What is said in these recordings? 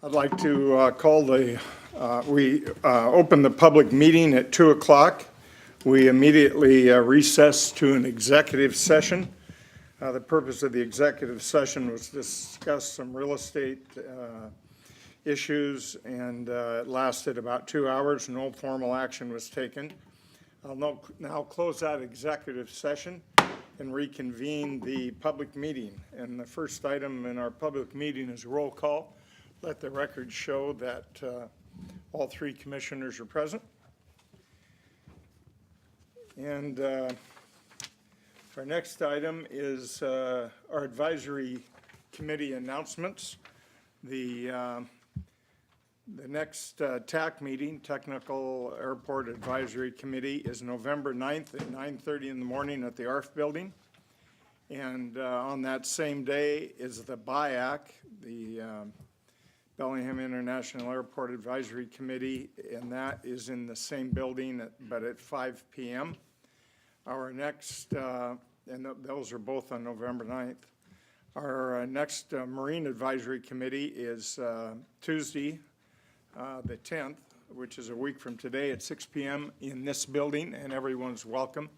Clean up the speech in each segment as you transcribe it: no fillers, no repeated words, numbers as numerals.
I'd like to open the public meeting at 2 o'clock. We immediately recess to an executive session. The purpose of the executive session was to discuss some real estate issues, and it lasted about 2 hours. No formal action was taken. I'll now close that executive session and reconvene the public meeting. And the first item in our public meeting is roll call. Let the record show that all three commissioners are present. And our next item is our advisory committee announcements. The next TAC meeting, Technical Airport Advisory Committee, is November 9th at 9:30 in the morning at the ARF building. And on that same day is the BIAC, the Bellingham International Airport Advisory Committee, and that is in the same building, but at 5 p.m. Our next, and those are both on November 9th. Our next Marine Advisory Committee is Tuesday, the 10th, which is a week from today at 6 p.m. in this building, and everyone's welcome.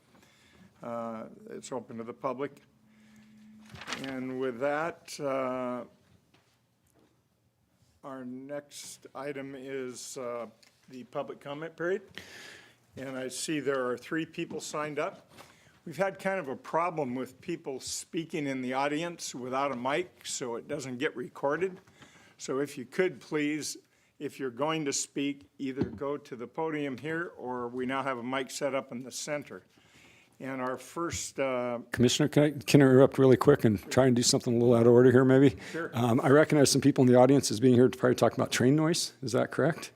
It's open to the public. And with that, our next item is the public comment period. And I see there are 3 people signed up. We've had kind of a problem with people speaking in the audience without a mic, so it doesn't get recorded. So if you could please, if you're going to speak, either go to the podium here, or we now have a mic set up in the center. And our first... Commissioner, can I interrupt really quick and try and do something a little out of order here maybe? Sure. I recognize some people in the audience as being here to probably talk about train noise. Is that correct?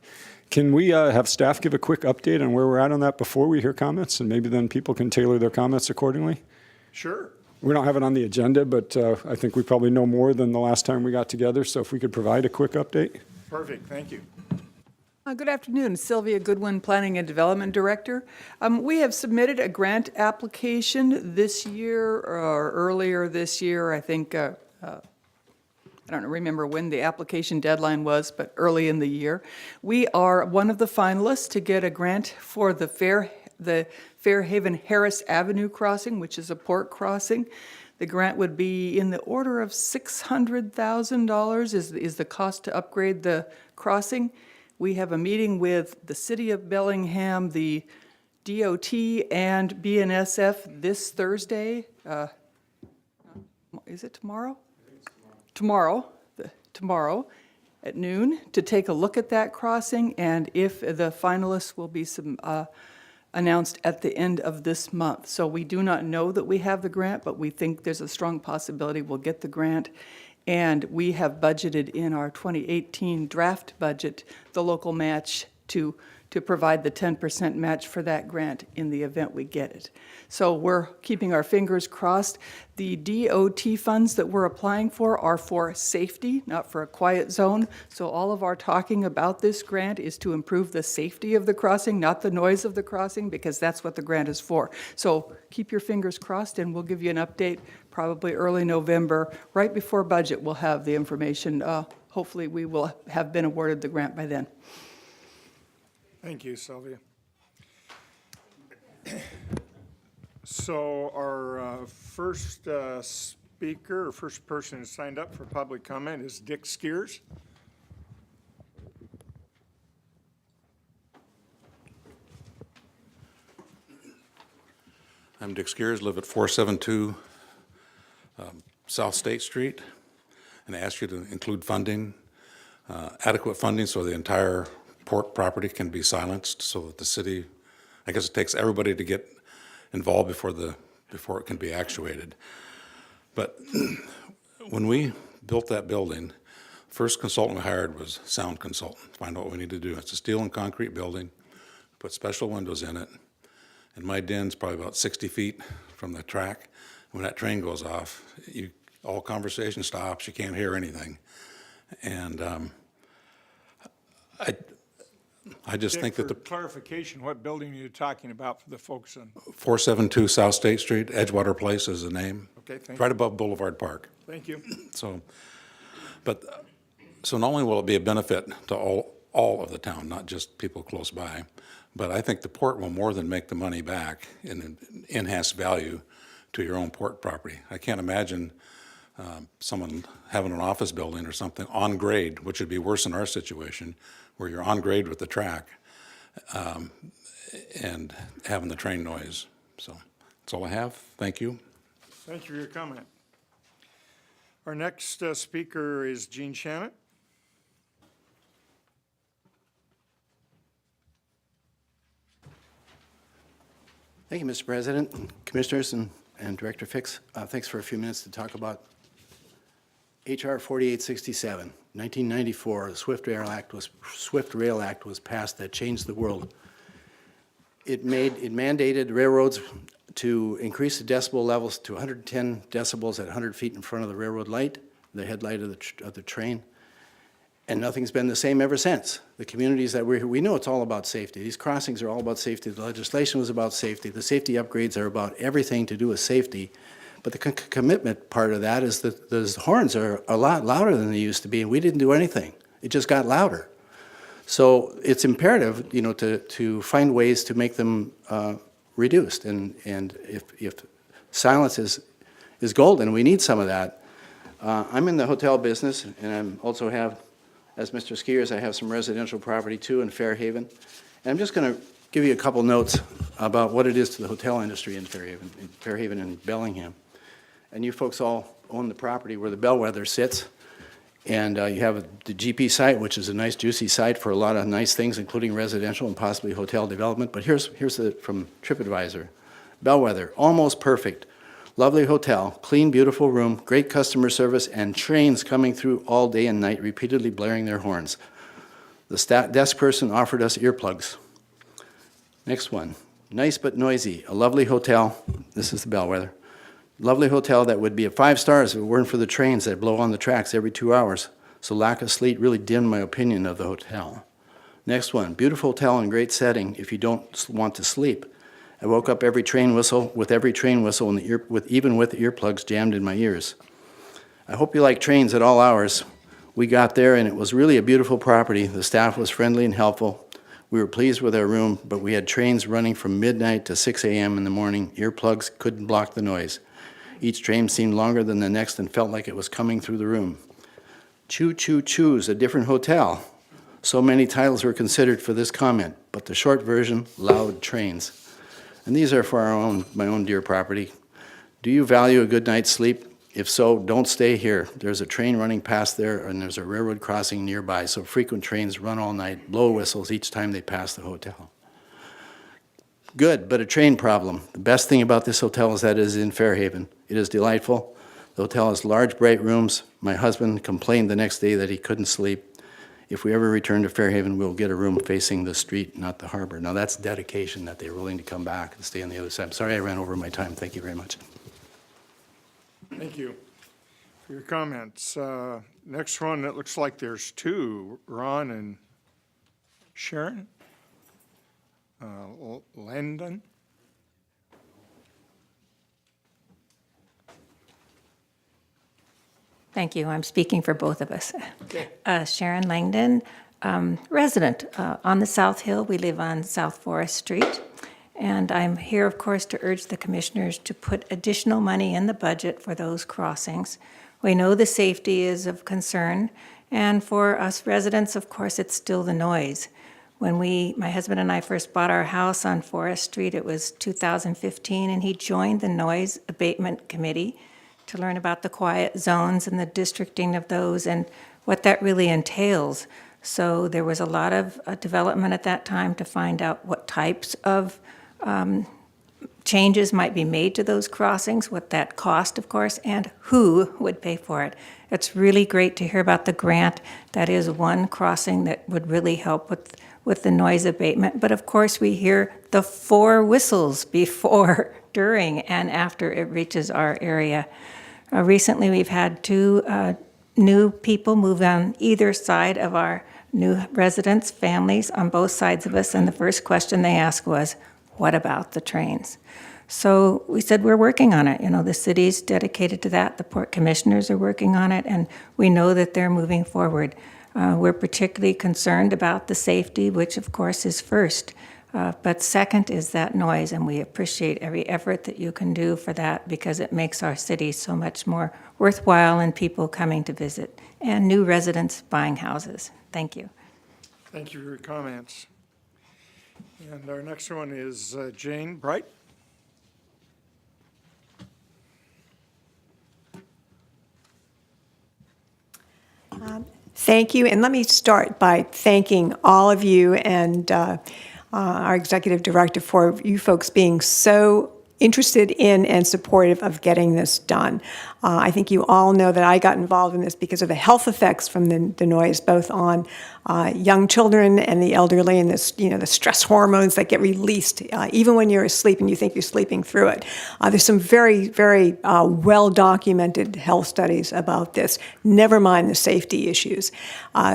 Can we have staff give a quick update on where we're at on that before we hear comments, and maybe then people can tailor their comments accordingly? Sure. We don't have it on the agenda, but I think we probably know more than the last time we got together, so if we could provide a quick update. Perfect, thank you. Good afternoon, Sylvia Goodwin, Planning and Development Director. We have submitted a grant application this year or earlier this year. I think, I don't remember when the application deadline was, but early in the year. We are one of the finalists to get a grant for the Fairhaven Harris Avenue crossing, which is a port crossing. The grant would be in the order of $600,000 is the cost to upgrade the crossing. We have a meeting with the City of Bellingham, the DOT, and BNSF this Thursday. Is it tomorrow? Tomorrow at noon to take a look at that crossing, and if the finalists will be announced at the end of this month. So we do not know that we have the grant, but we think there's a strong possibility we'll get the grant. And we have budgeted in our 2018 draft budget the local match to provide the 10% match for that grant in the event we get it. So we're keeping our fingers crossed. The DOT funds that we're applying for are for safety, not for a quiet zone. So all of our talking about this grant is to improve the safety of the crossing, not the noise of the crossing, because that's what the grant is for. So keep your fingers crossed, and we'll give you an update probably early November. Right before budget, we'll have the information. Hopefully we will have been awarded the grant by then. Thank you, Sylvia. So our first speaker, or first person who signed up for public comment is Dick Skiers. I'm Dick Skiers, live at 472 South State Street, and I ask you to include funding, adequate funding so the entire port property can be silenced, so that the city, I guess it takes everybody to get involved before it can be actuated. But when we built that building, first consultant we hired was sound consultant, find out what we need to do. It's a steel and concrete building, put special windows in it, and my den's probably about 60 feet from the track. When that train goes off, all conversation stops, you can't hear anything. And I just Dick, think that for clarification, what building are you talking about for the folks on? 472 South State Street, Edgewater Place is the name. Okay, thank Right you. above Boulevard Park. Thank you. So, but So not only will it be a benefit to all of the town, not just people close by, but I think the port will more than make the money back in enhanced value to your own port property. I can't imagine someone having an office building or something on grade, which would be worse in our situation, where you're on grade with the track and having the train noise. So that's all I have. Thank you. Thank you for your comment. Our next speaker is Gene Shannon. Thank you, Mr. President, Commissioners, and Director Fix. Thanks for a few minutes to talk about H.R. 4867. 1994, the Swift Rail Act was passed that changed the world. It mandated railroads to increase the decibel levels to 110 decibels at 100 feet in front of the railroad light, the headlight of the train. And nothing's been the same ever since. The communities that we know it's all about safety. These crossings are all about safety. The legislation was about safety. The safety upgrades are about everything to do with safety. But the commitment part of that is that those horns are a lot louder than they used to be, and we didn't do anything. It just got louder. So it's imperative, you know, to find ways to make them reduced. And if silence is golden, we need some of that. I'm in the hotel business, and I also have, as Mr. Skiers, I have some residential property too in Fairhaven. And I'm just going to give you a couple notes about what it is to the hotel industry in Fairhaven and Bellingham. And you folks all own the property where the Bellwether sits. And you have the GP site, which is a nice juicy site for a lot of nice things, including residential and possibly hotel development. But here's from TripAdvisor. Bellwether, almost perfect. Lovely hotel, clean, beautiful room, great customer service, and trains coming through all day and night, repeatedly blaring their horns. The desk person offered us earplugs. Next one, nice but noisy, a lovely hotel. This is the Bellwether. Lovely hotel that would be a 5 stars if it weren't for the trains that blow on the tracks every 2 hours. So lack of sleep really dimmed my opinion of the hotel. Next one, beautiful hotel and great setting if you don't want to sleep. I woke up with every train whistle even with earplugs jammed in my ears. I hope you like trains at all hours. We got there and it was really a beautiful property. The staff was friendly and helpful. We were pleased with our room, but we had trains running from midnight to 6 a.m. in the morning. Earplugs couldn't block the noise. Each train seemed longer than the next and felt like it was coming through the room. Choo Choo Choo's a different hotel. So many titles were considered for this comment, but the short version, loud trains. And these are for my own dear property. Do you value a good night's sleep? If so, don't stay here. There's a train running past there, and there's a railroad crossing nearby, so frequent trains run all night, blow whistles each time they pass the hotel. Good, but a train problem. The best thing about this hotel is that it is in Fairhaven. It is delightful. The hotel has large, bright rooms. My husband complained the next day that he couldn't sleep. If we ever return to Fairhaven, we'll get a room facing the street, not the harbor. Now, that's dedication that they're willing to come back and stay on the other side. I'm sorry I ran over my time. Thank you very much. Thank you for your comments. Next one, it looks like there's two, Ron and Sharon. Landon. Thank you. I'm speaking for both of us. Sharon Langdon, resident on the South Hill. We live on South Forest Street. And I'm here, of course, to urge the commissioners to put additional money in the budget for those crossings. We know the safety is of concern. And for us residents, of course, it's still the noise. When my husband and I first bought our house on Forest Street, it was 2015, and he joined the Noise Abatement Committee to learn about the quiet zones and the districting of those and what that really entails. So there was a lot of development at that time to find out what types of changes might be made to those crossings, what that cost, of course, and who would pay for it. It's really great to hear about the grant. That is one crossing that would really help with the noise abatement. But of course, we hear the 4 whistles before, during, and after it reaches our area. Recently, we've had 2 new people move on either side of our new residents, families on both sides of us, and the first question they asked was, what about the trains? So we said, we're working on it. You know, the city's dedicated to that. The port commissioners are working on it, and we know that they're moving forward. We're particularly concerned about the safety, which of course is first. But second is that noise, and we appreciate every effort that you can do for that because it makes our city so much more worthwhile and people coming to visit and new residents buying houses. Thank you. Thank you for your comments. And our next one is Jane Bright. Thank you, and let me start by thanking all of you and our executive director for you folks being so interested in and supportive of getting this done. I think you all know that I got involved in this because of the health effects from the noise, both on young children and the elderly, and this, the stress hormones that get released even when you're asleep and you think you're sleeping through it. There's some very, very well-documented health studies about this, never mind the safety issues.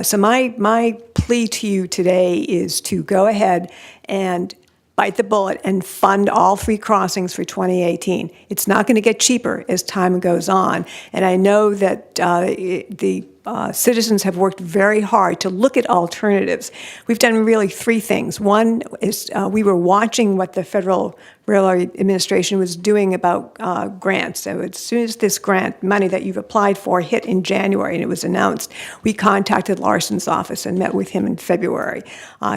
So my plea to you today is to go ahead and bite the bullet and fund all 3 crossings for 2018. It's not going to get cheaper as time goes on. And I know that the citizens have worked very hard to look at alternatives. We've done really 3 things. One is we were watching what the Federal Railroad Administration was doing about grants. So as soon as this grant money that you've applied for hit in January and it was announced, we contacted Larson's office and met with him in February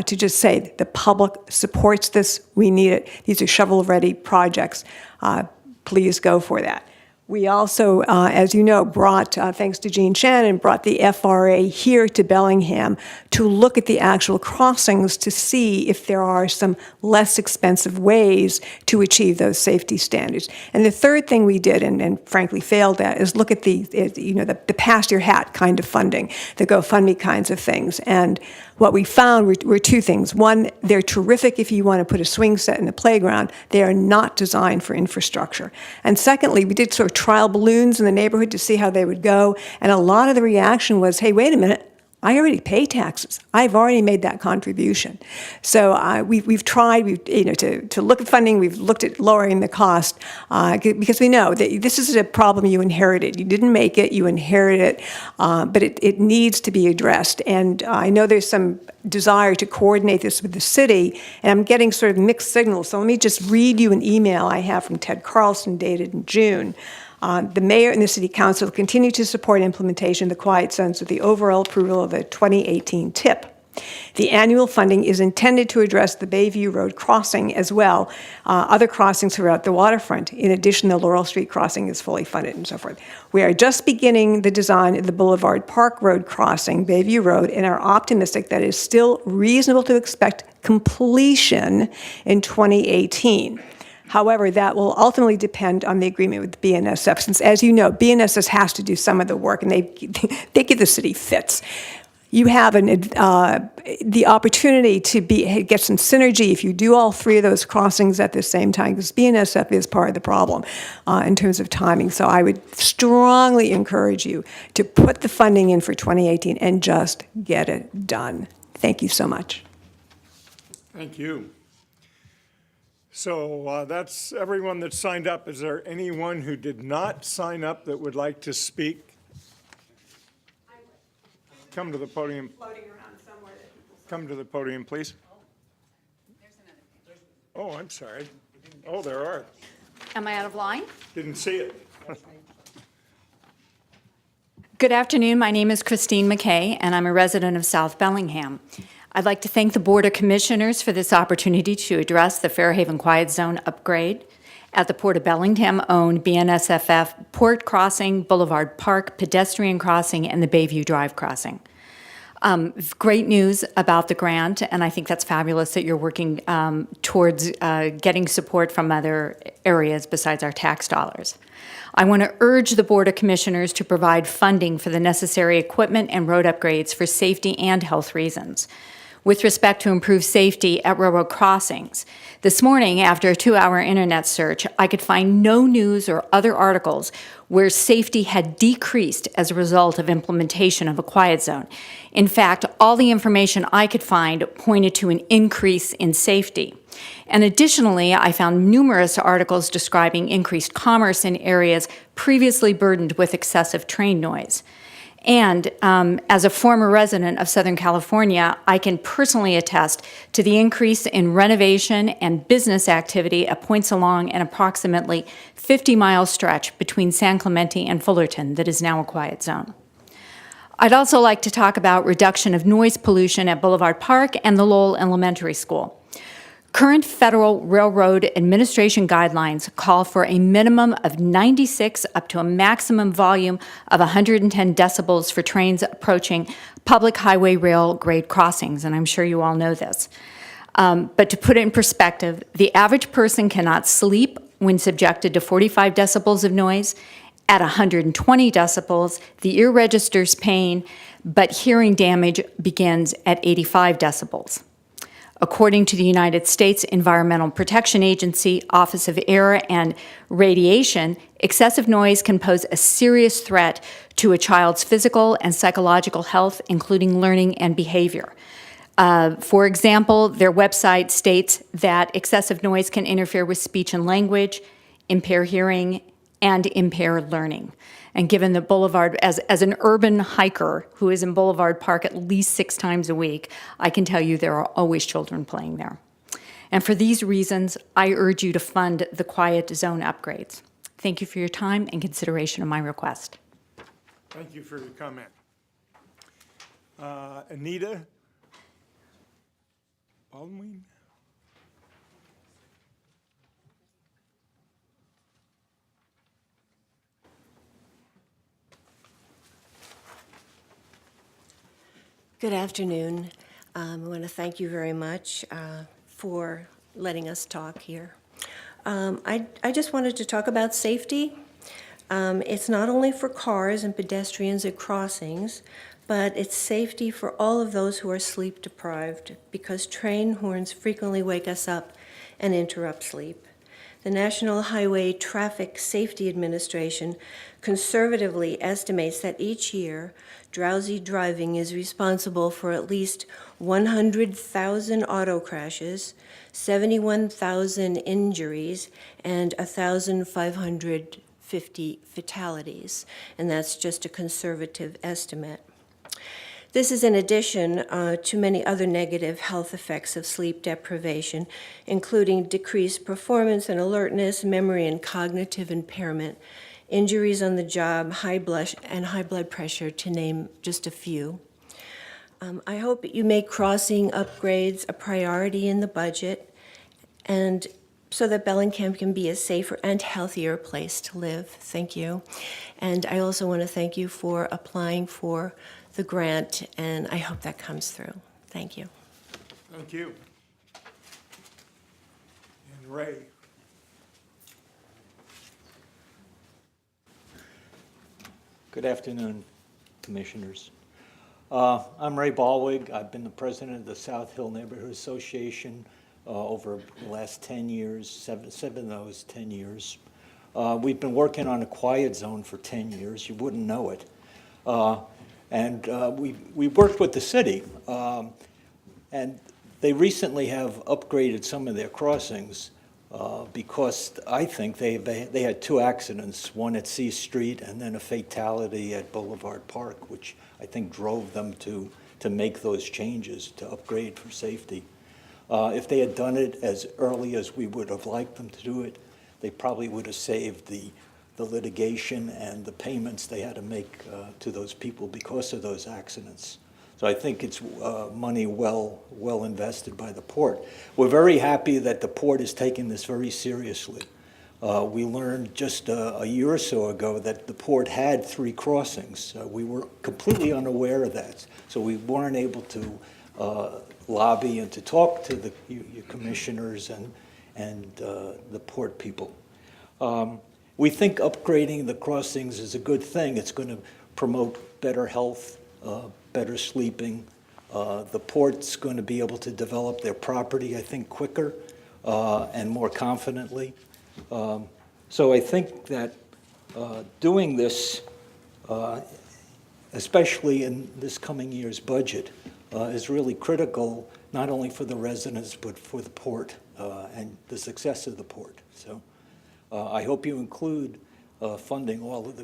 to just say the public supports this, we need it. These are shovel-ready projects. Please go for that. We also, as you know, brought, thanks to Gene Shannon, brought the FRA here to Bellingham to look at the actual crossings to see if there are some less expensive ways to achieve those safety standards. And the third thing we did, and frankly failed at, is look at the pass your hat kind of funding, the GoFundMe kinds of things. And what we found were 2 things. One, they're terrific if you want to put a swing set in a playground. They are not designed for infrastructure. And secondly, we did sort of trial balloons in the neighborhood to see how they would go. And a lot of the reaction was, hey, wait a minute. I already pay taxes. I've already made that contribution. So we've tried to look at funding. We've looked at lowering the cost because we know that this is a problem you inherited. You didn't make it. You inherited it. But it needs to be addressed. And I know there's some desire to coordinate this with the city, and I'm getting sort of mixed signals. So let me just read you an email I have from Ted Carlson dated in June. The mayor and the city council continue to support implementation of the quiet zones with the overall approval of the 2018 TIP. The annual funding is intended to address the Bayview Road crossing as well, other crossings throughout the waterfront. In addition, the Laurel Street crossing is fully funded and so forth. We are just beginning the design of the Boulevard Park Road crossing, Bayview Road, and are optimistic that it is still reasonable to expect completion in 2018. However, that will ultimately depend on the agreement with BNSF, since, as you know, BNSF has to do some of the work, and they give the city fits. You have the opportunity to get some synergy if you do all 3 of those crossings at the same time, because BNSF is part of the problem in terms of timing. So I would strongly encourage you to put the funding in for 2018 and just get it done. Thank you so much. Thank you. So that's everyone that signed up. Is there anyone who did not sign up that would like to speak? Come to the podium. Come to the podium, please. Oh, I'm sorry. Oh, there are. Am I out of line? Didn't see it. Good afternoon. My name is Christine McKay, and I'm a resident of South Bellingham. I'd like to thank the Board of Commissioners for this opportunity to address the Fairhaven Quiet Zone upgrade at the Port of Bellingham-owned BNSF Port Crossing, Boulevard Park Pedestrian Crossing, and the Bayview Drive Crossing. Great news about the grant, and I think that's fabulous that you're working towards getting support from other areas besides our tax dollars. I want to urge the Board of Commissioners to provide funding for the necessary equipment and road upgrades for safety and health reasons. With respect to improved safety at railroad crossings, this morning, after a 2-hour internet search, I could find no news or other articles where safety had decreased as a result of implementation of a quiet zone. In fact, all the information I could find pointed to an increase in safety. And additionally, I found numerous articles describing increased commerce in areas previously burdened with excessive train noise. And as a former resident of Southern California, I can personally attest to the increase in renovation and business activity at points along an approximately 50-mile stretch between San Clemente and Fullerton that is now a quiet zone. I'd also like to talk about reduction of noise pollution at Boulevard Park and the Lowell Elementary School. Current Federal Railroad Administration guidelines call for a minimum of 96 up to a maximum volume of 110 decibels for trains approaching public highway rail grade crossings, and I'm sure you all know this. But to put it in perspective, the average person cannot sleep when subjected to 45 decibels of noise. At 120 decibels, the ear registers pain, but hearing damage begins at 85 decibels. According to the United States Environmental Protection Agency Office of Air and Radiation, excessive noise can pose a serious threat to a child's physical and psychological health, including learning and behavior. For example, their website states that excessive noise can interfere with speech and language, impair hearing, and impair learning. And given the Boulevard, as an urban hiker who is in Boulevard Park at least 6 times a week, I can tell you there are always children playing there. And for these reasons, I urge you to fund the quiet zone upgrades. Thank you for your time and consideration of my request. Thank you for your comment. Anita Baldwin? Good afternoon. I want to thank you very much for letting us talk here. I just wanted to talk about safety. It's not only for cars and pedestrians at crossings, but it's safety for all of those who are sleep deprived because train horns frequently wake us up and interrupt sleep. The National Highway Traffic Safety Administration conservatively estimates that each year, drowsy driving is responsible for at least 100,000 auto crashes, 71,000 injuries, and 1,550 fatalities. And that's just a conservative estimate. This is in addition to many other negative health effects of sleep deprivation, including decreased performance and alertness, memory and cognitive impairment, injuries on the job, high blood pressure, to name just a few. I hope that you make crossing upgrades a priority in the budget, and so that Bellingham can be a safer and healthier place to live. Thank you. And I also want to thank you for applying for the grant, and I hope that comes through. Thank you. Thank you. And Ray? Good afternoon, Commissioners. I'm Ray Ballwig. I've been the president of the South Hill Neighborhood Association over the last 10 years, seven of those 10 years. We've been working on a quiet zone for 10 years. You wouldn't know it. And we worked with the city, and they recently have upgraded some of their crossings because I think they had 2 accidents, one at C Street and then a fatality at Boulevard Park, which I think drove them to make those changes, to upgrade for safety. If they had done it as early as we would have liked them to do it, they probably would have saved the litigation and the payments they had to make to those people because of those accidents. So I think it's money well invested by the port. We're very happy that the port is taking this very seriously. We learned just a year or so ago that the port had 3 crossings. We were completely unaware of that, so we weren't able to lobby and to talk to the commissioners and the port people. We think upgrading the crossings is a good thing. It's going to promote better health, better sleeping. The port's going to be able to develop their property, I think, quicker and more confidently. So I think that doing this, especially in this coming year's budget, is really critical, not only for the residents, but for the port and the success of the port. So I hope you include funding all of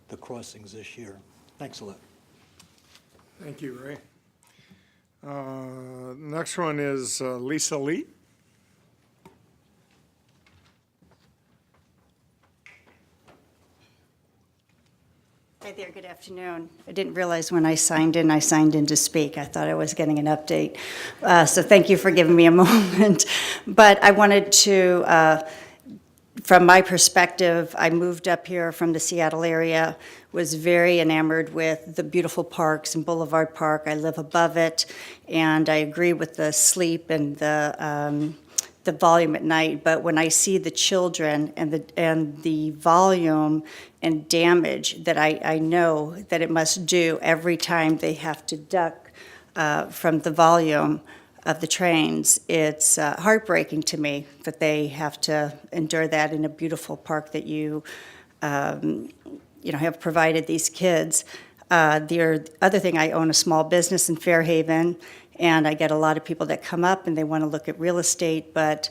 the crossings this year. Thanks a lot. Thank you, Ray. Next one is Lisa Lee. Hi there, good afternoon. I didn't realize when I signed in to speak. I thought I was getting an update. So thank you for giving me a moment. But I wanted to, from my perspective, I moved up here from the Seattle area, was very enamored with the beautiful parks and Boulevard Park. I live above it, and I agree with the sleep and the volume at night, but when I see the children and the volume and damage that I know that it must do every time they have to duck from the volume of the trains, it's heartbreaking to me that they have to endure that in a beautiful park that you have provided these kids. The other thing, I own a small business in Fairhaven, and I get a lot of people that come up and they want to look at real estate, but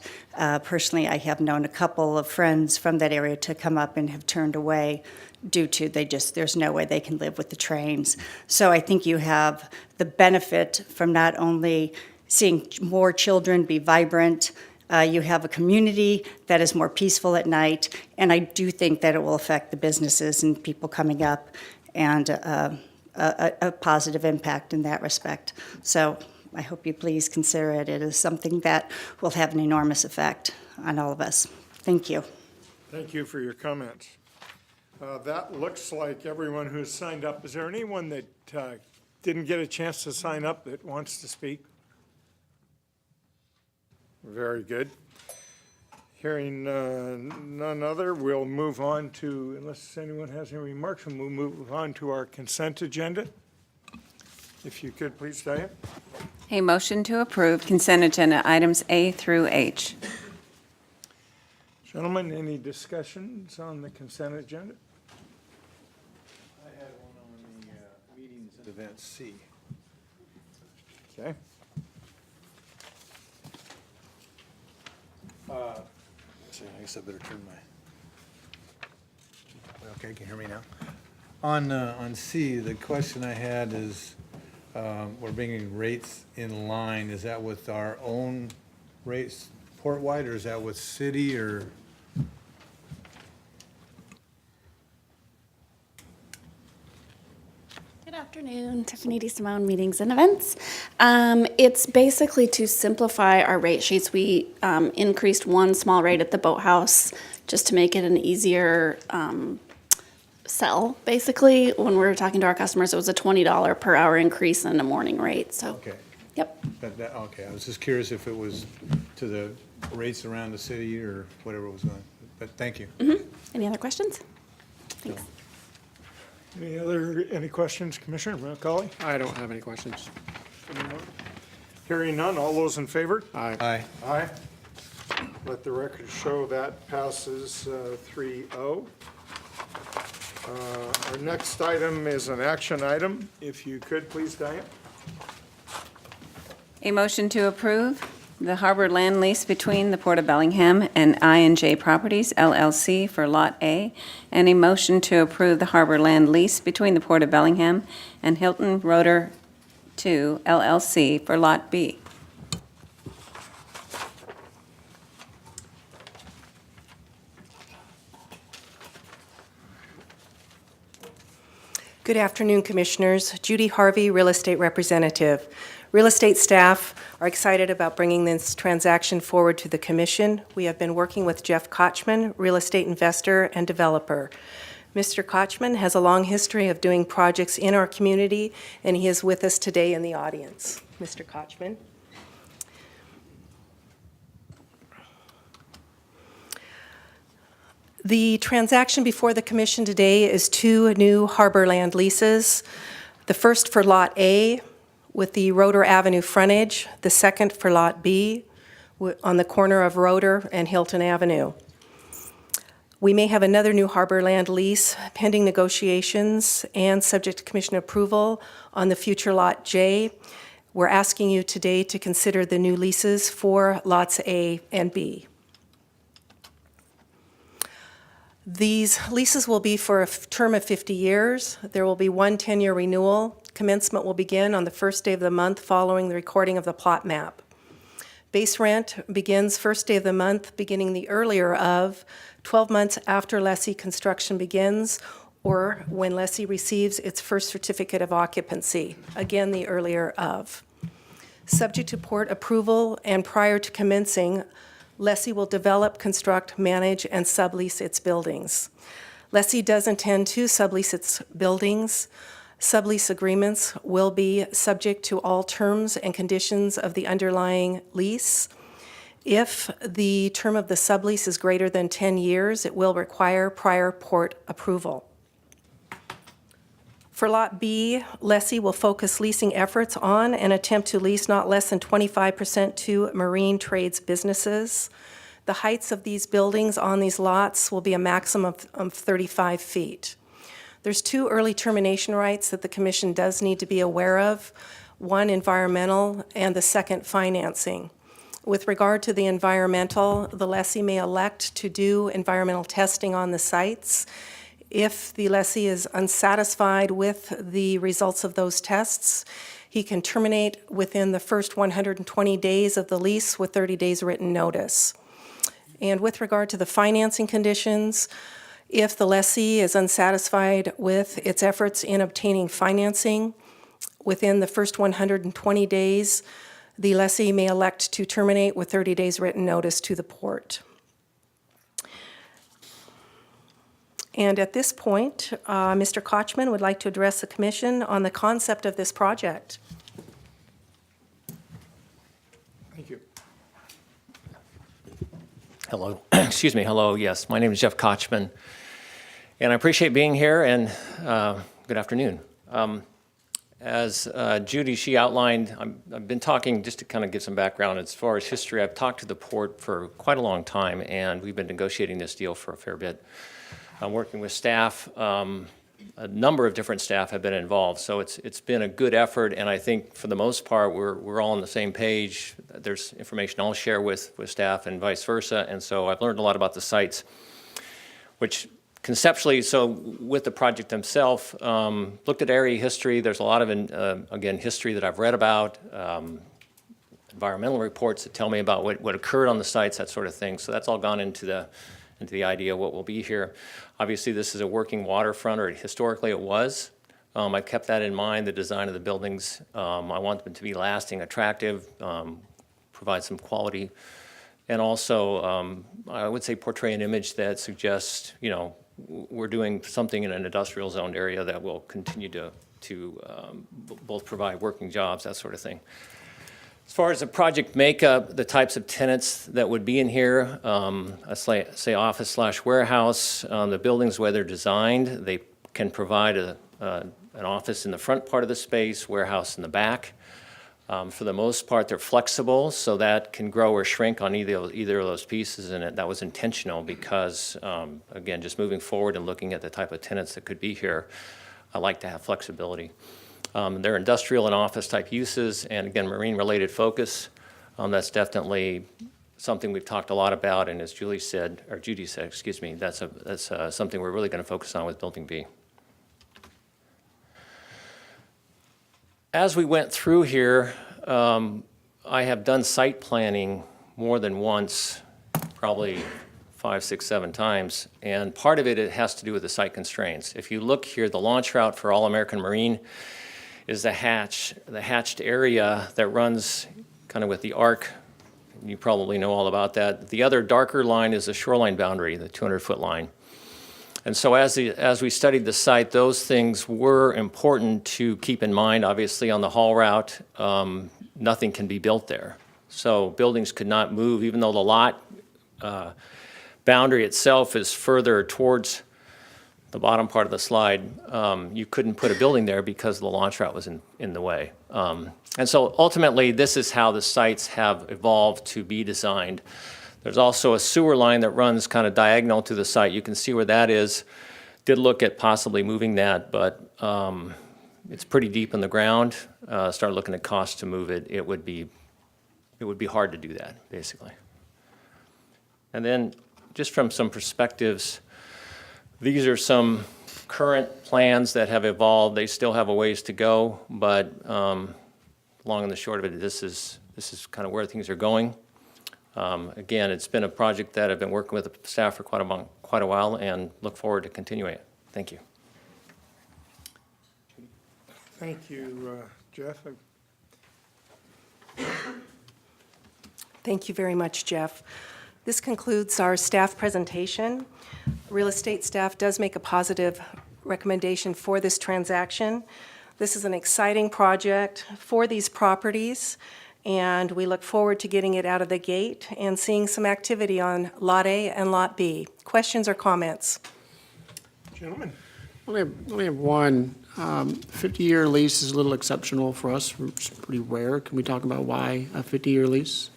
personally I have known a couple of friends from that area to come up and have turned away due to there's no way they can live with the trains. So I think you have the benefit from not only seeing more children be vibrant, you have a community that is more peaceful at night, and I do think that it will affect the businesses and people coming up, and a positive impact in that respect. So I hope you please consider it. It is something that will have an enormous effect on all of us. Thank you. Thank you for your comments. That looks like everyone who's signed up. Is there anyone that didn't get a chance to sign up that wants to speak? Very good. Hearing none other, we'll move on to, unless anyone has any remarks, we'll move on to our consent agenda. If you could, please, Diane. A motion to approve consent agenda items A through H. Gentlemen, any discussions on the consent agenda? I had one on the meetings and events C. Okay. I guess I better turn my, okay, can you hear me now? On C, the question I had is, we're bringing rates in line. Is that with our own rates port-wide, or is that with city, or? Good afternoon, Tiffany DeSimone, Meetings and Events. It's basically to simplify our rate sheets. We increased one small rate at the boathouse just to make it an easier sell. Basically, when we were talking to our customers, it was a $20 per hour increase in the morning rate, so. Okay. Yep. Okay, I was just curious if it was to the rates around the city or whatever was going, but thank you. Any other questions? Thanks. Any questions, Commissioner McCauley? I don't have any questions. Hearing none, all those in favor? Aye. Aye. Let the record show that passes 3-0. Our next item is an action item. If you could, please, Diane. A motion to approve the harbor land lease between the Port of Bellingham and I&J Properties LLC for Lot A, and a motion to approve the harbor land lease between the Port of Bellingham and Hilton Rotor II LLC for Lot B. Good afternoon, Commissioners. Judy Harvey, Real Estate Representative. Real estate staff are excited about bringing this transaction forward to the Commission. We have been working with Jeff Kochman, real estate investor and developer. Mr. Kochman has a long history of doing projects in our community, and he is with us today in the audience. Mr. Kochman. The transaction before the Commission today is 2 new harbor land leases. The first for Lot A with the Rotor Avenue frontage, the second for Lot B on the corner of Rotor and Hilton Avenue. We may have another new harbor land lease pending negotiations and subject to Commission approval on the future Lot J. We're asking you today to consider the new leases for Lots A and B. These leases will be for a term of 50 years. There will be one 10-year renewal. Commencement will begin on the first day of the month following the recording of the plot map. Base rent begins first day of the month, beginning the earlier of 12 months after lessee construction begins, or when lessee receives its first certificate of occupancy, again, the earlier of. Subject to port approval and prior to commencing, lessee will develop, construct, manage, and sublease its buildings. Lessee does intend to sublease its buildings. Sublease agreements will be subject to all terms and conditions of the underlying lease. If the term of the sublease is greater than 10 years, it will require prior port approval. For Lot B, lessee will focus leasing efforts on and attempt to lease not less than 25% to marine trades businesses. The heights of these buildings on these lots will be a maximum of 35 feet. There's 2 early termination rights that the commission does need to be aware of, one environmental and the second financing. With regard to the environmental, the lessee may elect to do environmental testing on the sites. If the lessee is unsatisfied with the results of those tests, he can terminate within the first 120 days of the lease with 30 days written notice. And with regard to the financing conditions, if the lessee is unsatisfied with its efforts in obtaining financing within the first 120 days, the lessee may elect to terminate with 30 days written notice to the port. And at this point, Mr. Kochman would like to address the commission on the concept of this project. Thank you. Hello, excuse me, hello, yes, my name is Jeff Kochman, and I appreciate being here, and good afternoon. As Judy, she outlined, I've been talking, just to kind of give some background, as far as history, I've talked to the port for quite a long time, and we've been negotiating this deal for a fair bit. I'm working with staff. A number of different staff have been involved, so it's been a good effort, and I think for the most part we're all on the same page. There's information I'll share with staff and vice versa, and so I've learned a lot about the sites, which conceptually, so with the project themselves, looked at area history. There's a lot of, again, history that I've read about, environmental reports that tell me about what occurred on the sites, that sort of thing. So that's all gone into the idea of what will be here. Obviously, this is a working waterfront, or historically it was. I kept that in mind, the design of the buildings. I want them to be lasting, attractive, provide some quality, and also, I would say, portray an image that suggests, you know, we're doing something in an industrial zoned area that will continue to both provide working jobs, that sort of thing. As far as the project makeup, the types of tenants that would be in here, say office/warehouse, the buildings, where they're designed, they can provide an office in the front part of the space, warehouse in the back. For the most part, they're flexible, so that can grow or shrink on either of those pieces, and that was intentional because, again, just moving forward and looking at the type of tenants that could be here, I like to have flexibility. They're industrial and office type uses, and again, marine related focus. That's definitely something we've talked a lot about, and as Judy said, excuse me, that's something we're really going to focus on with Building B. As we went through here, I have done site planning more than once, probably 5, 6, 7 times, and part of it has to do with the site constraints. If you look here, the launch route for All-American Marine is the hatched area that runs kind of with the arc. You probably know all about that. The other darker line is the shoreline boundary, the 200-foot line. And so as we studied the site, those things were important to keep in mind. Obviously, on the haul route, nothing can be built there. So buildings could not move, even though the lot boundary itself is further towards the bottom part of the slide. You couldn't put a building there because the launch route was in the way. And so ultimately, this is how the sites have evolved to be designed. There's also a sewer line that runs kind of diagonal to the site. You can see where that is. Did look at possibly moving that, but it's pretty deep in the ground. Started looking at costs to move it. It would be hard to do that, basically. And then just from some perspectives, These are some current plans that have evolved. They still have a ways to go, but long and the short of it, this is kind of where things are going. Again, it's been a project that I've been working with the staff for quite a while and look forward to continuing it. Thank you. Thank you, Jeff. Thank you very much, Jeff. This concludes our staff presentation. Real estate staff does make a positive recommendation for this transaction. This is an exciting project for these properties, and we look forward to getting it out of the gate and seeing some activity on Lot A and Lot B. Questions or comments? Gentlemen. Only have one. 50-year lease is a little exceptional for us. It's pretty rare. Can we talk about why a 50-year lease?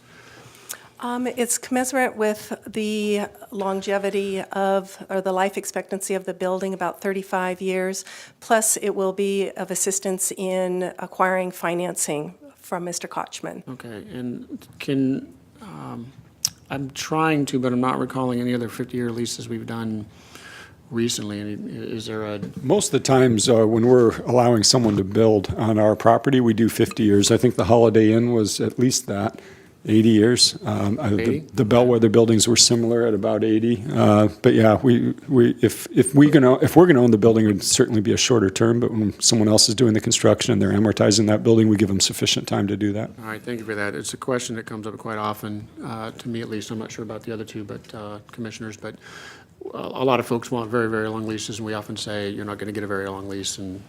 It's commensurate with the longevity of, or the life expectancy of the building, about 35 years. Plus, it will be of assistance in acquiring financing from Mr. Kochman. Okay, and can, I'm trying to, but I'm not recalling any other 50-year leases we've done recently. Is there a? Most of the times when we're allowing someone to build on our property, we do 50 years. I think the Holiday Inn was at least that, 80 years. 80? The Bellwether buildings were similar at about 80. But yeah, if we're gonna own the building, it would certainly be a shorter term. But when someone else is doing the construction and they're amortizing that building, we give them sufficient time to do that. All right, thank you for that. It's a question that comes up quite often, to me at least. I'm not sure about the other two, but commissioners, but a lot of folks want very, very long leases, and we often say, you're not going to get a very long lease, and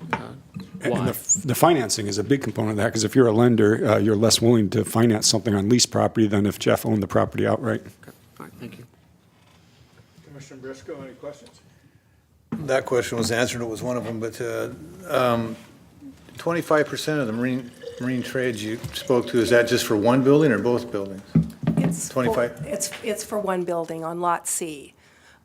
why? And the financing is a big component of that, because if you're a lender, you're less willing to finance something on leased property than if Jeff owned the property outright. Okay. All right, thank you. Commissioner Briscoe, any questions? That question was answered, it was one of them, but 25% of the marine trades you spoke to, is that just for one building or both buildings? It's 25? It's for one building on Lot C.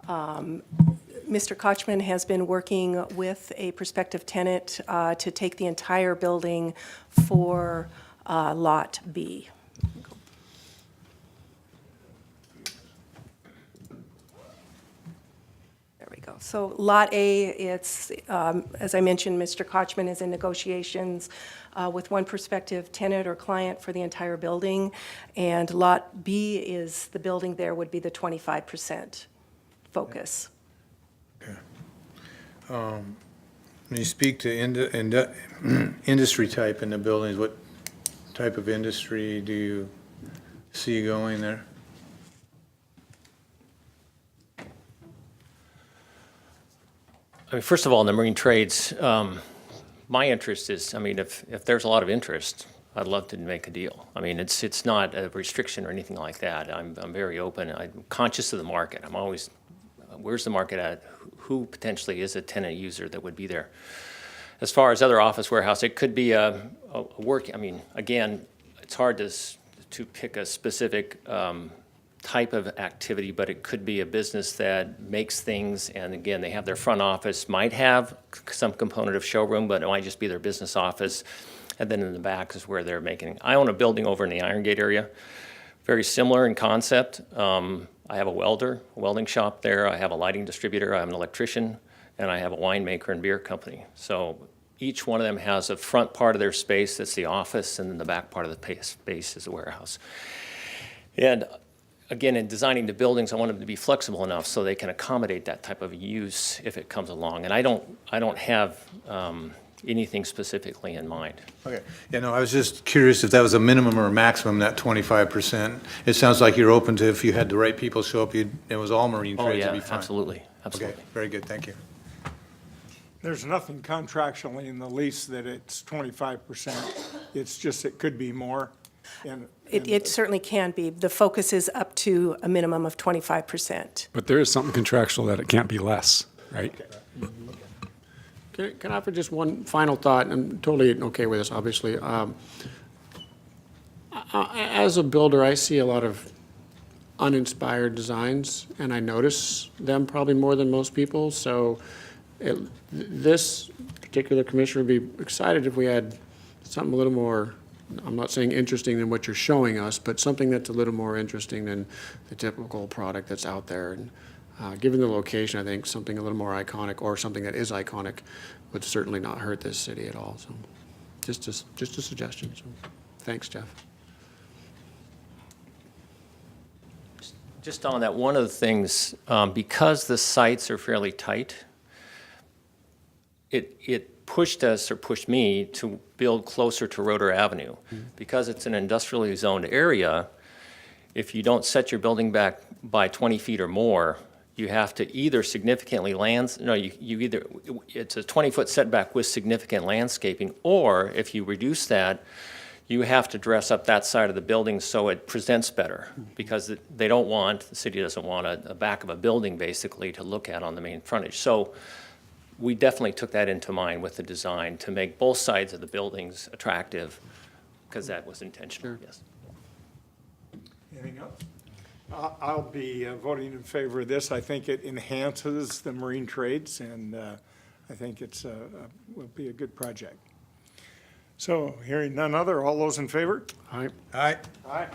Mr. Kochman has been working with a prospective tenant to take the entire building for Lot B. There we go. So Lot A, it's, as I mentioned, Mr. Kochman is in negotiations with one prospective tenant or client for the entire building, and Lot B is, the building there would be the 25% focus. When you speak to industry type in the buildings, what type of industry do you see going there? I mean, first of all, in the marine trades, my interest is, I mean, if there's a lot of interest, I'd love to make a deal. I mean, it's not a restriction or anything like that. I'm very open. I'm conscious of the market. I'm always, where's the market at? Who potentially is a tenant user that would be there? As far as other office warehouse, it could be a work, I mean, again, it's hard to pick a specific type of activity, but it could be a business that makes things, and again, they have their front office, might have some component of showroom, but it might just be their business office, and then in the back is where they're making. I own a building over in the Iron Gate area, very similar in concept. I have a welding shop there, I have a lighting distributor, I have an electrician, and I have a winemaker and beer company. So each one of them has a front part of their space that's the office, and then the back part of the space is the warehouse. And again, in designing the buildings, I want them to be flexible enough so they can accommodate that type of use if it comes along. And I don't have anything specifically in mind. Okay, yeah, no, I was just curious if that was a minimum or a maximum, that 25%. It sounds like you're open to, if you had the right people show up, it was all marine trades, it'd be fine. Absolutely, absolutely. Okay, very good, thank you. There's nothing contractually in the lease that it's 25%. It's just, it could be more. It certainly can be. The focus is up to a minimum of 25%. But there is something contractual that it can't be less, right? Can I offer just one final thought? I'm totally okay with this, obviously. As a builder, I see a lot of uninspired designs, and I notice them probably more than most people. So this particular commissioner would be excited if we had something a little more, I'm not saying interesting than what you're showing us, but something that's a little more interesting than the typical product that's out there. And Given the location, I think something a little more iconic or something that is iconic would certainly not hurt this city at all. So just a suggestion. So thanks, Jeff. Just on that, one of the things, because the sites are fairly tight, it pushed us, or pushed me, to build closer to Roeder Avenue. Because it's an industrially zoned area, if you don't set your building back by 20 feet or more, you have to either significantly it's a 20-foot setback with significant landscaping, or if you reduce that, you have to dress up that side of the building so it presents better, because the city doesn't want a back of a building basically to look at on the main frontage. So we definitely took that into mind with the design to make both sides of the buildings attractive, because that was intentional, yes. Anything else? I'll be voting in favor of this. I think it enhances the marine trades, and I think will be a good project. So, hearing none other, all those in favor? Aye. Aye. Aye.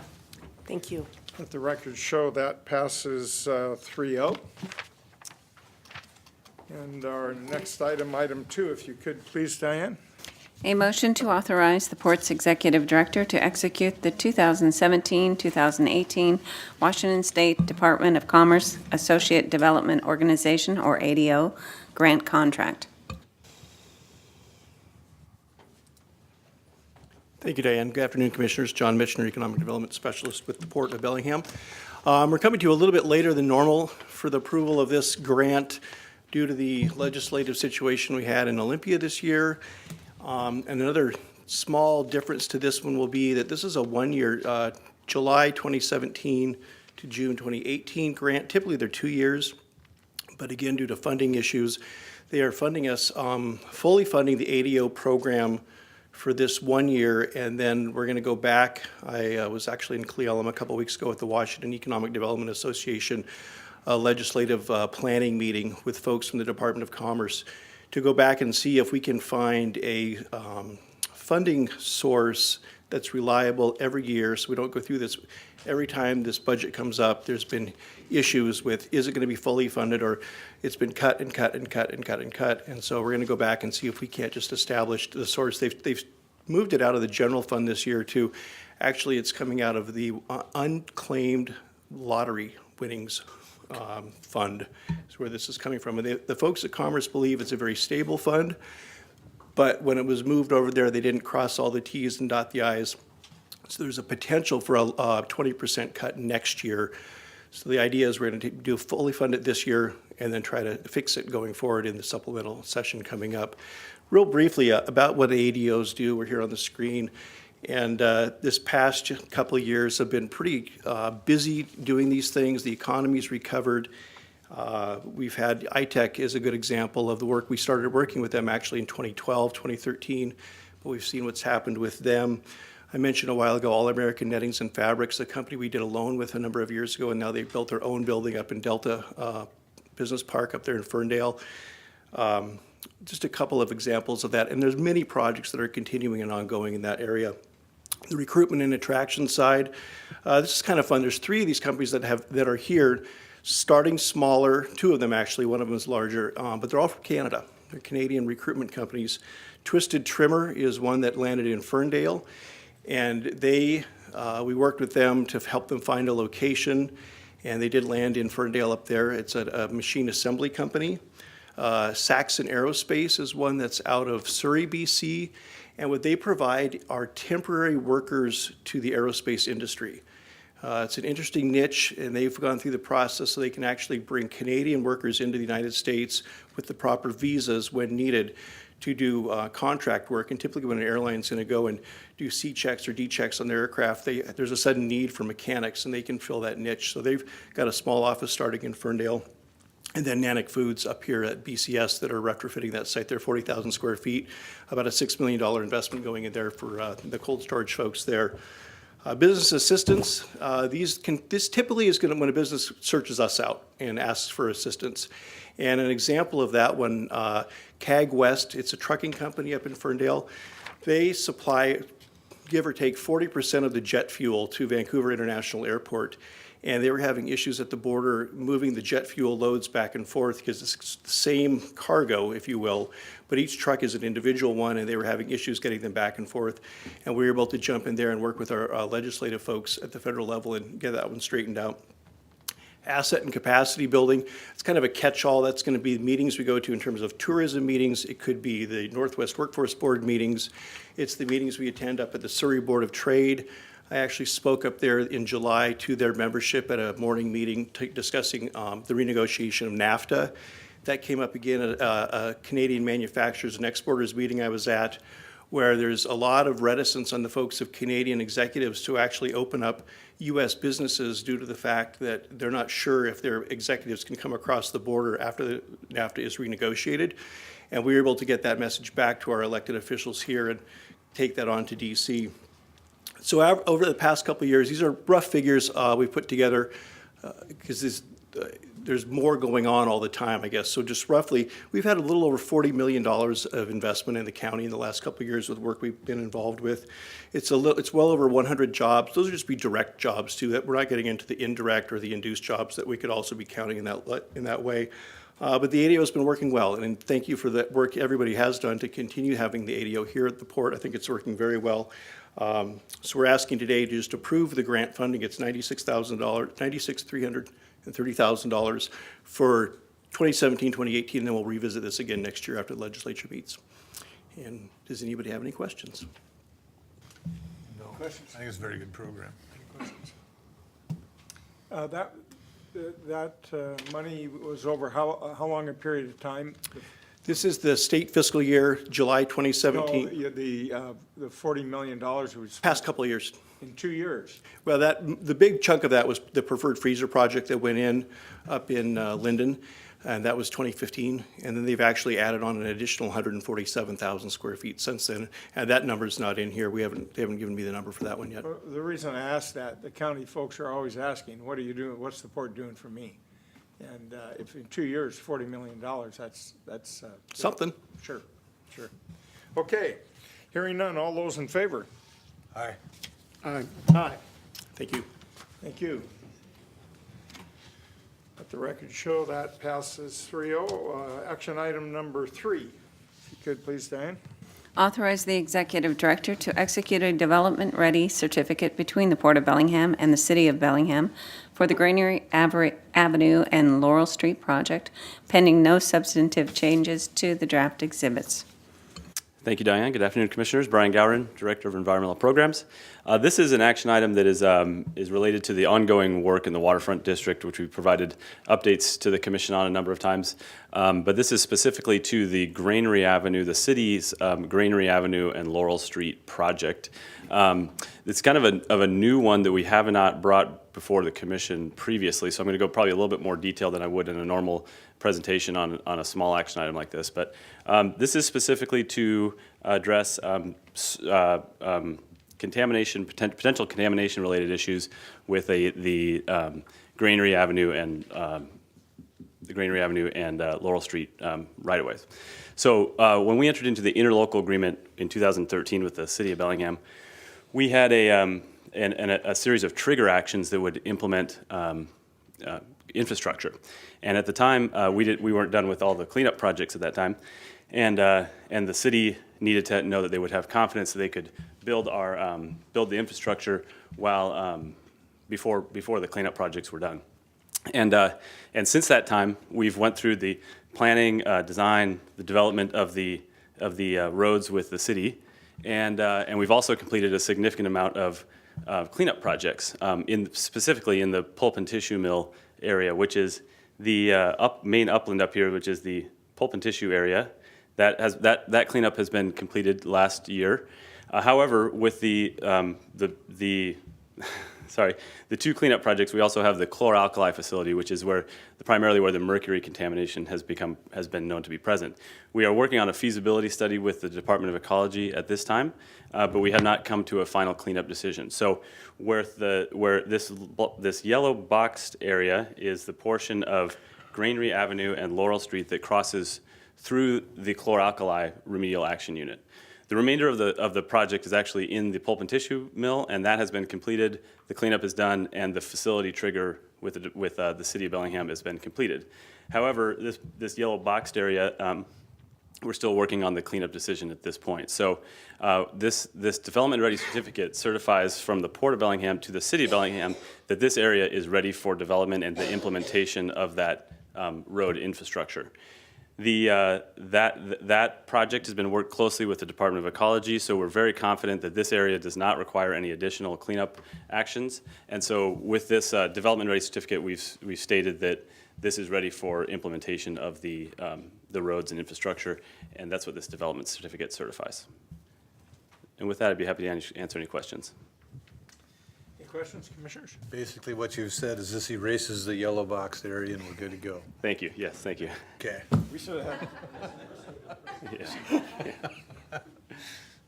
Thank you. Let the record show that passes 3-0. And our next item, item 2, if you could please, Diane. A motion to authorize the Port's Executive Director to execute the 2017-2018 Washington State Department of Commerce Associate Development Organization, or ADO, grant contract. Thank you, Diane. Good afternoon, Commissioners. John Michener, Economic Development Specialist with the Port of Bellingham. We're coming to you a little bit later than normal for the approval of this grant due to the legislative situation we had in Olympia this year. And another small difference to this one will be that this is a one-year, July 2017 to June 2018 grant. Typically, they're 2 years. But again, due to funding issues, they are funding us, fully funding the ADO program for this 1 year, and then we're going to go back. I was actually in Cle Elum a couple weeks ago at the Washington Economic Development Association legislative planning meeting with folks from the Department of Commerce to go back and see if we can find a funding source that's reliable every year, so we don't go through this. Every time this budget comes up, there's been issues with, is it going to be fully funded, or it's been cut and cut and cut and cut and cut. And so we're going to go back and see if we can't just establish the source. They've moved it out of the general fund this year to, actually it's coming out of the unclaimed lottery winnings fund is where this is coming from. And the folks at Commerce believe it's a very stable fund, but when it was moved over there, they didn't cross all the T's and dot the I's. So there's a potential for a 20% cut next year. So the idea is we're going to fully fund it this year and then try to fix it going forward in the supplemental session coming up. Real briefly about what ADOs do, we're here on the screen. And this past couple of years have been pretty busy doing these things. The economy's recovered. We've had, ITEC is a good example of the work. We started working with them actually in 2012, 2013, but we've seen what's happened with them. I mentioned a while ago All American Nettings and Fabrics, a company we did a loan with a number of years ago, and now they've built their own building up in Delta Business Park up there in Ferndale. Just a couple of examples of that, and there's many projects that are continuing and ongoing in that area. The recruitment and attraction side, this is kind of fun. There's 3 of these companies that are here, starting smaller, 2 of them actually, one of them is larger, but they're all from Canada. They're Canadian recruitment companies. Twisted Trimmer is one that landed in Ferndale, and we worked with them to help them find a location, and they did land in Ferndale up there. It's a machine assembly company. Saxon Aerospace is one that's out of Surrey, BC, and what they provide are temporary workers to the aerospace industry. It's an interesting niche, and they've gone through the process so they can actually bring Canadian workers into the United States with the proper visas when needed to do contract work. And typically when an airline's going to go and do C checks or D checks on their aircraft, there's a sudden need for mechanics, and they can fill that niche. So they've got a small office starting in Ferndale. And then Nanic Foods up here at BCS that are retrofitting that site. They're 40,000 square feet, about a $6 million investment going in there for the cold storage folks there. Business assistance, this typically is when a business searches us out and asks for assistance. And an example of that one, CAG West, it's a trucking company up in Ferndale. They supply, give or take, 40% of the jet fuel to Vancouver International Airport. and they were having issues at the border moving the jet fuel loads back and forth because it's the same cargo, if you will, but each truck is an individual one, and they were having issues getting them back and forth. And we were able to jump in there and work with our legislative folks at the federal level and get that one straightened out. Asset and capacity building, it's kind of a catch-all. That's going to be meetings we go to in terms of tourism meetings. It could be the Northwest Workforce Board meetings. It's the meetings we attend up at the Surrey Board of Trade. I actually spoke up there in July to their membership at a morning meeting discussing the renegotiation of NAFTA. That came up again at a Canadian manufacturers and exporters meeting I was at, where there's a lot of reticence on the folks of Canadian executives to actually open up U.S. businesses due to the fact that they're not sure if their executives can come across the border after the NAFTA is renegotiated. And we were able to get that message back to our elected officials here and take that on to D.C. So over the past couple of years, these are rough figures we put together because there's more going on all the time, I guess. So just roughly, we've had a little over $40 million of investment in the county in the last couple of years with work we've been involved with. It's well over 100 jobs. Those would just be direct jobs too. That we're not getting into the indirect or the induced jobs that we could also be counting in that way. But the ADO has been working well, and thank you for that work everybody has done to continue having the ADO here at the port. I think it's working very well. So we're asking today to just approve the grant funding. It's $96,330,000 for 2017, 2018, and then we'll revisit this again next year after the legislature meets. And does anybody have any questions? No questions. I think it's a very good program. Any questions? That money was over how long a period of time? This is the state fiscal year, July 2017. No, the $40 million was Past couple of years. in 2 years. Well, the big chunk of that was the preferred freezer project that went in up in Linden, and that was 2015. And then they've actually added on an additional 147,000 square feet since then. And that number's not in here. They haven't given me the number for that one yet. The reason I ask that, the county folks are always asking, what are you doing, what's the port doing for me? And if in 2 years, $40 million, that's Something. Sure. Okay, hearing none, all those in favor? Aye. Aye. Thank you. Thank you. Let the record show that passes 3-0. Action item number 3. If you could, please, Diane. Authorize the executive director to execute a development-ready certificate between the Port of Bellingham and the City of Bellingham for the Granary Avenue and Laurel Street project, pending no substantive changes to the draft exhibits. Thank you, Diane. Good afternoon, Commissioners. Brian Gowron, Director of Environmental Programs. This is an action item that is related to the ongoing work in the Waterfront District, which we've provided updates to the Commission on a number of times. But this is specifically to the Granary Avenue, the city's Granary Avenue and Laurel Street project. It's kind of a new one that we have not brought before the Commission previously, so I'm going to go probably a little bit more detail than I would in a normal presentation on a small action item like this. But this is specifically to address contamination, potential contamination-related issues with the Granary Avenue and Laurel Street right-of-ways. So when we entered into the interlocal agreement in 2013 with the City of Bellingham, we had a series of trigger actions that would implement infrastructure. And at the time, we weren't done with all the cleanup projects at that time, and the city needed to know that they would have confidence that they could build the infrastructure while before the cleanup projects were done. And since that time, we've went through the planning, design, the development of the roads with the city, and we've also completed a significant amount of cleanup projects, specifically in the pulp and tissue mill area, which is the main upland up here, which is the pulp and tissue area. That cleanup has been completed last year. However, with the two cleanup projects, we also have the chlor-alkali facility, which is primarily where the mercury contamination has been known to be present. We are working on a feasibility study with the Department of Ecology at this time, but we have not come to a final cleanup decision. So where this yellow boxed area is the portion of Granary Avenue and Laurel Street that crosses through the chlor-alkali remedial action unit. The remainder of the project is actually in the pulp and tissue mill, and that has been completed. The cleanup is done, and the facility trigger with the city of Bellingham has been completed. However, this yellow boxed area, we're still working on the cleanup decision at this point. So this development ready certificate certifies from the Port of Bellingham to the City of Bellingham that this area is ready for development and the implementation of that road infrastructure. That project has been worked closely with the Department of Ecology, so we're very confident that this area does not require any additional cleanup actions. And so with this development ready certificate, we've stated that this is ready for implementation of the roads and infrastructure, and that's what this development certificate certifies. And with that, I'd be happy to answer any questions. Any questions, commissioners? Basically, what you've said is this erases the yellow box area and we're good to go. Thank you. Yes, thank you. Okay. We should have.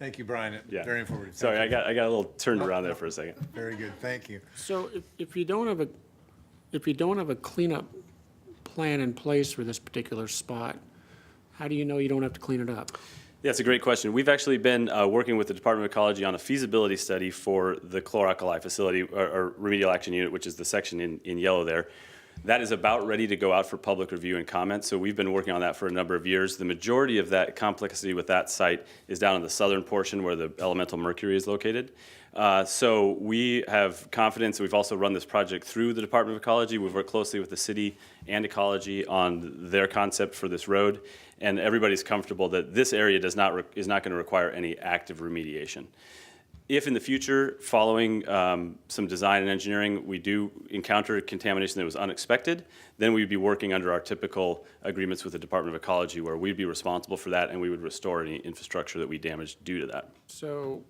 Thank you, Brian. Yeah. Very informative. Thank Sorry, you. I got a little turned around there for a second. Very good, thank you. So if you don't have a cleanup plan in place for this particular spot, how do you know you don't have to clean it up? Yeah, it's a great question. We've actually been working with the Department of Ecology on a feasibility study for the chlor-alkali facility, or remedial action unit, which is the section in yellow there. That is about ready to go out for public review and comment, so we've been working on that for a number of years. The majority of that complexity with that site is down in the southern portion where the elemental mercury is located. So we have confidence. We've also run this project through the Department of Ecology. We've worked closely with the city and ecology on their concept for this road, and everybody's comfortable that this area is not going to require any active remediation. If in the future, following some design and engineering, we do encounter contamination that was unexpected, then we'd be working under our typical agreements with the Department of Ecology, where we'd be responsible for that and we would restore any infrastructure that we damaged due to that. So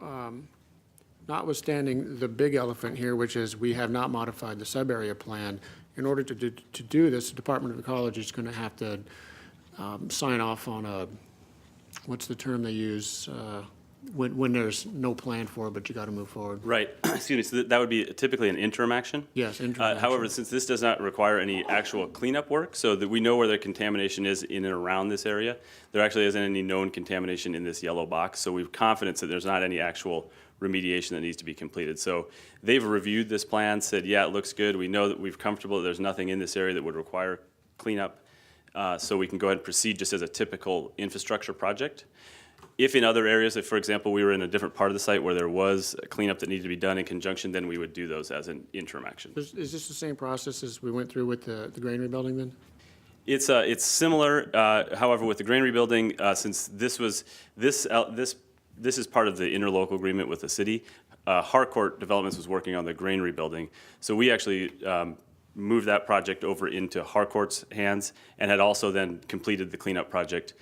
notwithstanding the big elephant here, which is we have not modified the sub-area plan, in order to do this, the Department of Ecology is going to have to sign off on a, what's the term they use, when there's no plan for it, but you got to move forward. Right. Excuse me. So that would be typically an interim action. Yes, interim action. However, since this does not require any actual cleanup work, so that we know where the contamination is in and around this area, there actually isn't any known contamination in this yellow box. So we've confidence that there's not any actual remediation that needs to be completed. So they've reviewed this plan, said, yeah, it looks good. We know that we're comfortable that there's nothing in this area that would require cleanup. So we can go ahead and proceed just as a typical infrastructure project. If in other areas, if, for example, we were in a different part of the site where there was a cleanup that needed to be done in conjunction, then we would do those as an interim action. Is this the same process as we went through with the granary building then? It's similar, however, with the granary building, since this is part of the interlocal agreement with the city, Harcourt Developments was working on the granary building. So we actually moved that project over into Harcourt's hands and had also then completed the cleanup project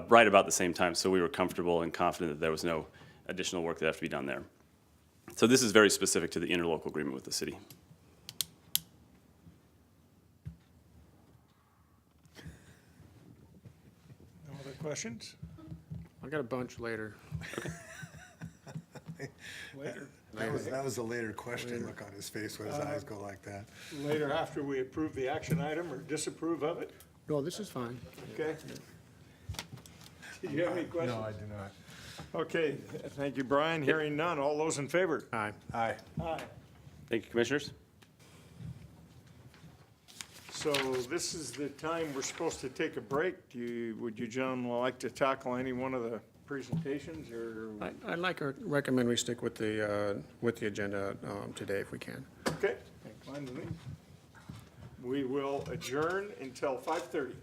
right about the same time. So we were comfortable and confident that there was no additional work that had to be done there. So this is very specific to the interlocal agreement with the city. No other questions? I got a bunch later. Later. That was a later question, look on his face when his eyes go like that. Later, after we approve the action item or disapprove of it? No, this is fine. Okay. Did you have any questions? No, I do not. Okay, thank you, Brian. Hearing none. All those in favor? Aye. Aye. Aye. Thank you, Commissioners. So this is the time we're supposed to take a break. Would you gentlemen like to tackle any one of the presentations, or? I'd like to recommend we stick with the agenda today if we can. Okay, fine with me. We will adjourn until 5:30.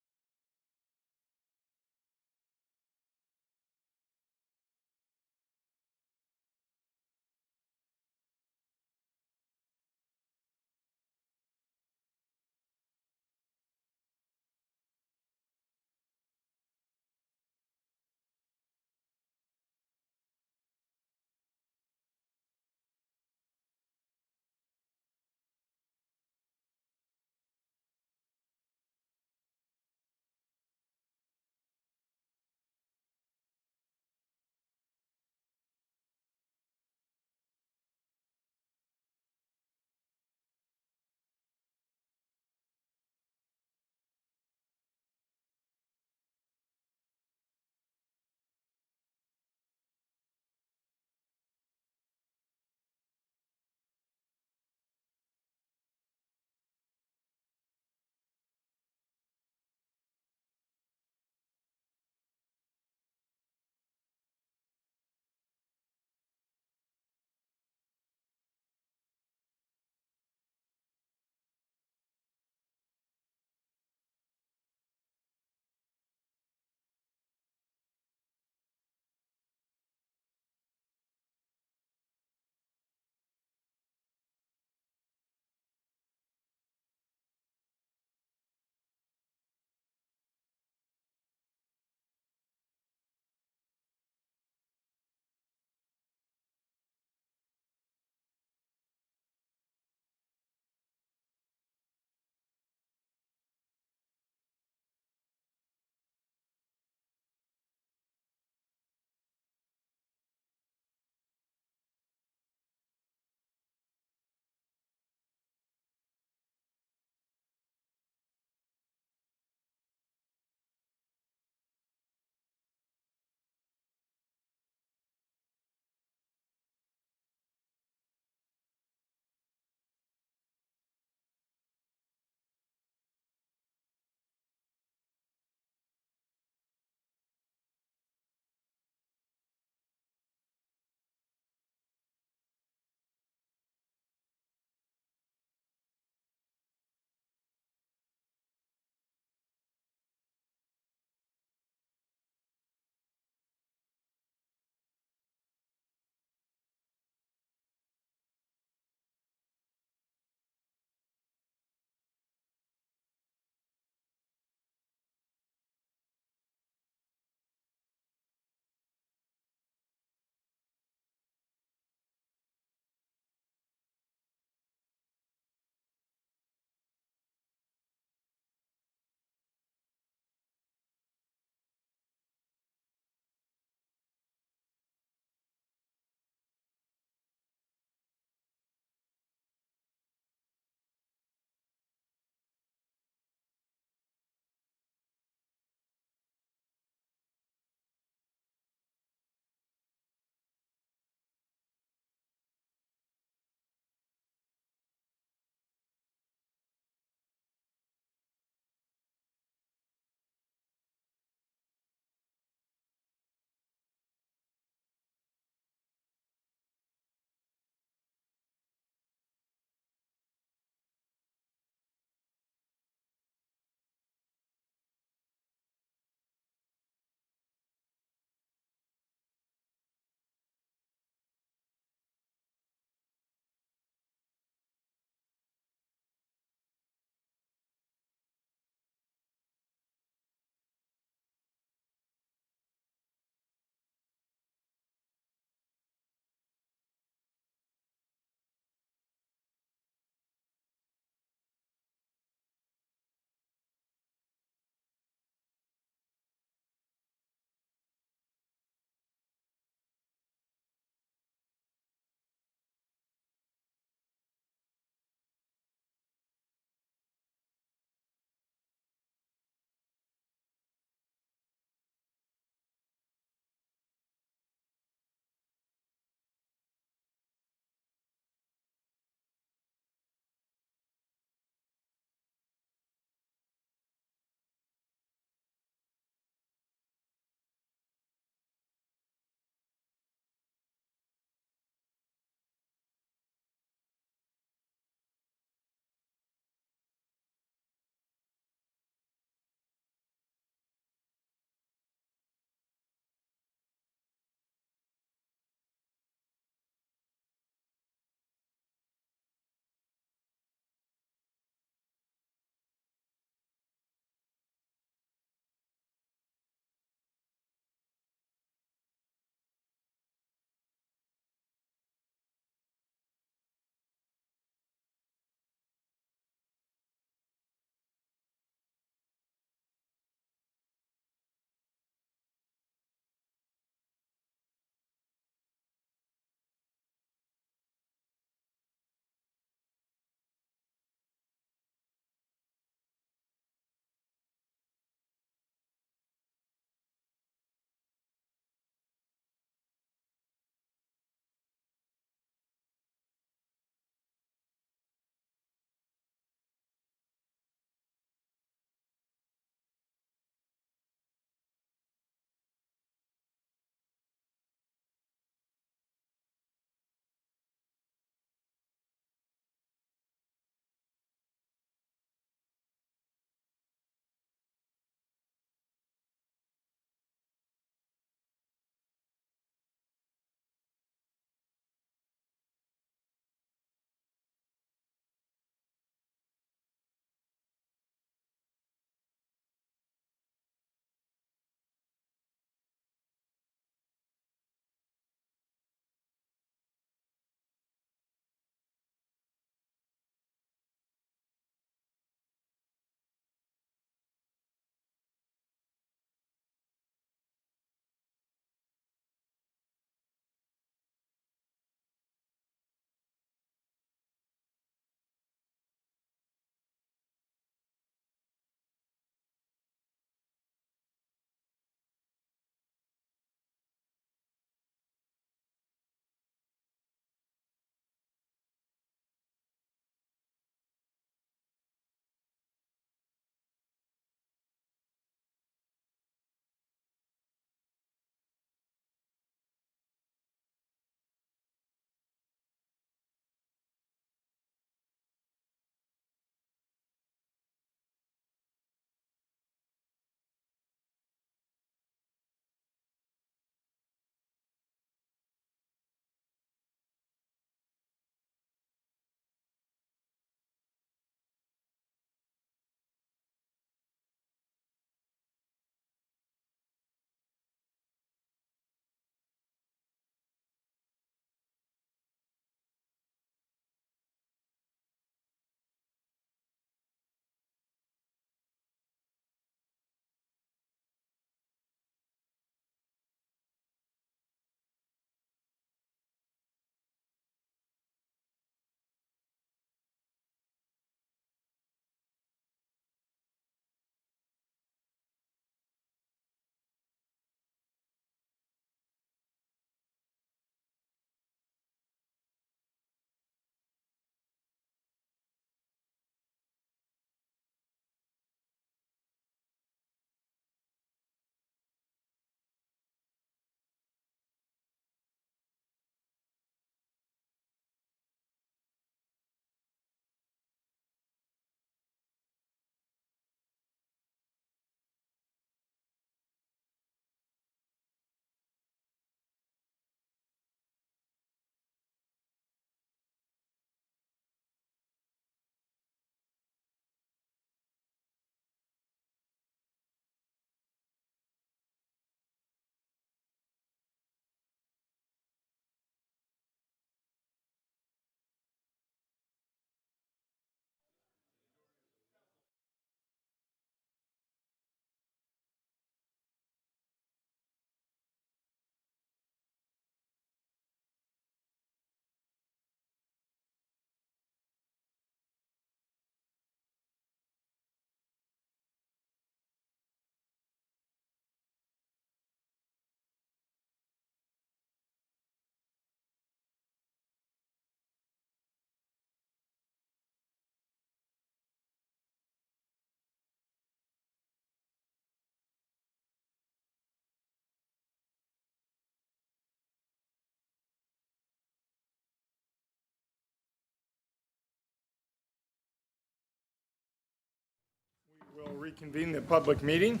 We'll reconvene the public meeting.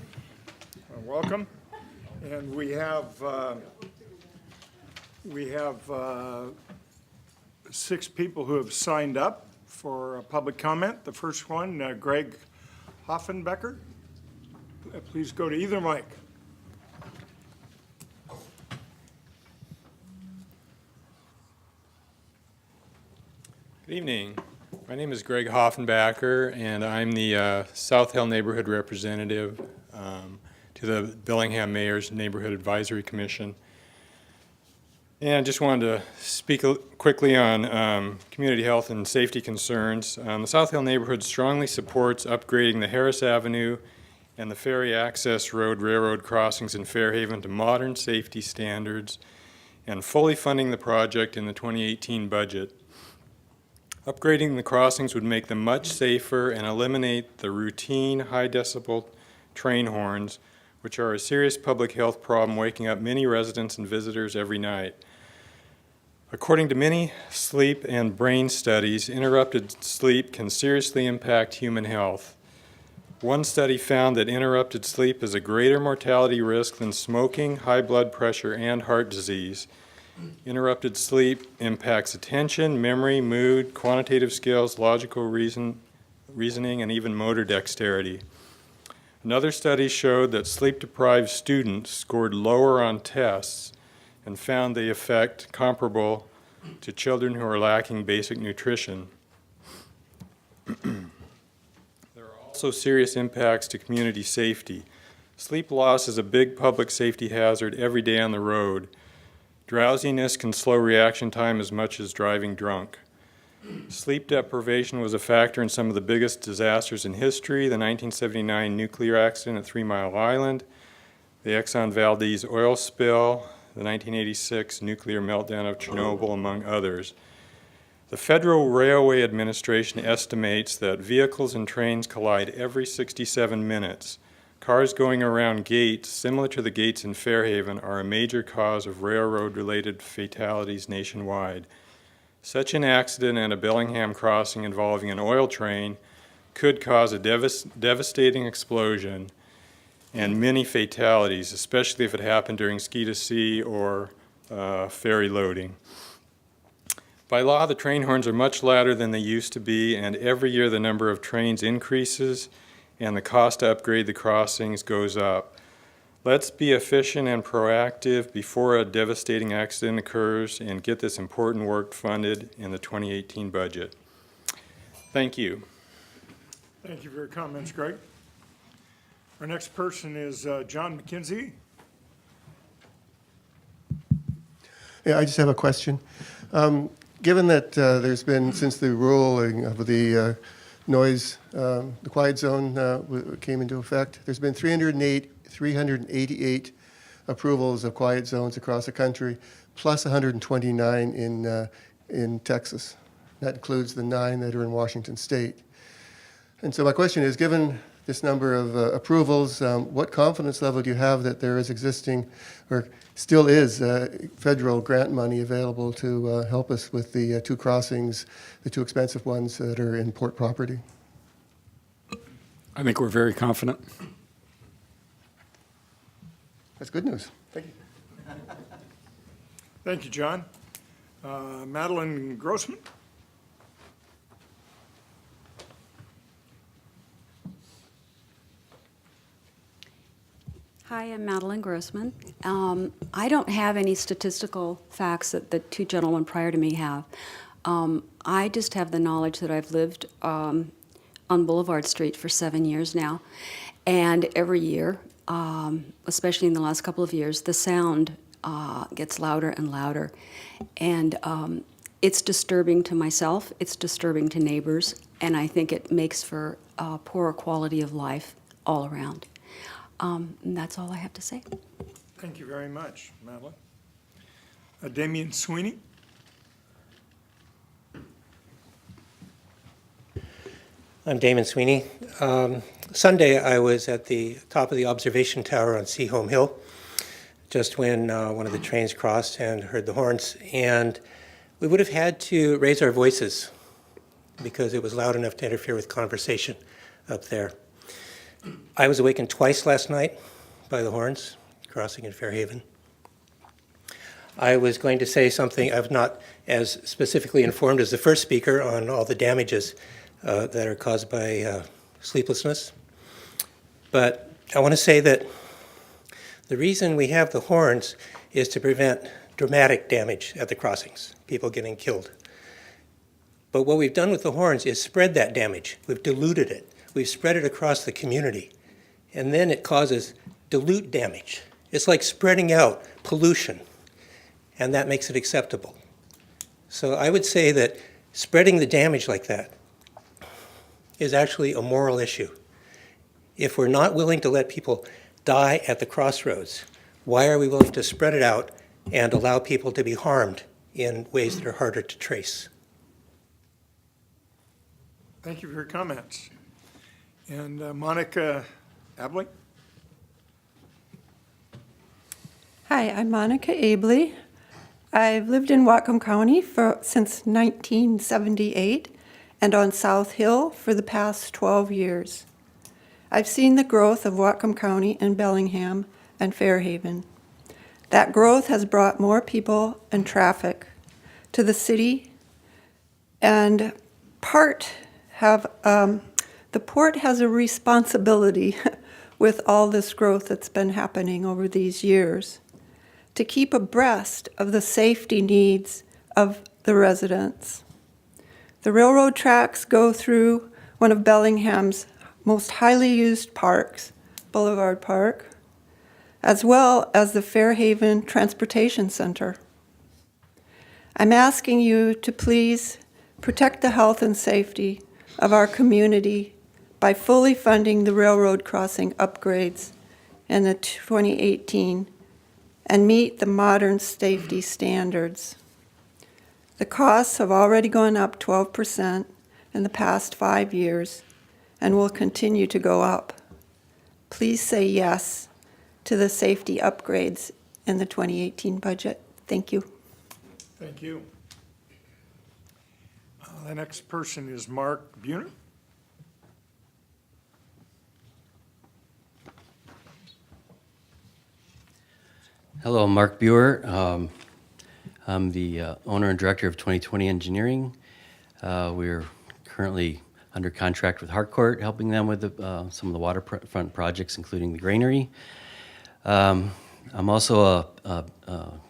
Welcome. And we have 6 people who have signed up for public comment. The first one, Greg Hoffenbecker. Please go to either mic. Good evening. My name is Greg Hoffenbacher, and I'm the South Hill Neighborhood Representative to the Bellingham Mayor's Neighborhood Advisory Commission. And I just wanted to speak quickly on community health and safety concerns. The South Hill neighborhood strongly supports upgrading the Harris Avenue and the Ferry Access Road railroad crossings in Fairhaven to modern safety standards and fully funding the project in the 2018 budget. Upgrading the crossings would make them much safer and eliminate the routine high-decibel train horns, which are a serious public health problem, waking up many residents and visitors every night. According to many sleep and brain studies, interrupted sleep can seriously impact human health. One study found that interrupted sleep is a greater mortality risk than smoking, high blood pressure, and heart disease. Interrupted sleep impacts attention, memory, mood, quantitative skills, logical reasoning, and even motor dexterity. Another study showed that sleep-deprived students scored lower on tests and found the effect comparable to children who are lacking basic nutrition. There are also serious impacts to community safety. Sleep loss is a big public safety hazard every day on the road. Drowsiness can slow reaction time as much as driving drunk. Sleep deprivation was a factor in some of the biggest disasters in history: the 1979 nuclear accident at 3 Mile Island, the Exxon Valdez oil spill, the 1986 nuclear meltdown of Chernobyl, among others. The Federal Railway Administration estimates that vehicles and trains collide every 67 minutes. Cars going around gates, similar to the gates in Fairhaven, are a major cause of railroad-related fatalities nationwide. Such an accident at a Bellingham crossing involving an oil train could cause a devastating explosion and many fatalities, especially if it happened during ski-to-sea or ferry loading. By law, the train horns are much louder than they used to be, and every year the number of trains increases and the cost to upgrade the crossings goes up. Let's be efficient and proactive before a devastating accident occurs and get this important work funded in the 2018 budget. Thank you. Thank you for your comments, Greg. Our next person is John McKenzie. Yeah, I just have a question. Given that there's been, since the ruling of the noise, the quiet zone came into effect, there's been 388 approvals of quiet zones across the country, plus 129 in Texas. That includes the 9 that are in Washington State. And so my question is, given this number of approvals, what confidence level do you have that there is existing, or still is, federal grant money available to help us with the 2 crossings, the 2 expensive ones that are in port property? I think we're very confident. That's good news. Thank you. Thank you, John. Madeline Grossman. Hi, I'm Madeline Grossman. I don't have any statistical facts that the 2 gentlemen prior to me have. I just have the knowledge that I've lived on Boulevard Street for 7 years now, and every year, especially in the last couple of years, the sound gets louder and louder, and it's disturbing to myself, it's disturbing to neighbors, and I think it makes for a poorer quality of life all around. And that's all I have to say. Thank you very much, Madeline. Damian Sweeney. I'm Damon Sweeney. Sunday, I was at the top of the observation tower on Seaholm Hill, just when one of the trains crossed and heard the horns. And we would have had to raise our voices because it was loud enough to interfere with conversation up there. I was awakened twice last night by the horns crossing in Fairhaven. I was going to say something. I was not as specifically informed as the first speaker on all the damages that are caused by sleeplessness. But I want to say that the reason we have the horns is to prevent dramatic damage at the crossings, people getting killed. But what we've done with the horns is spread that damage. We've diluted it. We've spread it across the community. And then it causes dilute damage. It's like spreading out pollution, and that makes it acceptable. So I would say that spreading the damage like that is actually a moral issue. If we're not willing to let people die at the crossroads, why are we willing to spread it out and allow people to be harmed in ways that are harder to trace? Thank you for your comments. And Monica Abley? Hi, I'm Monica Abley. I've lived in Whatcom County since 1978 and on South Hill for the past 12 years. I've seen the growth of Whatcom County and Bellingham and Fairhaven. That growth has brought more people and traffic to the city, and the port has a responsibility with all this growth that's been happening over these years to keep abreast of the safety needs of the residents. The railroad tracks go through one of Bellingham's most highly used parks, Boulevard Park, as well as the Fairhaven Transportation Center. I'm asking you to please protect the health and safety of our community by fully funding the railroad crossing upgrades in the 2018 and meet the modern safety standards. The costs have already gone up 12% in the past 5 years and will continue to go up. Please say yes to the safety upgrades in the 2018 budget. Thank you. Thank you. The next person is Mark Buhner. Hello, Mark Buer. I'm the owner and director of 2020 Engineering. We're currently under contract with Harcourt, helping them with some of the waterfront projects, including the granary. I'm also a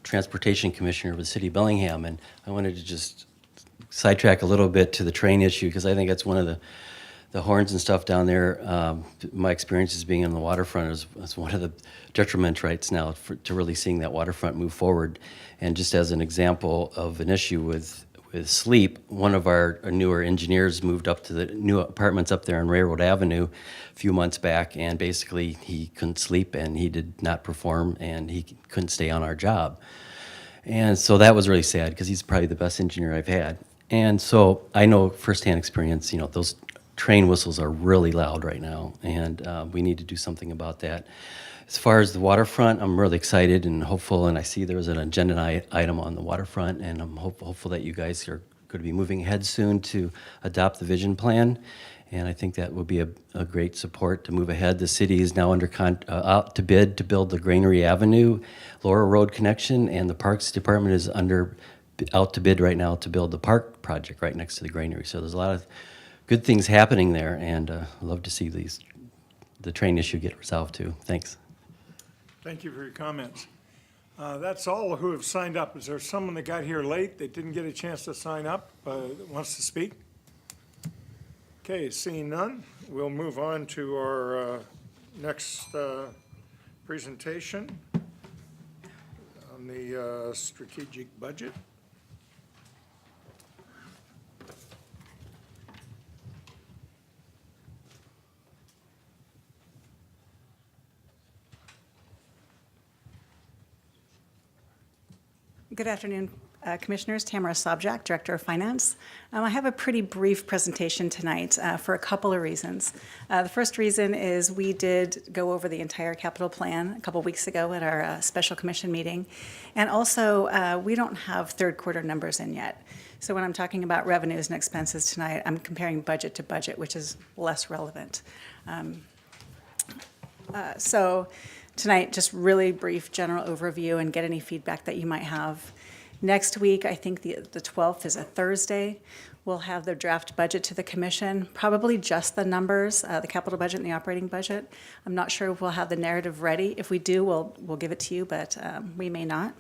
transportation commissioner of the city of Bellingham, and I wanted to just sidetrack a little bit to the train issue, because I think that's one of the horns and stuff down there. My experience as being on the waterfront is one of the detriment rights now to really seeing that waterfront move forward. And just as an example of an issue with sleep, one of our newer engineers moved up to the new apartments up there on Railroad Avenue a few months back, and basically he couldn't sleep and he did not perform and he couldn't stay on our job. And so that was really sad, because he's probably the best engineer I've had. And so I know firsthand experience, those train whistles are really loud right now, and we need to do something about that. As far as the waterfront, I'm really excited and hopeful, and I see there was an agenda item on the waterfront, and I'm hopeful that you guys are going to be moving ahead soon to adopt the vision plan, and I think that would be a great support to move ahead. The city is now out to bid to build the Granary Avenue, Laura Road connection, and the Parks Department is out to bid right now to build the park project right next to the granary. So there's a lot of good things happening there, and I'd love to see the train issue get resolved too. Thanks. Thank you for your comments. That's all who have signed up. Is there someone that got here late that didn't get a chance to sign up that wants to speak? Okay, seeing none, we'll move on to our next presentation on the strategic budget. Good afternoon, Commissioners. Tamara Sobczak, Director of Finance. I have a pretty brief presentation tonight for a couple of reasons. The first reason is we did go over the entire capital plan a couple weeks ago at our special commission meeting. And also, we don't have third quarter numbers in yet. So when I'm talking about revenues and expenses tonight, I'm comparing budget to budget, which is less relevant. So tonight, just really brief general overview and get any feedback that you might have. Next week, I think the 12th is a Thursday, we'll have the draft budget to the commission, probably just the numbers, the capital budget and the operating budget. I'm not sure if we'll have the narrative ready. If we do, we'll give it to you, but we may not.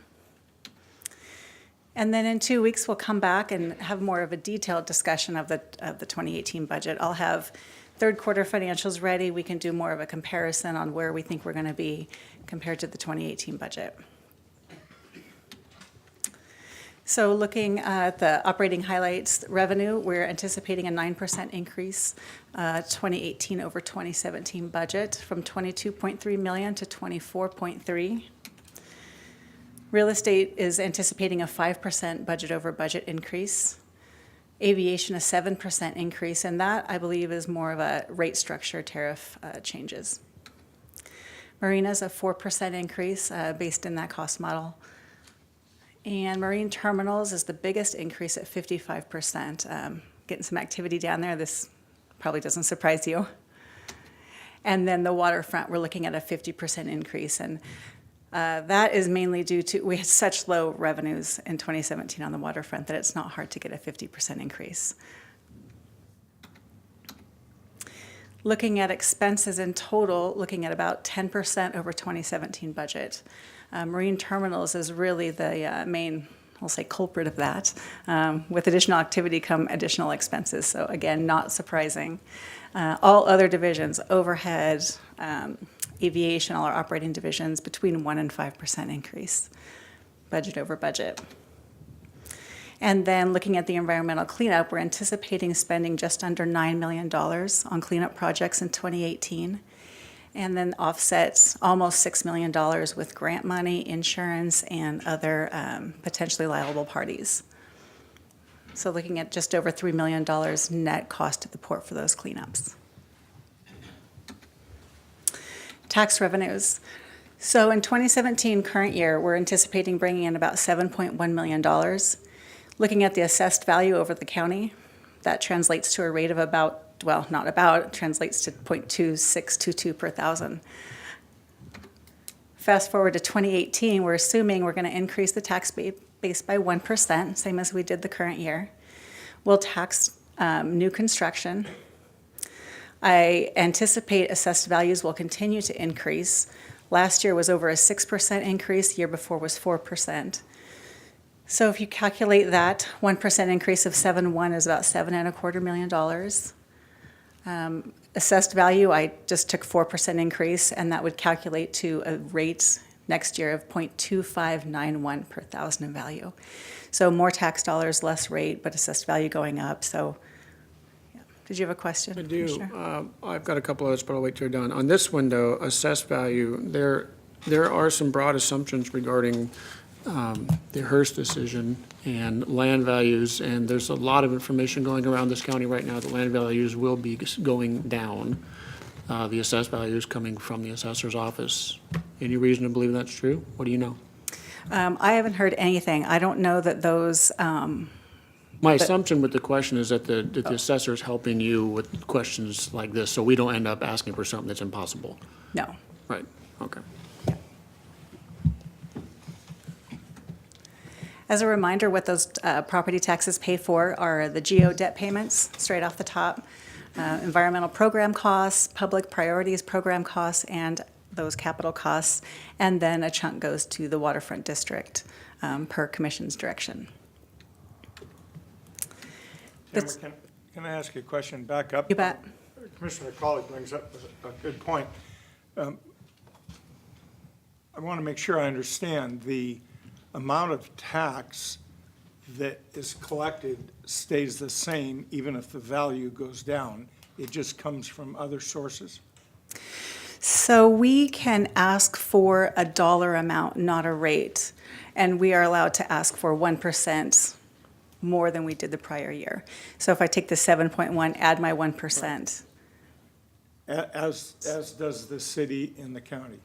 And then in 2 weeks, we'll come back and have more of a detailed discussion of the 2018 budget. I'll have third quarter financials ready. We can do more of a comparison on where we think we're going to be compared to the 2018 budget. So looking at the operating highlights, revenue, we're anticipating a 9% increase 2018 over 2017 budget from $22.3 million to $24.3. Real estate is anticipating a 5% budget over budget increase. Aviation, a 7% increase, and that, I believe, is more of a rate structure tariff changes. Marinas, a 4% increase based in that cost model. And marine terminals is the biggest increase at 55%. Getting some activity down there, this probably doesn't surprise you. And then the waterfront, we're looking at a 50% increase. And that is mainly due to, we had such low revenues in 2017 on the waterfront that it's not hard to get a 50% increase. Looking at expenses in total, looking at about 10% over 2017 budget. Marine terminals is really the main, I'll say, culprit of that. With additional activity come additional expenses. So again, not surprising. All other divisions, overhead, aviation, all our operating divisions, between 1% and 5% increase, budget over budget. And then looking at the environmental cleanup, we're anticipating spending just under $9 million on cleanup projects in 2018. And then offsets almost $6 million with grant money, insurance, and other potentially liable parties. So looking at just over $3 million net cost to the port for those cleanups. Tax revenues. So in 2017, current year, we're anticipating bringing in about $7.1 million. Looking at the assessed value over the county, that translates to a rate of about, well, not about, it translates to 0.2622 per thousand. Fast forward to 2018, we're assuming we're going to increase the tax base by 1%, same as we did the current year. We'll tax new construction. I anticipate assessed values will continue to increase. Last year was over a 6% increase, the year before was 4%. So if you calculate that, 1% increase of 7.1 is about $7.25 million. Assessed value, I just took 4% increase, and that would calculate to a rate next year of 0.2591 per thousand in value. So more tax dollars, less rate, but assessed value going up. So, yeah. Did you have a question? I do. Commissioner? I've got a couple others, but I'll wait till you're done. On this window, assessed value, there are some broad assumptions regarding the Hearst decision and land values, and there's a lot of information going around this county right now that land values will be going down. The assessed values coming from the assessor's office. Any reason to believe that's true? What do you know? I haven't heard anything. I don't know that those. My assumption with the question is that the assessor is helping you with questions like this, so we don't end up asking for something that's impossible. No. Right, okay. As a reminder, what those property taxes pay for are the GO debt payments, straight off the top, environmental program costs, public priorities program costs, and those capital costs, and then a chunk goes to the waterfront district per commission's direction. Tamara, can I ask you a question back up? You bet. Commissioner Collick brings up a good point. I want to make sure I understand the amount of tax that is collected stays the same even if the value goes down. It just comes from other sources? So we can ask for a dollar amount, not a rate, and we are allowed to ask for 1% more than we did the prior year. So if I take the 7.1, add my 1%. As does the city and the county?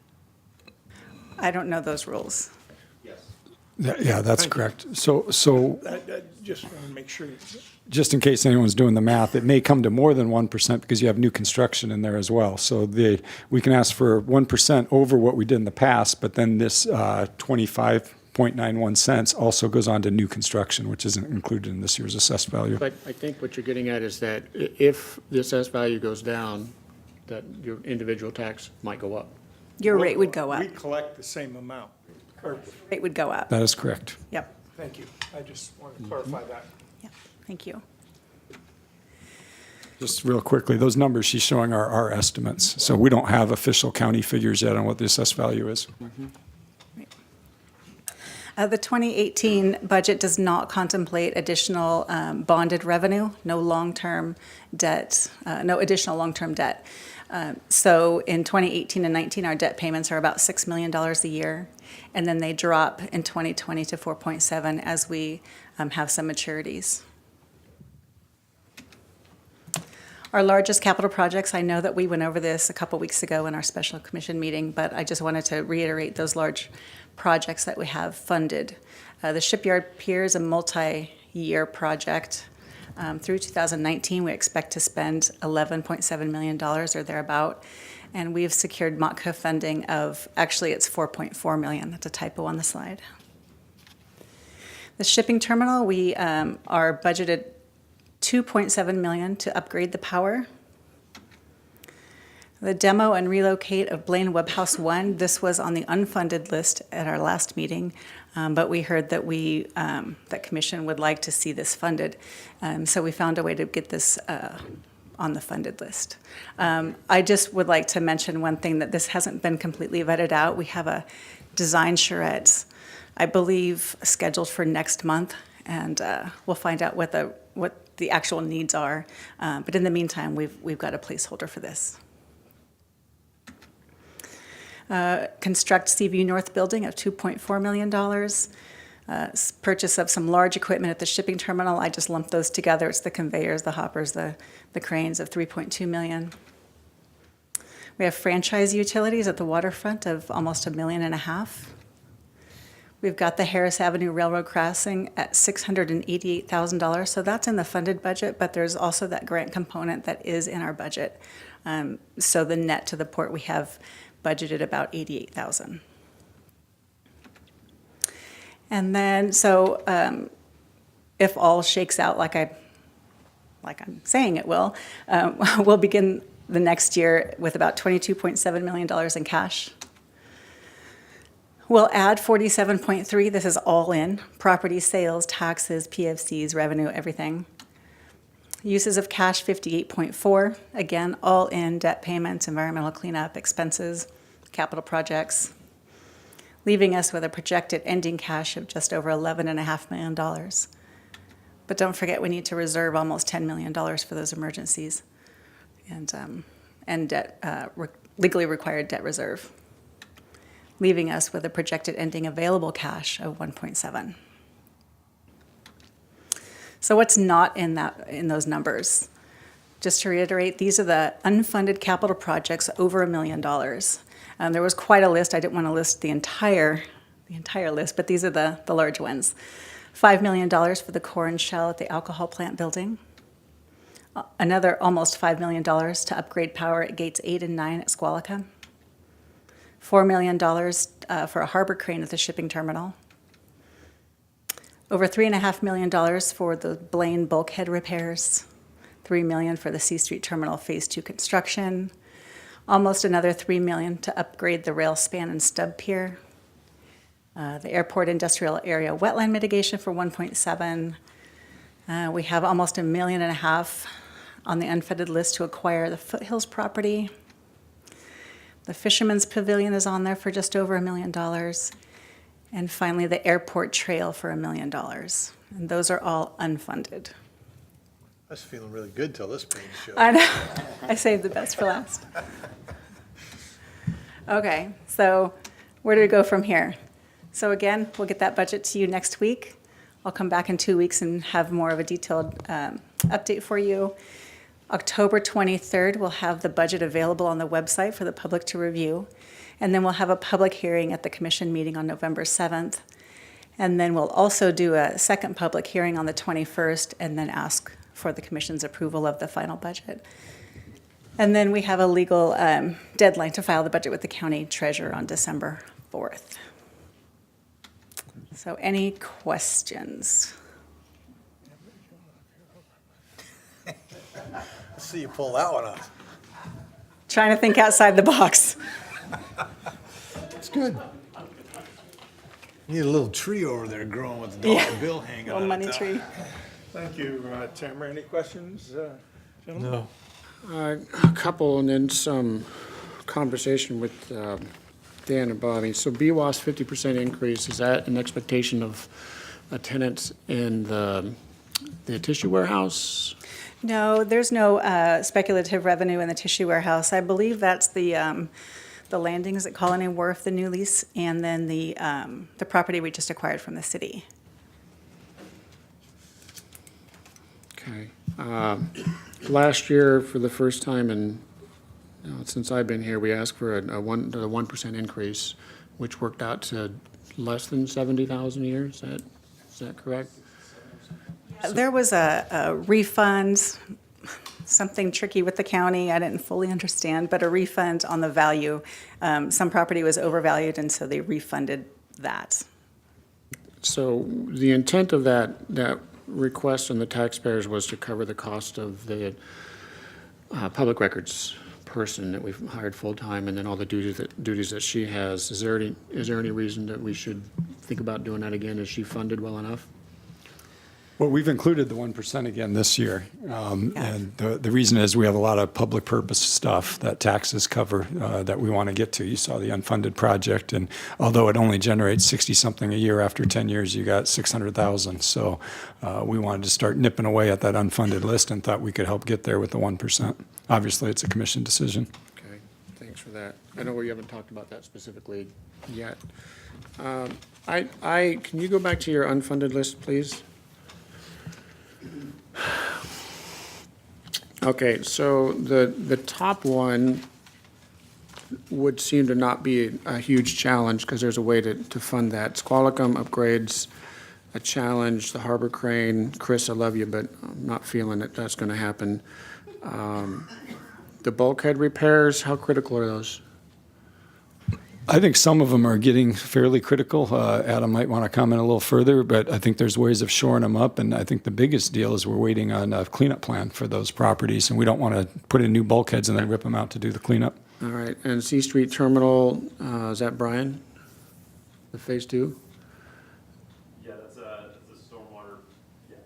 I don't know those rules. Yeah, that's Thank you. correct. So I just want to make sure. just in case anyone's doing the math, it may come to more than 1% because you have new construction in there as well. So we can ask for 1% over what we did in the past, but then this 25.91 cents also goes on to new construction, which isn't included in this year's assessed value. But I think what you're getting at is that if the assessed value goes down, that your individual tax might go up. Your rate would go up. We collect the same amount. Or- Rate would go up. That is correct. Yep, Thank you. I just want to clarify that. thank you. Just real quickly, those numbers she's showing are our estimates. So we don't have official county figures yet on what the assessed value is. The 2018 budget does not contemplate additional bonded revenue, no long-term debt, no additional long-term debt. So in 2018 and 19, our debt payments are about $6 million a year, and then they drop in 2020 to 4.7 as we have some maturities. Our largest capital projects, I know that we went over this a couple weeks ago in our special commission meeting, but I just wanted to reiterate those large projects that we have funded. The Shipyard Pier is a multi-year project. Through 2019, we expect to spend $11.7 million or thereabout, and we've secured MOTCA funding of, actually it's $4.4 million. That's a typo on the slide. The shipping terminal, we are budgeted $2.7 million to upgrade the power. The demo and relocate of Blaine Webb House 1, this was on the unfunded list at our last meeting, but we heard that that commission would like to see this funded. So we found a way to get this on the funded list. I just would like to mention one thing, that this hasn't been completely vetted out. We have a design charrette, I believe, scheduled for next month, and we'll find out what the actual needs are. But in the meantime, we've got a placeholder for this. Construct Seaview North building of $2.4 million. Purchase of some large equipment at the shipping terminal. I just lumped those together. It's the conveyors, the hoppers, the cranes of $3.2 million. We have franchise utilities at the waterfront of almost $1.5 million. We've got the Harris Avenue Railroad crossing at $688,000. So that's in the funded budget, but there's also that grant component that is in our budget. So the net to the port, we have budgeted about $88,000. And then, so if all shakes out like I'm saying it will, we'll begin the next year with about $22.7 million in cash. We'll add 47.3, this is all in, property sales, taxes, PFCs, revenue, everything. Uses of cash, 58.4, again, all in, debt payments, environmental cleanup, expenses, capital projects, leaving us with a projected ending cash of just over $11.5 million. But don't forget, we need to reserve almost $10 million for those emergencies and debt, legally required debt reserve, leaving us with a projected ending available cash of 1.7. So what's not in those numbers? Just to reiterate, these are the unfunded capital projects over $1 million. There was quite a list. I didn't want to list the entire list, but these are the large ones. $5 million for the core and shell at the alcohol plant building. Another almost $5 million to upgrade power at gates 8 and 9 at Squalica. $4 million for a harbor crane at the shipping terminal. Over $3.5 million for the Blaine bulkhead repairs. $3 million for the C Street Terminal Phase 2 construction. Almost another $3 million to upgrade the rail span and stub pier. The airport industrial area wetland mitigation for 1.7. We have almost $1.5 million on the unfunded list to acquire the Foothills property. The Fisherman's Pavilion is on there for just over $1 million. And finally, the airport trail for $1 million. And those are all unfunded. I was feeling really good till this page showed. I know. I saved the best for last. Okay, so where do we go from here? So again, we'll get that budget to you next week. I'll come back in 2 weeks and have more of a detailed update for you. October 23rd, we'll have the budget available on the website for the public to review. And then we'll have a public hearing at the commission meeting on November 7th. And then we'll also do a second public hearing on the 21st and then ask for the commission's approval of the final budget. And then we have a legal deadline to file the budget with the county treasurer on December 4th. So any questions? Let's see you pull that one off. Trying to think outside the box. It's good. Need a little tree over there growing with the dollar bill hanging on Little it. money tree. Thank you, Tamara. Any questions, gentlemen? No. A couple, and then some conversation with Dan and Bobby. So BWAS 50% increase, is that an expectation of tenants in the tissue warehouse? No, there's no speculative revenue in the tissue warehouse. I believe that's the landings at Colony Wharf, the new lease, and then the property we just acquired from the city. Okay. Last year, for the first time since I've been here, we asked for a 1% increase, which worked out to less than 70,000 a year. Is that correct? There was a refund, something tricky with the county, I didn't fully understand, but a refund on the value. Some property was overvalued, and so they refunded that. So the intent of that request from the taxpayers was to cover the cost of the public records person that we've hired full-time, and then all the duties that she has. Is there any reason that we should think about doing that again? Is she funded well enough? Well, we've included the 1% again this year. And the reason is we have a lot of public purpose stuff that taxes cover that we want to get to. You saw the unfunded project, and although it only generates 60-something a year, after 10 years, you got 600,000. So we wanted to start nipping away at that unfunded list and thought we could help get there with the 1%. Obviously, it's a commission decision. Okay, thanks for that. I know we haven't talked about that specifically yet. Can you go back to your unfunded list, please? Okay, so the top one would seem to not be a huge challenge because there's a way to fund that. Squalicum upgrades, a challenge, the harbor crane. Chris, I love you, but I'm not feeling that that's going to happen. The bulkhead repairs, how critical are those? I think some of them are getting fairly critical. Adam might want to comment a little further, but I think there's ways of shoring them up. And I think the biggest deal is we're waiting on a cleanup plan for those properties, and we don't want to put in new bulkheads and then rip them out to do the cleanup. All right, and C Street Terminal, is that Brian? The phase 2? Yeah, that's a stormwater. Yeah.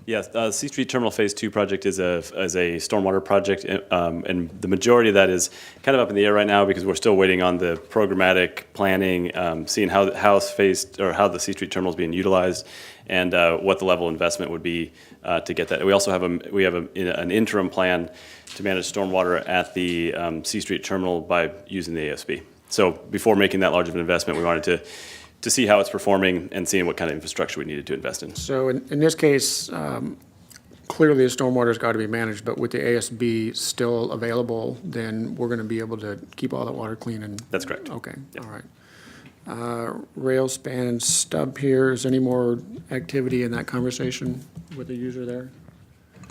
Yes, C Street Terminal Phase 2 project is a stormwater project, and the majority of that is kind of up in the air right now because we're still waiting on the programmatic planning, seeing how the C Street Terminal is being utilized, and what the level of investment would be to get that. We also have an interim plan to manage stormwater at the C Street Terminal by using the ASB. So before making that large of an investment, we wanted to see how it's performing and seeing what kind of infrastructure we needed to invest in. So in this case, clearly the stormwater's got to be managed, but with the ASB still available, then we're going to be able to keep all that water clean and... That's correct. Okay, Yep. all right. Rail span and stub here, is any more activity in that conversation with the user there?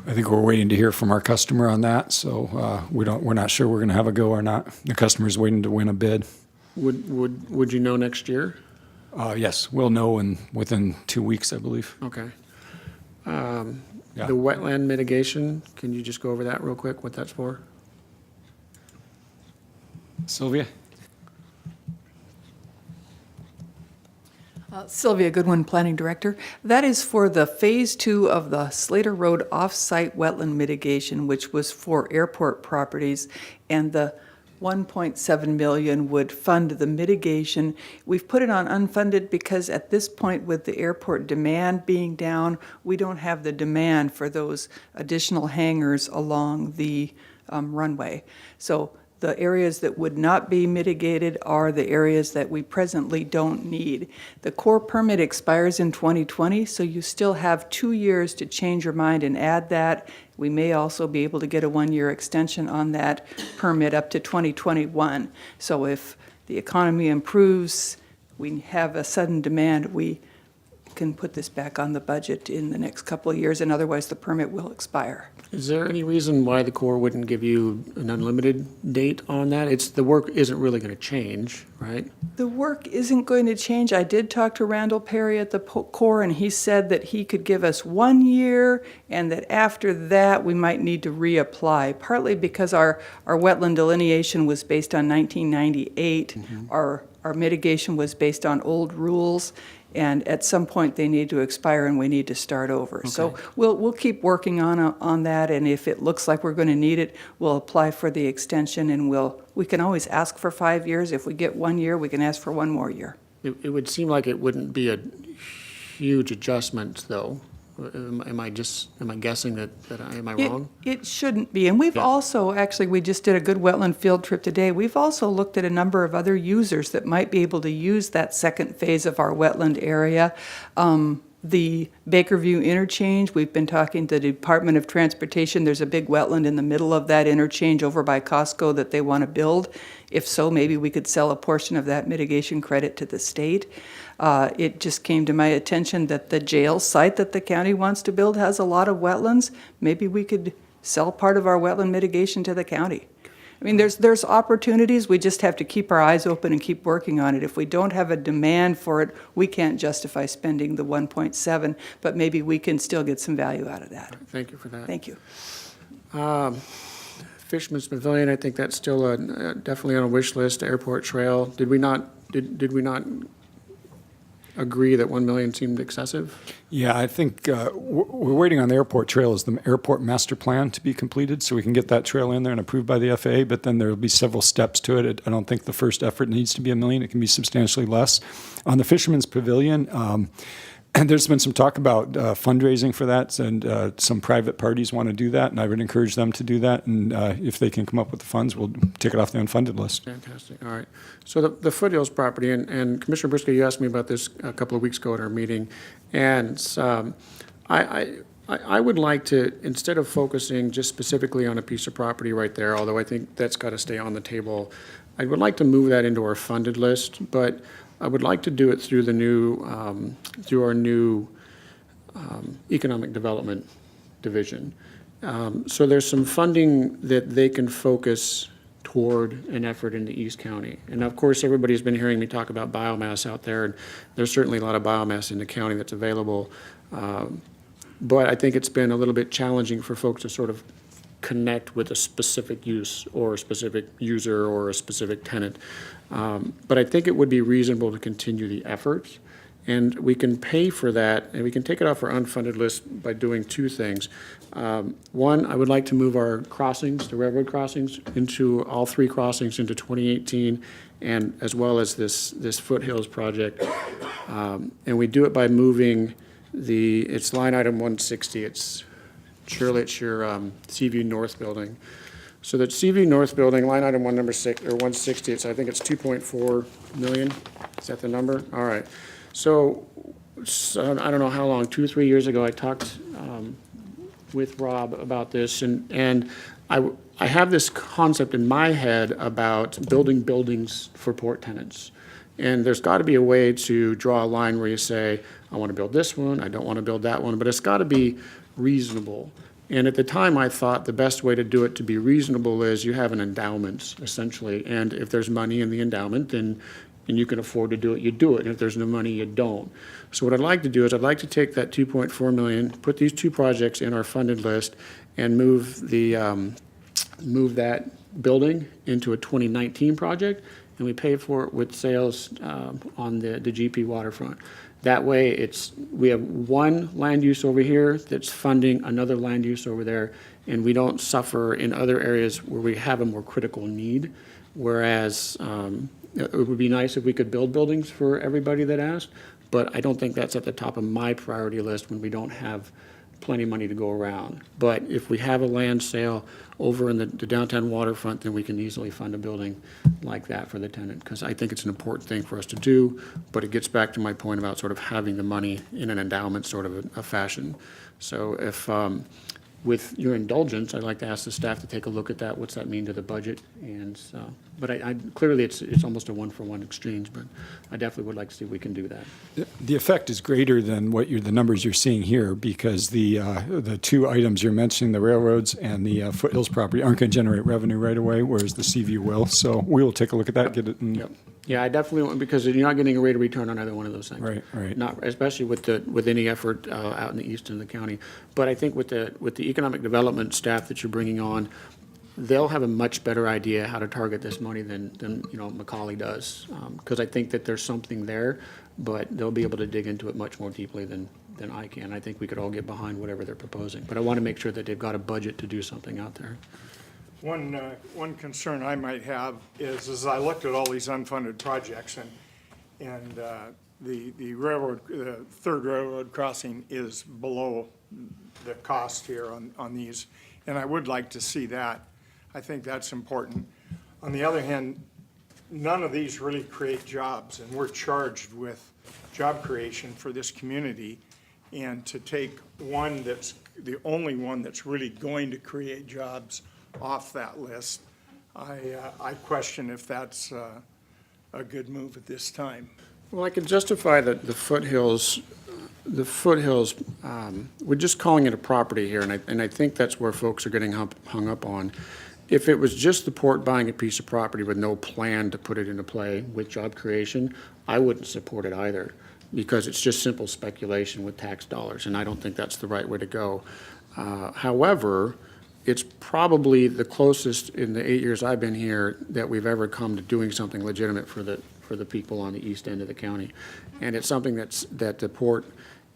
I think we're waiting to hear from our customer on that, so we're not sure we're going to have a go or not. The customer's waiting to win a bid. Would you know next year? Yes, we'll know within 2 weeks, I believe. Okay. Yeah. The wetland mitigation, can you just go over that real quick, what that's for? Sylvia? Sylvia Goodwin, Planning Director. That is for the Phase 2 of the Slater Road off-site wetland mitigation, which was for airport properties, and the 1.7 million would fund the mitigation. We've put it on unfunded because at this point, with the airport demand being down, we don't have the demand for those additional hangars along the runway. So The areas that would not be mitigated are the areas that we presently don't need. The core permit expires in 2020, so you still have 2 years to change your mind and add that. We may also be able to get a 1-year extension on that permit up to 2021. So if the economy improves, we have a sudden demand, we can put this back on the budget in the next couple of years, and otherwise the permit will expire. Is there any reason why the Corps wouldn't give you an unlimited date on that? The work isn't really going to change, right? The work isn't going to change. I did talk to Randall Perry at the Corps, and he said that he could give us 1 year, and that after that, we might need to reapply, partly because our wetland delineation was based on 1998. Our mitigation was based on old rules, and at some point, they need to expire, and we need to start over. So we'll keep working on that, and if it looks like we're going to need it, we'll apply for the extension, and we can always ask for 5 years. If we get 1 year, we can ask for 1 more year. It would seem like it wouldn't be a huge adjustment, though. Am I guessing am I wrong? It shouldn't be. And we've also, actually, we just did a good wetland field trip today. We've also looked at a number of other users that might be able to use that second phase of our wetland area. The Bakerview interchange, we've been talking to the Department of Transportation. There's a big wetland in the middle of that interchange over by Costco that they want to build. If so, maybe we could sell a portion of that mitigation credit to the state. It just came to my attention that the jail site that the county wants to build has a lot of wetlands. Maybe we could sell part of our wetland mitigation to the county. I mean, there's opportunities. We just have to keep our eyes open and keep working on it. If we don't have a demand for it, we can't justify spending the 1.7, but maybe we can still get some value out of that. Thank you for that. Thank you. Fisherman's Pavilion, I think that's still definitely on a wish list. Airport Trail, did we not agree that 1 million seemed excessive? Yeah, I think we're waiting on the airport trail as the airport master plan to be completed, so we can get that trail in there and approved by the FAA, but then there'll be several steps to it. I don't think the first effort needs to be $1 million. It can be substantially less. On the Fisherman's Pavilion, and there's been some talk about fundraising for that, and some private parties want to do that, and I would encourage them to do that. And if they can come up with the funds, we'll take it off the unfunded list. Fantastic. All right. So the Foothills property, and Commissioner Briscoe, you asked me about this a couple of weeks ago at our meeting, and I would like to, instead of focusing just specifically on a piece of property right there, although I think that's got to stay on the table, I would like to move that into our funded list, but I would like to do it through through our new economic development division. So there's some funding that they can focus toward an effort in the East County. And of course, everybody's been hearing me talk about biomass out there, and there's certainly a lot of biomass in the county that's available. But I think it's been a little bit challenging for folks to sort of connect with a specific use or a specific user or a specific tenant. But I think it would be reasonable to continue the efforts. And we can pay for that, and we can take it off our unfunded list by doing two things. One, I would like to move our crossings, the railroad crossings, into all 3 crossings into 2018, and as well as this Foothills project. And we do it by moving it's line item 160. It's Shirley, it's your Seaview North building. So that Seaview North building, line item 160, I think it's 2.4 million. Is that the number? All right. So I don't know how long, 2 or 3 years ago, I talked with Rob about this, and I have this concept in my head about building buildings for port tenants. And there's got to be a way to draw a line where you say, I want to build this one, I don't want to build that one, but it's got to be reasonable. And at the time, I thought the best way to do it to be reasonable is you have an endowment, essentially. And if there's money in the endowment, then and you can afford to do it, you do it. And if there's no money, you don't. So what I'd like to do is I'd like to take that 2.4 million, put these 2 projects in our funded list, and move that building into a 2019 project, and we pay for it with sales on the GP waterfront. That way, we have one land use over here that's funding another land use over there, and we don't suffer in other areas where we have a more critical need. Whereas it would be nice if we could build buildings for everybody that asked, but I don't think that's at the top of my priority list when we don't have plenty of money to go around. But if we have a land sale over in the downtown waterfront, then we can easily fund a building like that for the tenant, because I think it's an important thing for us to do, but it gets back to my point about sort of having the money in an endowment sort of a fashion. So if, with your indulgence, I'd like to ask the staff to take a look at that. What's that mean to the budget? And so, but I clearly it's almost a one-for-one exchange, but I definitely would like to see if we can do that. The effect is greater than the numbers you're seeing here, because the two items you're mentioning, the railroads and the Foothills property, aren't going to generate revenue right away, whereas the Seaview will. So we will take a look at that, get it. Yep. Yeah, I definitely want, because you're not getting a rate of return on either one of those things. Right. Not, especially with any effort out in the east end of the county. But I think with the economic development staff that you're bringing on, they'll have a much better idea how to target this money than Macaulay does. Because I think that there's something there, but they'll be able to dig into it much more deeply than I can. I think we could all get behind whatever they're proposing. But I want to make sure that they've got a budget to do something out there. One concern I might have is, as I looked at all these unfunded projects, and the railroad, the third railroad crossing is below the cost here on these, and I would like to see that. I think that's important. On the other hand, none of these really create jobs, and we're charged with job creation for this community, and to take one that's the only one that's really going to create jobs off that list, I question if that's a good move at this time. Well, I can justify that the Foothills, we're just calling it a property here, and I think that's where folks are getting hung up on. If it was just the port buying a piece of property with no plan to put it into play with job creation, I wouldn't support it either, because it's just simple speculation with tax dollars, and I don't think that's the right way to go. However, it's probably the closest in the 8 years I've been here that we've ever come to doing something legitimate for the people on the east end of the county. And it's something that the port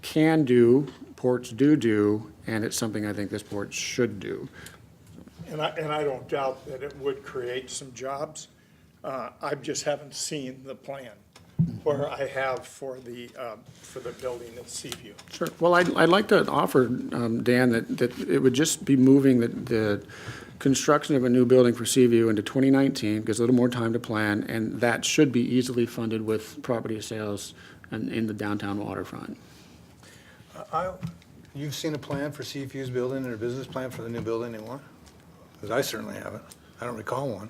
can do, ports do, and it's something I think this port should do. And I don't doubt that it would create some jobs. I just haven't seen the plan, where I have for the building at Seaview. Sure. Well, I'd like to offer, Dan, that it would just be moving the construction of a new building for Seaview into 2019, gives a little more time to plan, and that should be easily funded with property sales and in the downtown waterfront. You've seen a plan for Seaview's building or a business plan for the new building they want? Because I certainly haven't. I don't recall one.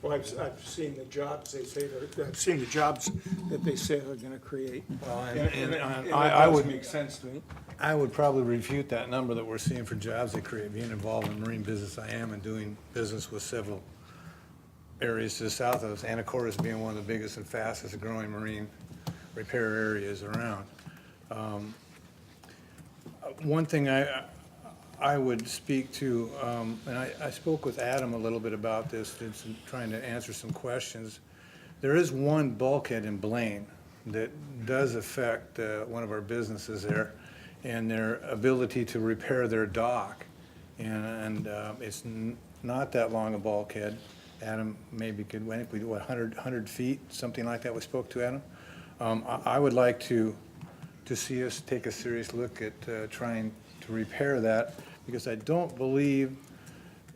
Well, I've seen the jobs they say I've seen the jobs that they say they're going to create. Well, And I it would does make sense to me. I would probably refute that number that we're seeing for jobs they create. Being involved in marine business, I am, and doing business with several areas to the south of us, Anacortes being one of the biggest and fastest growing marine repair areas around. One thing I would speak to, and I spoke with Adam a little bit about this, trying to answer some questions. There is one bulkhead in Blaine that does affect one of our businesses there and their ability to repair their dock. And it's not that long a bulkhead. Adam maybe could, I think we do, 100 feet, something like that we spoke to Adam. I would like to see us take a serious look at trying to repair that, because I don't believe,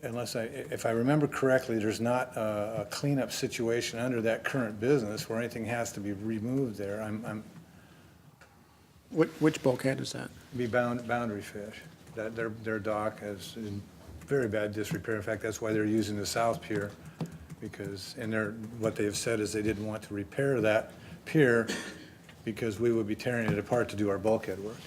if I remember correctly, there's not a cleanup situation under that current business where anything has to be removed there. Which bulkhead is that? Be Boundary Fish. That their dock is in very bad disrepair. In fact, that's why they're using the South Pier, because what they have said is they didn't want to repair that pier because we would be tearing it apart to do our bulkhead work.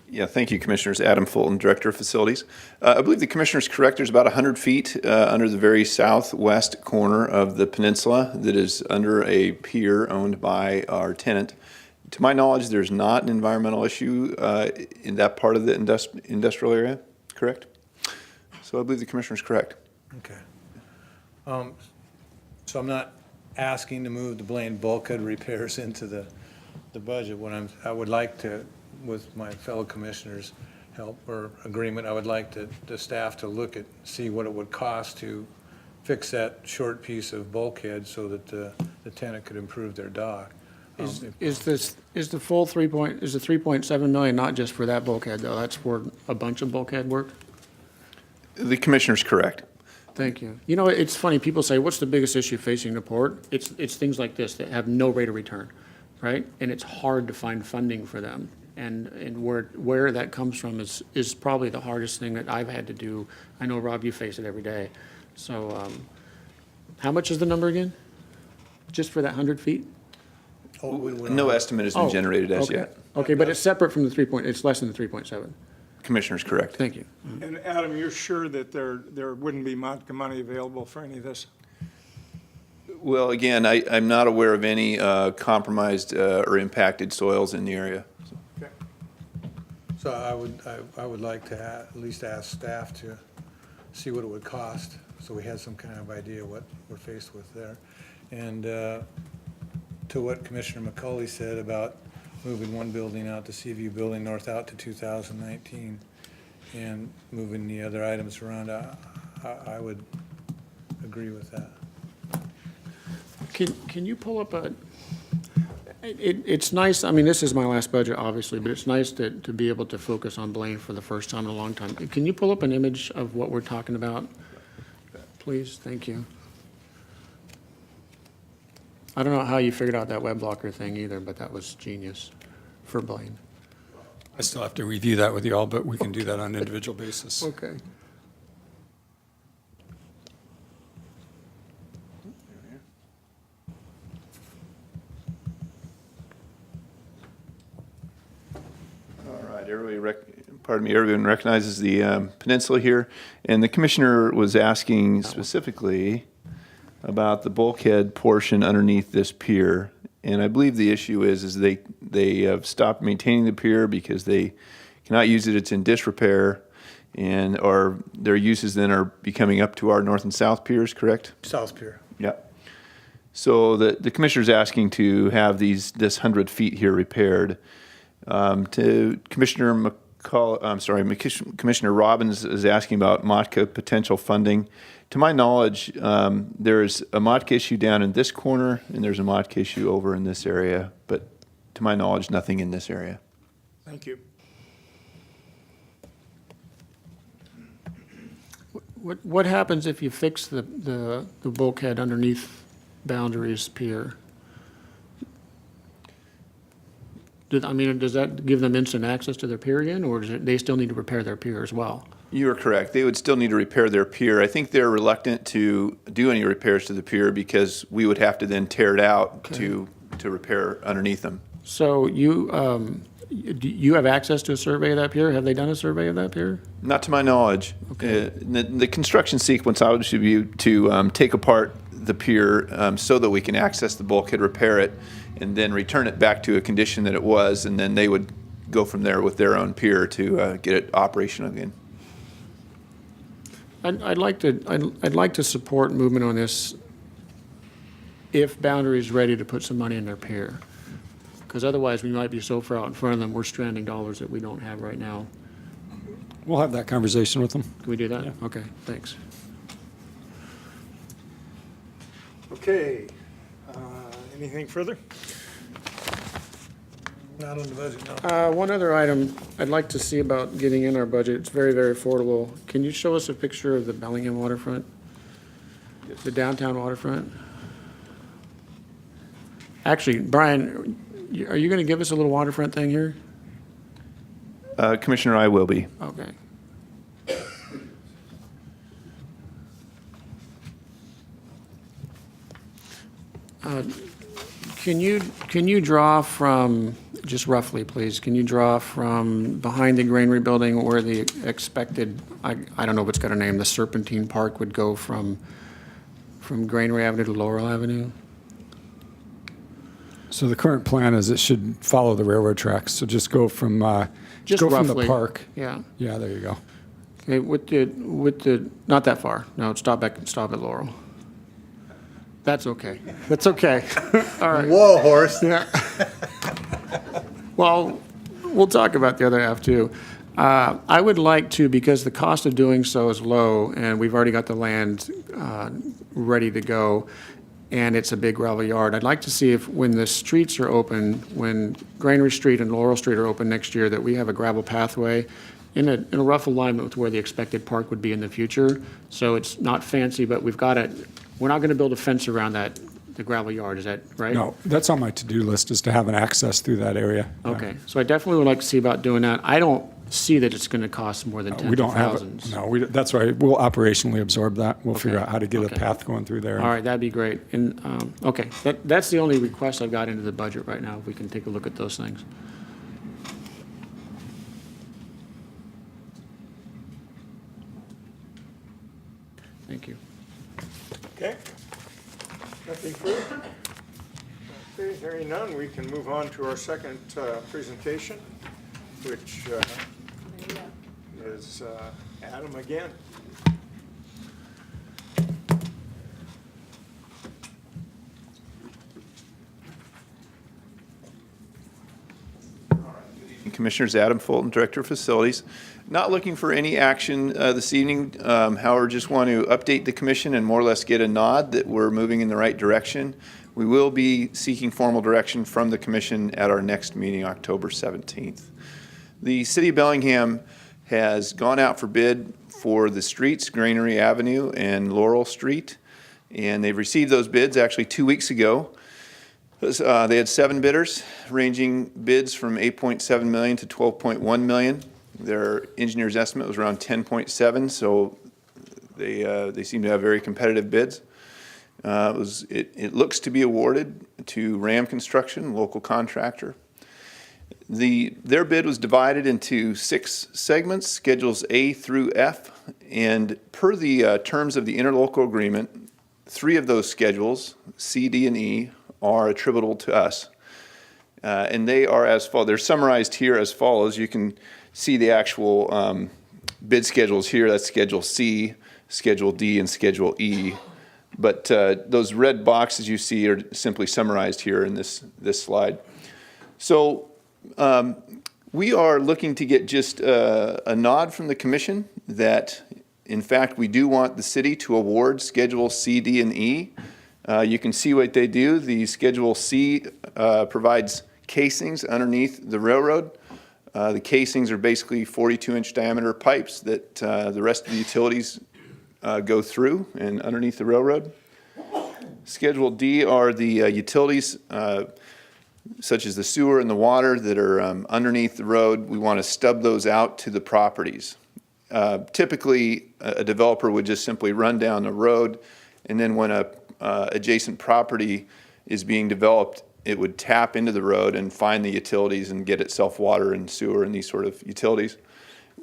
Yeah, thank you, Commissioners. Adam Fulton, Director of Facilities. I believe the Commissioner's correct. There's about 100 feet under the very southwest corner of the peninsula that is under a pier owned by our tenant. To my knowledge, there's not an environmental issue in that part of the industrial area, correct? So I believe the Commissioner's correct. Okay. So I'm not asking to move the Blaine bulkhead repairs into the budget. I would like to, with my fellow commissioners' help or agreement, I would like the staff to see what it would cost to fix that short piece of bulkhead so that the tenant could improve their dock. Is the full 3.7 million not just for that bulkhead, though? That's for a bunch of bulkhead work? The commissioner's correct. Thank you. You know, it's funny, people say, what's the biggest issue facing the port? It's things like this that have no rate of return, right? And it's hard to find funding for them. And where that comes from is probably the hardest thing that I've had to do. I know, Rob, you face it every day. So how much is the number again? Just for that 100 feet? No estimate has been generated as Okay. yet. Okay, but it's separate from the 3 point, it's less than the 3.7. Commissioner's correct. Thank you. And Adam, you're sure that there wouldn't be money available for any of this? Well, again, I'm not aware of any compromised or impacted soils in the area. So I would like to at least ask staff to see what it would cost, so we had some kind of idea what we're faced with there. And to what Commissioner McCauley said about moving one building out, the Seaview Building North out to 2019, and moving the other items around, I would agree with that. Can you pull up it's nice, I mean, this is my last budget, obviously, but it's nice to be able to focus on Blaine for the first time in a long time. Can you pull up an image of what we're talking about, please? Thank you. I don't know how you figured out that web blocker thing either, but that was genius for Blaine. I still have to review that with you all, but we can do that on an individual basis. Okay. All right, everyone recognizes the peninsula here, and the commissioner was asking specifically about the bulkhead portion underneath this pier, and I believe the issue is they have stopped maintaining the pier because they cannot use it. It's in disrepair, and their uses then are becoming up to our north and south piers, correct? South Pier. Yeah. So the commissioner's asking to have this 100 feet here repaired. To Commissioner Commissioner Robbins is asking about MOTCA potential funding. To my knowledge, there's a MOTCA issue down in this corner, and there's a MOTCA issue over in this area, but to my knowledge, nothing in this area. Thank you. What happens if you fix the bulkhead underneath Boundaries Pier? Does that give them instant access to their pier again, or they still need to repair their pier as well? You are correct. They would still need to repair their pier. I think they're reluctant to do any repairs to the pier because we would have to then tear it out to repair underneath them. So you have access to a survey of that pier? Have they done a survey of that pier? Not to my knowledge. Okay. The construction sequence I would should be to take apart the pier so that we can access the bulkhead, repair it, and then return it back to a condition that it was, and then they would go from there with their own pier to get it operational again. I'd like to support movement on this if Boundary is ready to put some money in their pier, because otherwise we might be so far out in front of them we're stranding dollars that we don't have right now. We'll have that conversation with them. Can we do that? Yeah. Okay, thanks. Okay. Anything further? Not on the budget, no. One other item I'd like to see about getting in our budget, it's very, very affordable. Can you show us a picture of the Bellingham waterfront? The downtown waterfront? Actually, Brian, are you going to give us a little waterfront thing here? Commissioner, I will be. Okay. Can you draw from, just roughly, please, can you draw from behind the granary building where the expected, I don't know if it's got a name, the Serpentine Park would go from Granary Avenue to Laurel Avenue? So the current plan is it should follow the railroad tracks. So just go from Just go from roughly. the park. Yeah. Yeah, there you go. Okay, with the, not that far. No, stop at Laurel. That's okay. That's okay. All right. Whoa, horse. Yeah. Well, we'll talk about the other half too. I would like to, because the cost of doing so is low and we've already got the land ready to go, and it's a big gravel yard. I'd like to see if, when the streets are open, when Granary Street and Laurel Street are open next year, that we have a gravel pathway in a rough alignment with where the expected park would be in the future. So it's not fancy, but we're not going to build a fence around the gravel yard, is that right? No, that's on my to-do list, is to have an access through that area. Yeah. Okay, so I definitely would like to see about doing that. I don't see that it's going to cost more than tens We don't of have thousands. it. No, that's right. We'll operationally absorb that. We'll figure Okay. out how to get a Okay. path going through there. All right, that'd be great. And, okay, that's the only request I've got into the budget right now, if we can take a look at those things. Thank you. Okay. Nothing further? Okay, hearing none, we can move on to our second presentation, which is Adam again. Commissioners, Adam Fulton, Director of Facilities. Not looking for any action this evening. However, just want to update the commission and more or less get a nod that we're moving in the right direction. We will be seeking formal direction from the commission at our next meeting, October 17th. The City of Bellingham has gone out for bid for the streets, Granary Avenue and Laurel Street, and they've received those bids actually 2 weeks ago. They had 7 bidders, ranging bids from $8.7 million to $12.1 million. Their engineer's estimate was around 10.7, so they seem to have very competitive bids. It looks to be awarded to Ram Construction, local contractor. Their bid was divided into 6 segments, schedules A through F, and per the terms of the interlocal agreement, 3 of those schedules, C, D, and E, are attributable to us. And they are as follows. They're summarized here as follows. You can see the actual bid schedules here. That's Schedule C, Schedule D, and Schedule E. But those red boxes you see are simply summarized here in this slide. So we are looking to get just a nod from the commission that, in fact, we do want the city to award Schedule C, D, and E. You can see what they do. The Schedule C provides casings underneath the railroad. The casings are basically 42-inch diameter pipes that the rest of the utilities go through and underneath the railroad. Schedule D are the utilities, such as the sewer and the water, that are underneath the road. We want to stub those out to the properties. Typically, a developer would just simply run down the road, and then when a adjacent property is being developed, it would tap into the road and find the utilities and get itself water and sewer and these sort of utilities.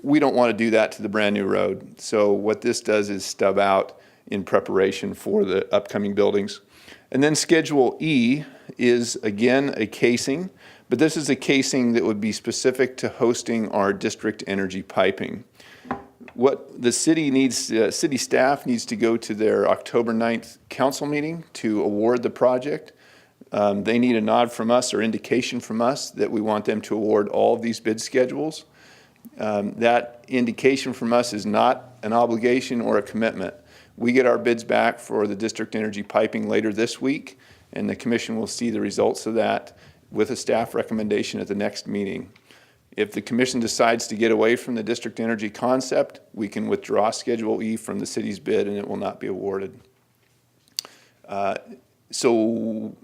We don't want to do that to the brand new road. So what this does is stub out in preparation for the upcoming buildings. And then Schedule E is again a casing, but this is a casing that would be specific to hosting our district energy piping. What the city needs, city staff needs to go to their October 9th council meeting to award the project. They need a nod from us or indication from us that we want them to award all of these bid schedules. That indication from us is not an obligation or a commitment. We get our bids back for the district energy piping later this week, and the commission will see the results of that with a staff recommendation at the next meeting. If the commission decides to get away from the district energy concept, we can withdraw Schedule E from the city's bid and it will not be awarded. So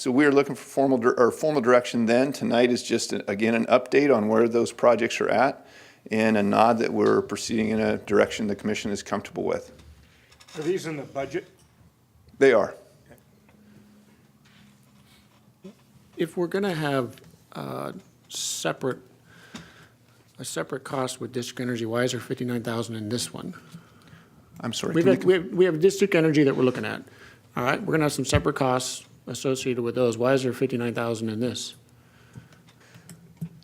we are looking for formal direction then. Tonight is just, again, an update on where those projects are at and a nod that we're proceeding in a direction the commission is comfortable with. Are these in the budget? They are. If we're going to have a separate cost with district energy, why is there $59,000 in this one? I'm sorry. We have district energy that we're looking at. All right, we're going to have some separate costs associated with those. Why is there $59,000 in this?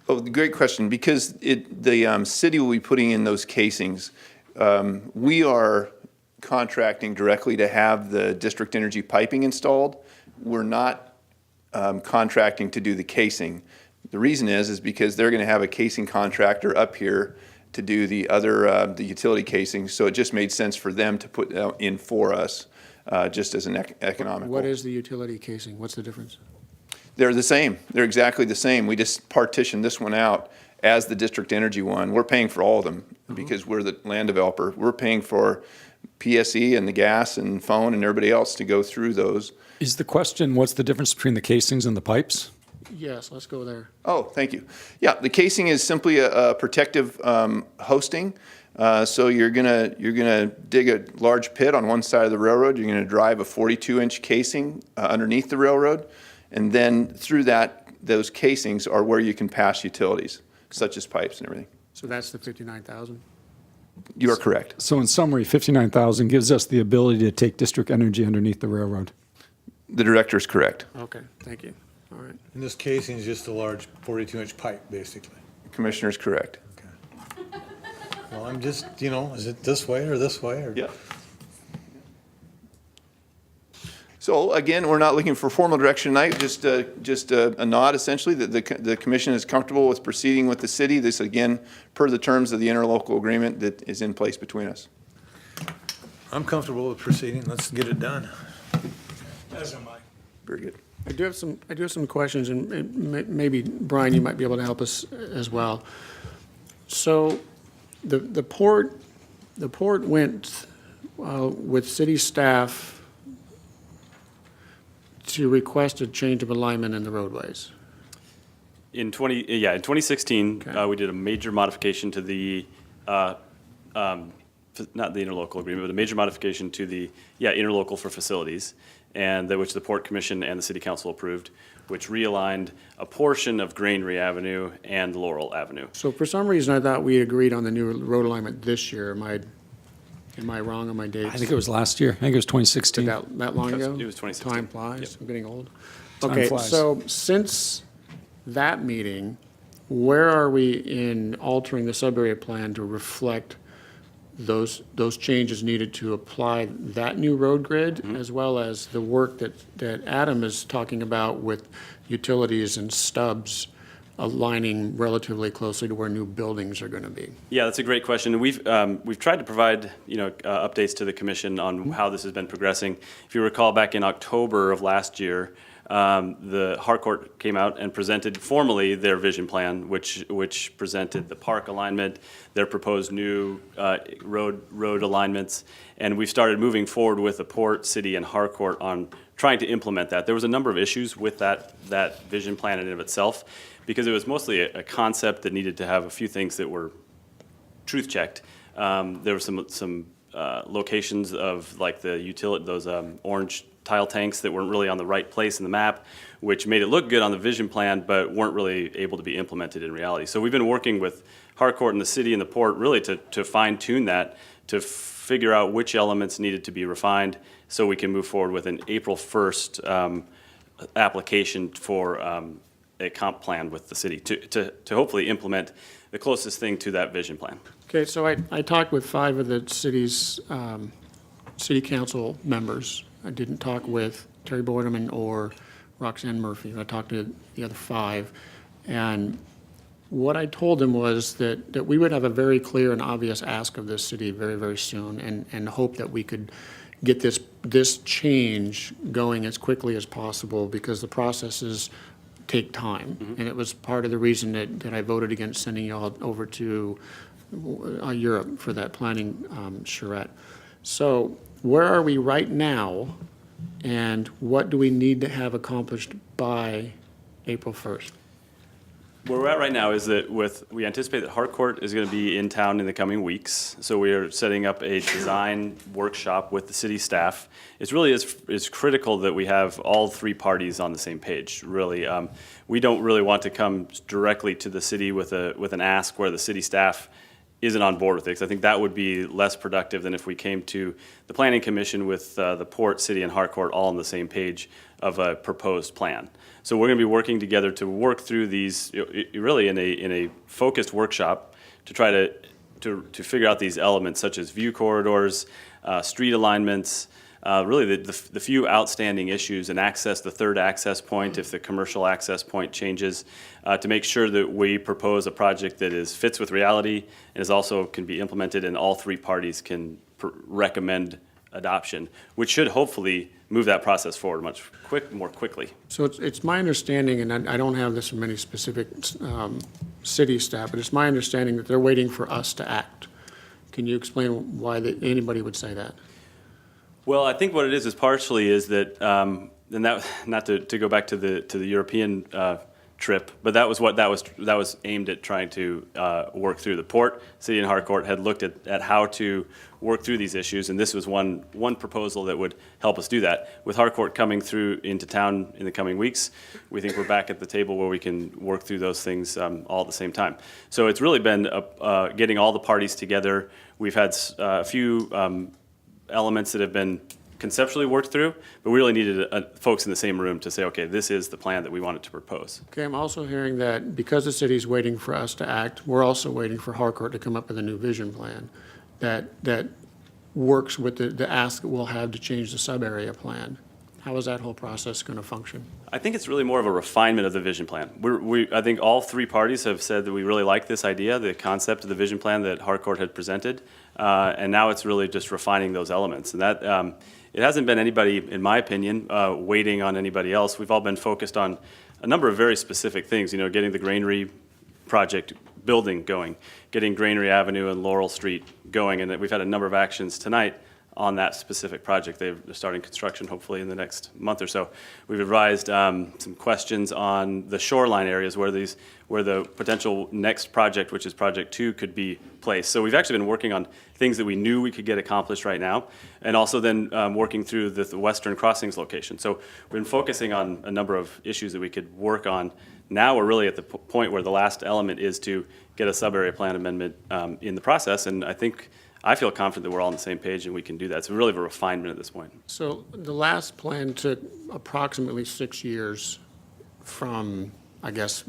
Oh, great question. Because the city will be putting in those casings. We are contracting directly to have the district energy piping installed. We're not contracting to do the casing. The reason is because they're going to have a casing contractor up here to do the other the utility casing. So it just made sense for them to put in for us. just as an economical. What is the utility casing? What's the difference? They're the same. They're exactly the same. We just partitioned this one out as the district energy one. We're paying for all of them because we're the land developer. We're paying for PSE and the gas and phone and everybody else to go through those. Is the question, what's the difference between the casings and the pipes? Yes, let's go there. Oh, thank you. Yeah, the casing is simply a protective hosting. So you're gonna dig a large pit on one side of the railroad. You're gonna drive a 42-inch casing underneath the railroad, and then through those casings are where you can pass utilities, such as pipes and everything. So that's the 59,000? You are correct. So in summary, 59,000 gives us the ability to take district energy underneath the railroad. The director is correct. Okay, thank you. All right. And this casing is just a large 42-inch pipe, basically. Commissioner is correct. Well, I'm just, is it this way or this way? Or? Yeah. So again, we're not looking for formal direction tonight, just a nod essentially that the commission is comfortable with proceeding with the city. This again, per the terms of the interlocal agreement that is in place between us. I'm comfortable with proceeding. Let's get it done. As am I. Very good. I do have some questions, and maybe, Brian, you might be able to help us as well. So the port went with city staff to request a change of alignment in the roadways. In 2016, we did a major modification to the, not the interlocal agreement, but a major modification to the, interlocal for facilities, and which the Port Commission and the City Council approved, which realigned a portion of Granary Avenue and Laurel Avenue. So for some reason, I thought we agreed on the new road alignment this year. Am I wrong on my dates? I think it was last year. I think it was 2016. That long ago? It was 2016. Time flies. Yep. I'm getting old. Time Okay, flies. so since that meeting, where are we in altering the sub-area plan to reflect those changes needed to apply that new road grid, as well as the work that Adam is talking about with utilities and stubs aligning relatively closely to where new buildings are going to be? Yeah, that's a great question. We've tried to provide updates to the commission on how this has been progressing. If you recall, back in October of last year, the Harcourt came out and presented formally their vision plan, which presented the park alignment, their proposed new road alignments, and we've started moving forward with the Port, City, and Harcourt on trying to implement that. There was a number of issues with that vision plan in and of itself, because it was mostly a concept that needed to have a few things that were truth checked. There were some locations of like the utility, those orange tile tanks that weren't really on the right place in the map, which made it look good on the vision plan, but weren't really able to be implemented in reality. So we've been working with Harcourt and the city and the port really to fine tune that, to figure out which elements needed to be refined so we can move forward with an April 1st application for a comp plan with the city to hopefully implement the closest thing to that vision plan. Okay, so I talked with 5 of the city's city council members. I didn't talk with Terry Boardman or Roxanne Murphy. I talked to the other 5. And what I told them was that we would have a very clear and obvious ask of this city very, very soon, and hope that we could get this change going as quickly as possible, because the processes take time. And it was part of the reason that I voted against sending y'all over to Europe for that planning charrette. So where are we right now, and what do we need to have accomplished by April 1st? Where we're at right now is that we anticipate that Harcourt is going to be in town in the coming weeks. So we are setting up a design workshop with the city staff. It's really is critical that we have all 3 parties on the same page, really. We don't really want to come directly to the city with an ask where the city staff isn't on board with it, because I think that would be less productive than if we came to the Planning Commission with the Port, City, and Harcourt all on the same page of a proposed plan. So we're going to be working together to work through these, really in a focused workshop, to try to figure out these elements such as view corridors, street alignments, really the few outstanding issues, and access, the third access point if the commercial access point changes, to make sure that we propose a project that fits with reality and is also can be implemented, and all 3 parties can recommend adoption, which should hopefully move that process forward more quickly. So it's my understanding, and I don't have this from any specific city staff, but it's my understanding that they're waiting for us to act. Can you explain why anybody would say that? Well, I think what it is partially is that, and that not to go back to the European trip, but that was aimed at trying to work through. The port, city and Harcourt had looked at how to work through these issues, and this was one proposal that would help us do that. With Harcourt coming through into town in the coming weeks, we think we're back at the table where we can work through those things all at the same time. So it's really been getting all the parties together. We've had a few elements that have been conceptually worked through, but we really needed folks in the same room to say, okay, this is the plan that we wanted to propose. Okay, I'm also hearing that because the city's waiting for us to act, we're also waiting for Harcourt to come up with a new vision plan that works with the ask that we'll have to change the sub-area plan. How is that whole process going to function? I think it's really more of a refinement of the vision plan. I think all three parties have said that we really like this idea, the concept of the vision plan that Harcourt had presented, and now it's really just refining those elements. And that it hasn't been anybody, in my opinion, waiting on anybody else. We've all been focused on a number of very specific things, getting the Granary project building going, getting Granary Avenue and Laurel Street going, and we've had a number of actions tonight on that specific project. They're starting construction hopefully in the next month or so. We've advised some questions on the shoreline areas where the potential next project, which is Project 2, could be placed. So we've actually been working on things that we knew we could get accomplished right now, and also then working through the Western Crossings location. So we've been focusing on a number of issues that we could work on. Now we're really at the point where the last element is to get a sub-area plan amendment in the process, and I feel confident that we're all on the same page and we can do that. It's really a refinement at this point. So the last plan took approximately 6 years from, I guess,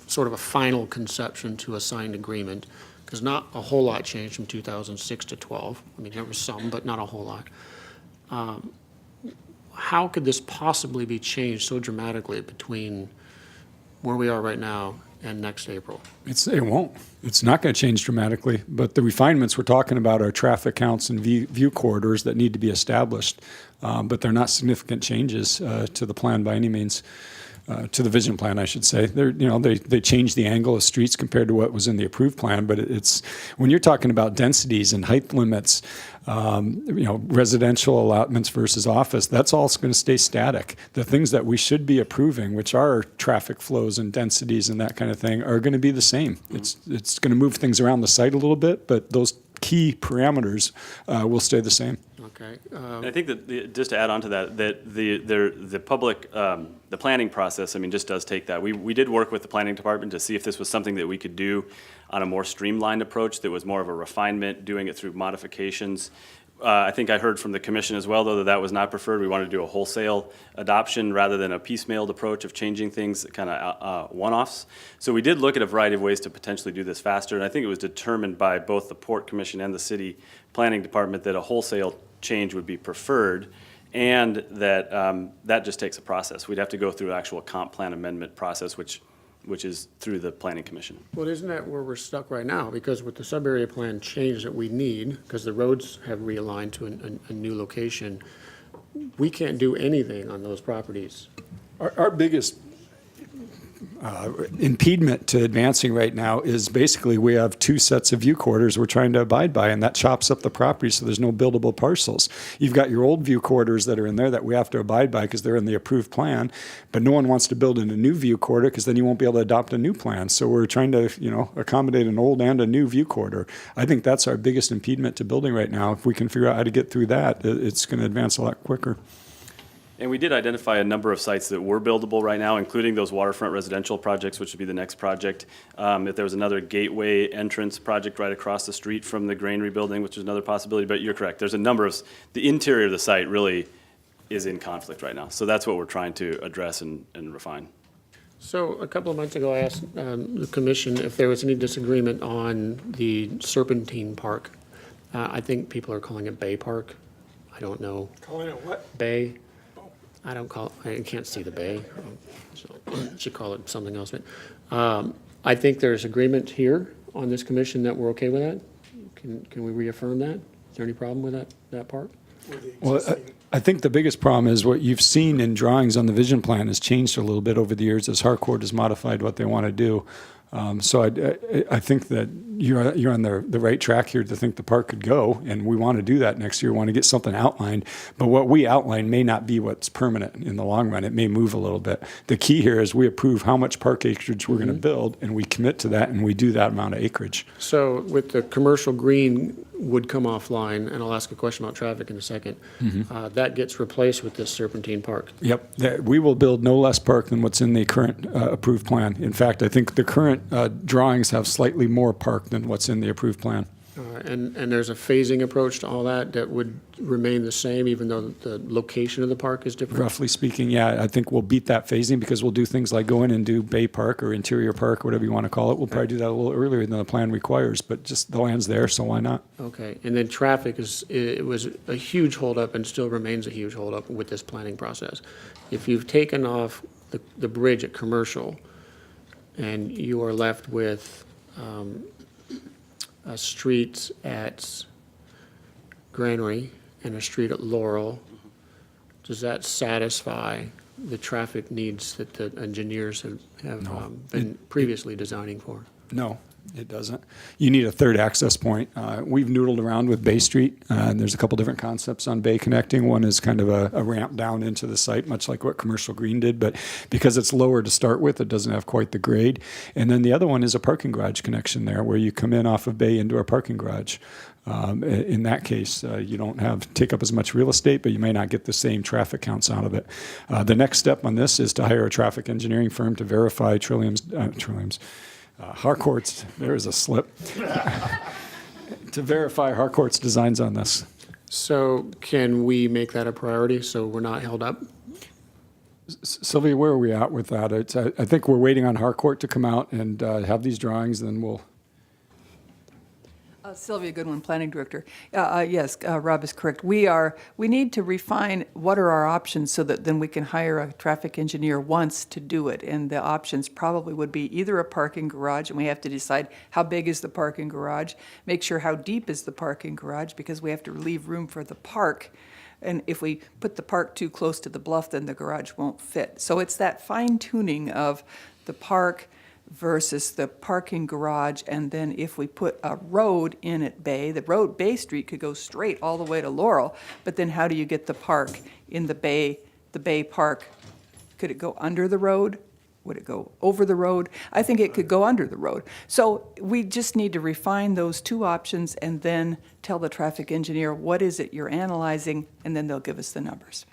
sort of a final conception to a signed agreement, because not a whole lot changed from 2006 to 12. I mean, there was some, but not a whole lot. How could this possibly be changed so dramatically between where we are right now and next April? It won't. It's not going to change dramatically, but the refinements we're talking about are traffic counts and view corridors that need to be established, but they're not significant changes to the plan by any means. To the vision plan, I should say. They changed the angle of streets compared to what was in the approved plan, but it's when you're talking about densities and height limits, residential allotments versus office, that's all going to stay static. The things that we should be approving, which are traffic flows and densities and that kind of thing, are going to be the same. It's going to move things around the site a little bit, but those key parameters will stay the same. Okay. And I think that just to add on to that the public, the planning process, just does take that. We did work with the planning department to see if this was something that we could do on a more streamlined approach that was more of a refinement, doing it through modifications. I think I heard from the commission as well, though, that was not preferred. We wanted to do a wholesale adoption rather than a piecemealed approach of changing things kind of one-offs. So we did look at a variety of ways to potentially do this faster, and I think it was determined by both the Port Commission and the city planning department that a wholesale change would be preferred, and that that just takes a process. We'd have to go through an actual comp plan amendment process, which is through the Planning Commission. Well, isn't that where we're stuck right now? Because with the sub-area plan change that we need, because the roads have realigned to a new location, we can't do anything on those properties. Our biggest impediment to advancing right now is basically we have two sets of view corridors we're trying to abide by, and that chops up the property so there's no buildable parcels. You've got your old view corridors that are in there that we have to abide by because they're in the approved plan, but no one wants to build in a new view corridor because then you won't be able to adopt a new plan. So we're trying to, accommodate an old and a new view corridor. I think that's our biggest impediment to building right now. If we can figure out how to get through that, it's going to advance a lot quicker. And we did identify a number of sites that were buildable right now, including those waterfront residential projects, which would be the next project. If there was another gateway entrance project right across the street from the Granary building, which is another possibility, but you're correct. There's a number of, the interior of the site really is in conflict right now. So that's what we're trying to address and refine. So a couple of months ago, I asked the commission if there was any disagreement on the Serpentine Park. I think people are calling it Bay Park. I don't know. Calling it what? Bay. I can't see the bay, so I should call it something else. But I think there's agreement here on this commission that we're okay with that. Can we reaffirm that? Is there any problem with that part? Well, I think the biggest problem is what you've seen in drawings on the vision plan has changed a little bit over the years as Harcourt has modified what they want to do. So I think that you're on the right track here to think the park could go, and we want to do that next year. We want to get something outlined, but what we outline may not be what's permanent in the long run. It may move a little bit. The key here is we approve how much park acreage we're going to build, and we commit to that, and we do that amount of acreage. So with the commercial green would come offline, and I'll ask a question about traffic in a second. That gets replaced with this Serpentine Park. Yep, we will build no less park than what's in the current approved plan. In fact, I think the current drawings have slightly more park than what's in the approved plan. And there's a phasing approach to all that that would remain the same even though the location of the park is different? Roughly speaking, yeah, I think we'll beat that phasing because we'll do things like go in and do Bay Park or Interior Park, whatever you want to call it. We'll probably do that a little earlier than the plan requires, but just the land's there, so why not? Okay, and then traffic it was a huge holdup and still remains a huge holdup with this planning process. If you've taken off the bridge at Commercial and you are left with a street at Granary and a street at Laurel, does that satisfy the traffic needs that the engineers have been previously designing for? No, it doesn't. You need a third access point. We've noodled around with Bay Street, and there's a couple different concepts on Bay connecting. One is kind of a ramp down into the site, much like what Commercial Green did, but because it's lower to start with, it doesn't have quite the grade. And then the other one is a parking garage connection there, where you come in off of Bay into a parking garage. In that case, you don't take up as much real estate, but you may not get the same traffic counts out of it. The next step on this is to hire a traffic engineering firm to verify Harcourt's, there's a slip, to verify Harcourt's designs on this. So can we make that a priority so we're not held up? Sylvia, where are we at with that? I think we're waiting on Harcourt to come out and have these drawings, and then we'll... Sylvia Goodwin, Planning Director. Yes, Rob is correct. We need to refine what are our options so that then we can hire a traffic engineer once to do it. And the options probably would be either a parking garage, and we have to decide how big is the parking garage, make sure how deep is the parking garage, because we have to leave room for the park. And if we put the park too close to the bluff, then the garage won't fit. So it's that fine tuning of the park versus the parking garage, and then if we put a road in at Bay, Bay Street could go straight all the way to Laurel, but then how do you get the park in the Bay Park? Could it go under the road? Would it go over the road? I think it could go under the road. So we just need to refine those two options and then tell the traffic engineer, what is it you're analyzing, and then they'll give us the numbers.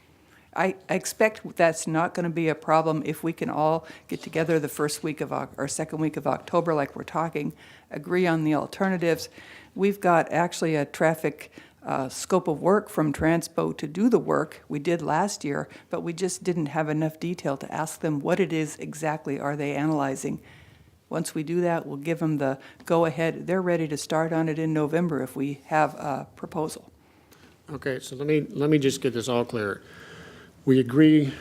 I expect that's not going to be a problem if we can all get together the first week of or second week of October, like we're talking, agree on the alternatives. We've got actually a traffic scope of work from Transpo to do the work we did last year, but we just didn't have enough detail to ask them what it is exactly are they analyzing. Once we do that, we'll give them the go-ahead. They're ready to start on it in November if we have a proposal. Okay, so let me just get this all clear. We agree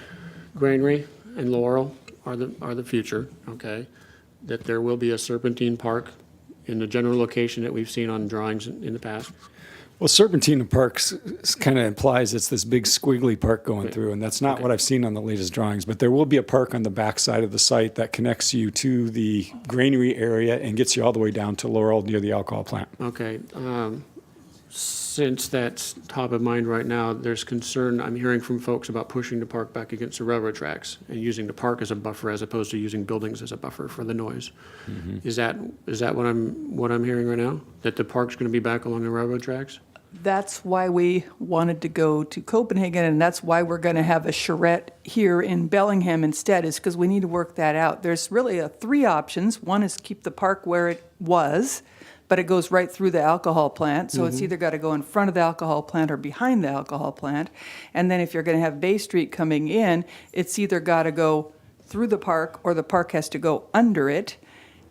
Granary and Laurel are the future, okay? That there will be a Serpentine Park in the general location that we've seen on drawings in the past. Well, Serpentine Parks kind of implies it's this big squiggly park going through, and that's not what I've seen on the latest drawings. But there will be a park on the back side of the site that connects you to the granary area and gets you all the way down to Laurel near the alcohol plant. Okay. Since that's top of mind right now, there's concern I'm hearing from folks about pushing the park back against the railroad tracks and using the park as a buffer as opposed to using buildings as a buffer for the noise. Mm-hmm. Is that what I'm hearing right now? That the park's going to be back along the railroad tracks? That's why we wanted to go to Copenhagen, and that's why we're going to have a charrette here in Bellingham instead, is because we need to work that out. There's really three options. One is keep the park where it was, but it goes right through the alcohol plant, so it's either got to go in front of the alcohol plant or behind the alcohol plant. And then if you're going to have Bay Street coming in, it's either got to go through the park or the park has to go under it.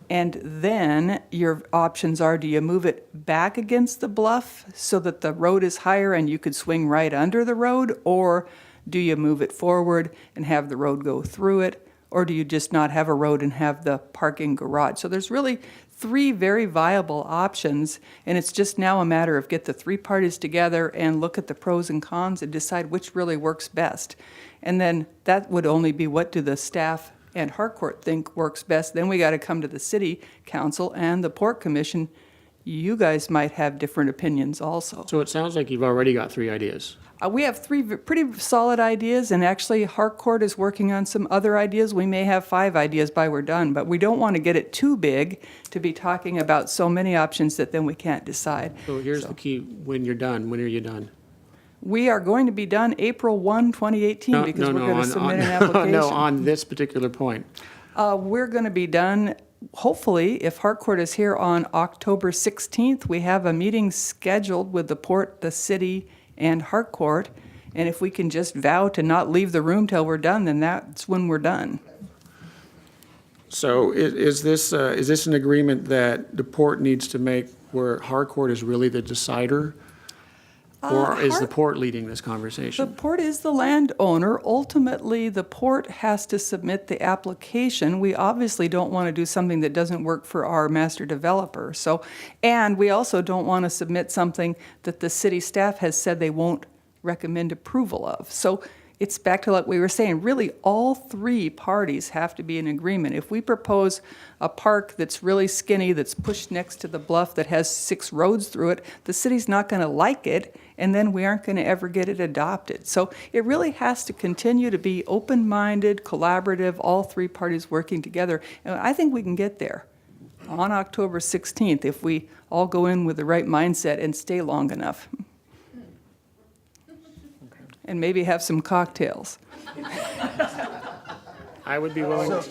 And then your options are, do you move it back against the bluff so that the road is higher and you could swing right under the road? Or do you move it forward and have the road go through it? Or do you just not have a road and have the parking garage? So there's really three very viable options, and it's just now a matter of get the three parties together and look at the pros and cons and decide which really works best. And then that would only be what do the staff and Harcourt think works best. Then we got to come to the city council and the Port Commission. You guys might have different opinions also. So it sounds like you've already got three ideas. We have three pretty solid ideas, and actually Harcourt is working on some other ideas. We may have 5 ideas by we're done, but we don't want to get it too big to be talking about so many options that then we can't decide. So here's the key, when you're done, when are you done? We are going to be done April 1, 2018, because we're going to submit an application. No, on this particular point. We're going to be done, hopefully, if Harcourt is here on October 16th, we have a meeting scheduled with the port, the city, and Harcourt, and if we can just vow to not leave the room till we're done, then that's when we're done. So is this an agreement that the port needs to make where Harcourt is really the decider? Or is the port leading this The conversation? port is the landowner. Ultimately, the port has to submit the application. We obviously don't want to do something that doesn't work for our master developer. So, and we also don't want to submit something that the city staff has said they won't recommend approval of. So it's back to what we were saying. Really, all three parties have to be in agreement. If we propose a park that's really skinny, that's pushed next to the bluff, that has 6 roads through it, the city's not going to like it, and then we aren't going to ever get it adopted. So it really has to continue to be open-minded, collaborative, all three parties working together. And I think we can get there on October 16th if we all go in with the right mindset and stay long enough. And maybe have some cocktails. I would be willing to.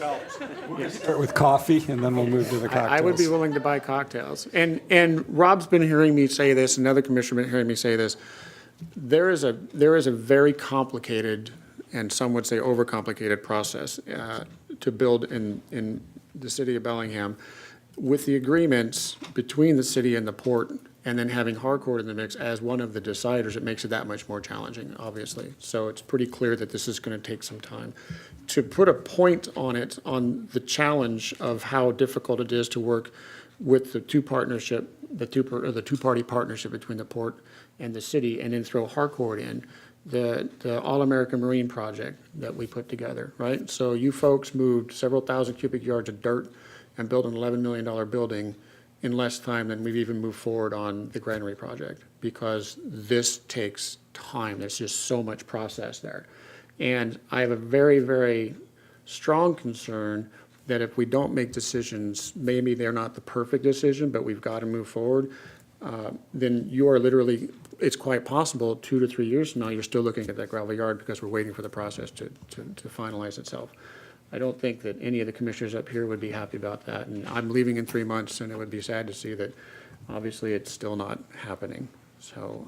Start with coffee, and then we'll move to the cocktails. I would be willing to buy cocktails. And Rob's been hearing me say this, another commissioner been hearing me say this. There is a very complicated, and some would say overcomplicated process to build in the city of Bellingham. With the agreements between the city and the port, and then having Harcourt in the mix as one of the deciders, it makes it that much more challenging, obviously. So it's pretty clear that this is going to take some time. To put a point on it, on the challenge of how difficult it is to work with the two-party partnership between the port and the city, and then throw Harcourt in, the All-American Marine project that we put together, right? So you folks moved several thousand cubic yards of dirt and built an $11 million building in less time than we've even moved forward on the granary project, because this takes time. There's just so much process there. And I have a very, very strong concern that if we don't make decisions, maybe they're not the perfect decision, but we've got to move forward, then you are literally, it's quite possible 2 to 3 years from now, you're still looking at that gravel yard because we're waiting for the process to finalize itself. I don't think that any of the commissioners up here would be happy about that. And I'm leaving in 3 months, and it would be sad to see that obviously it's still not happening. So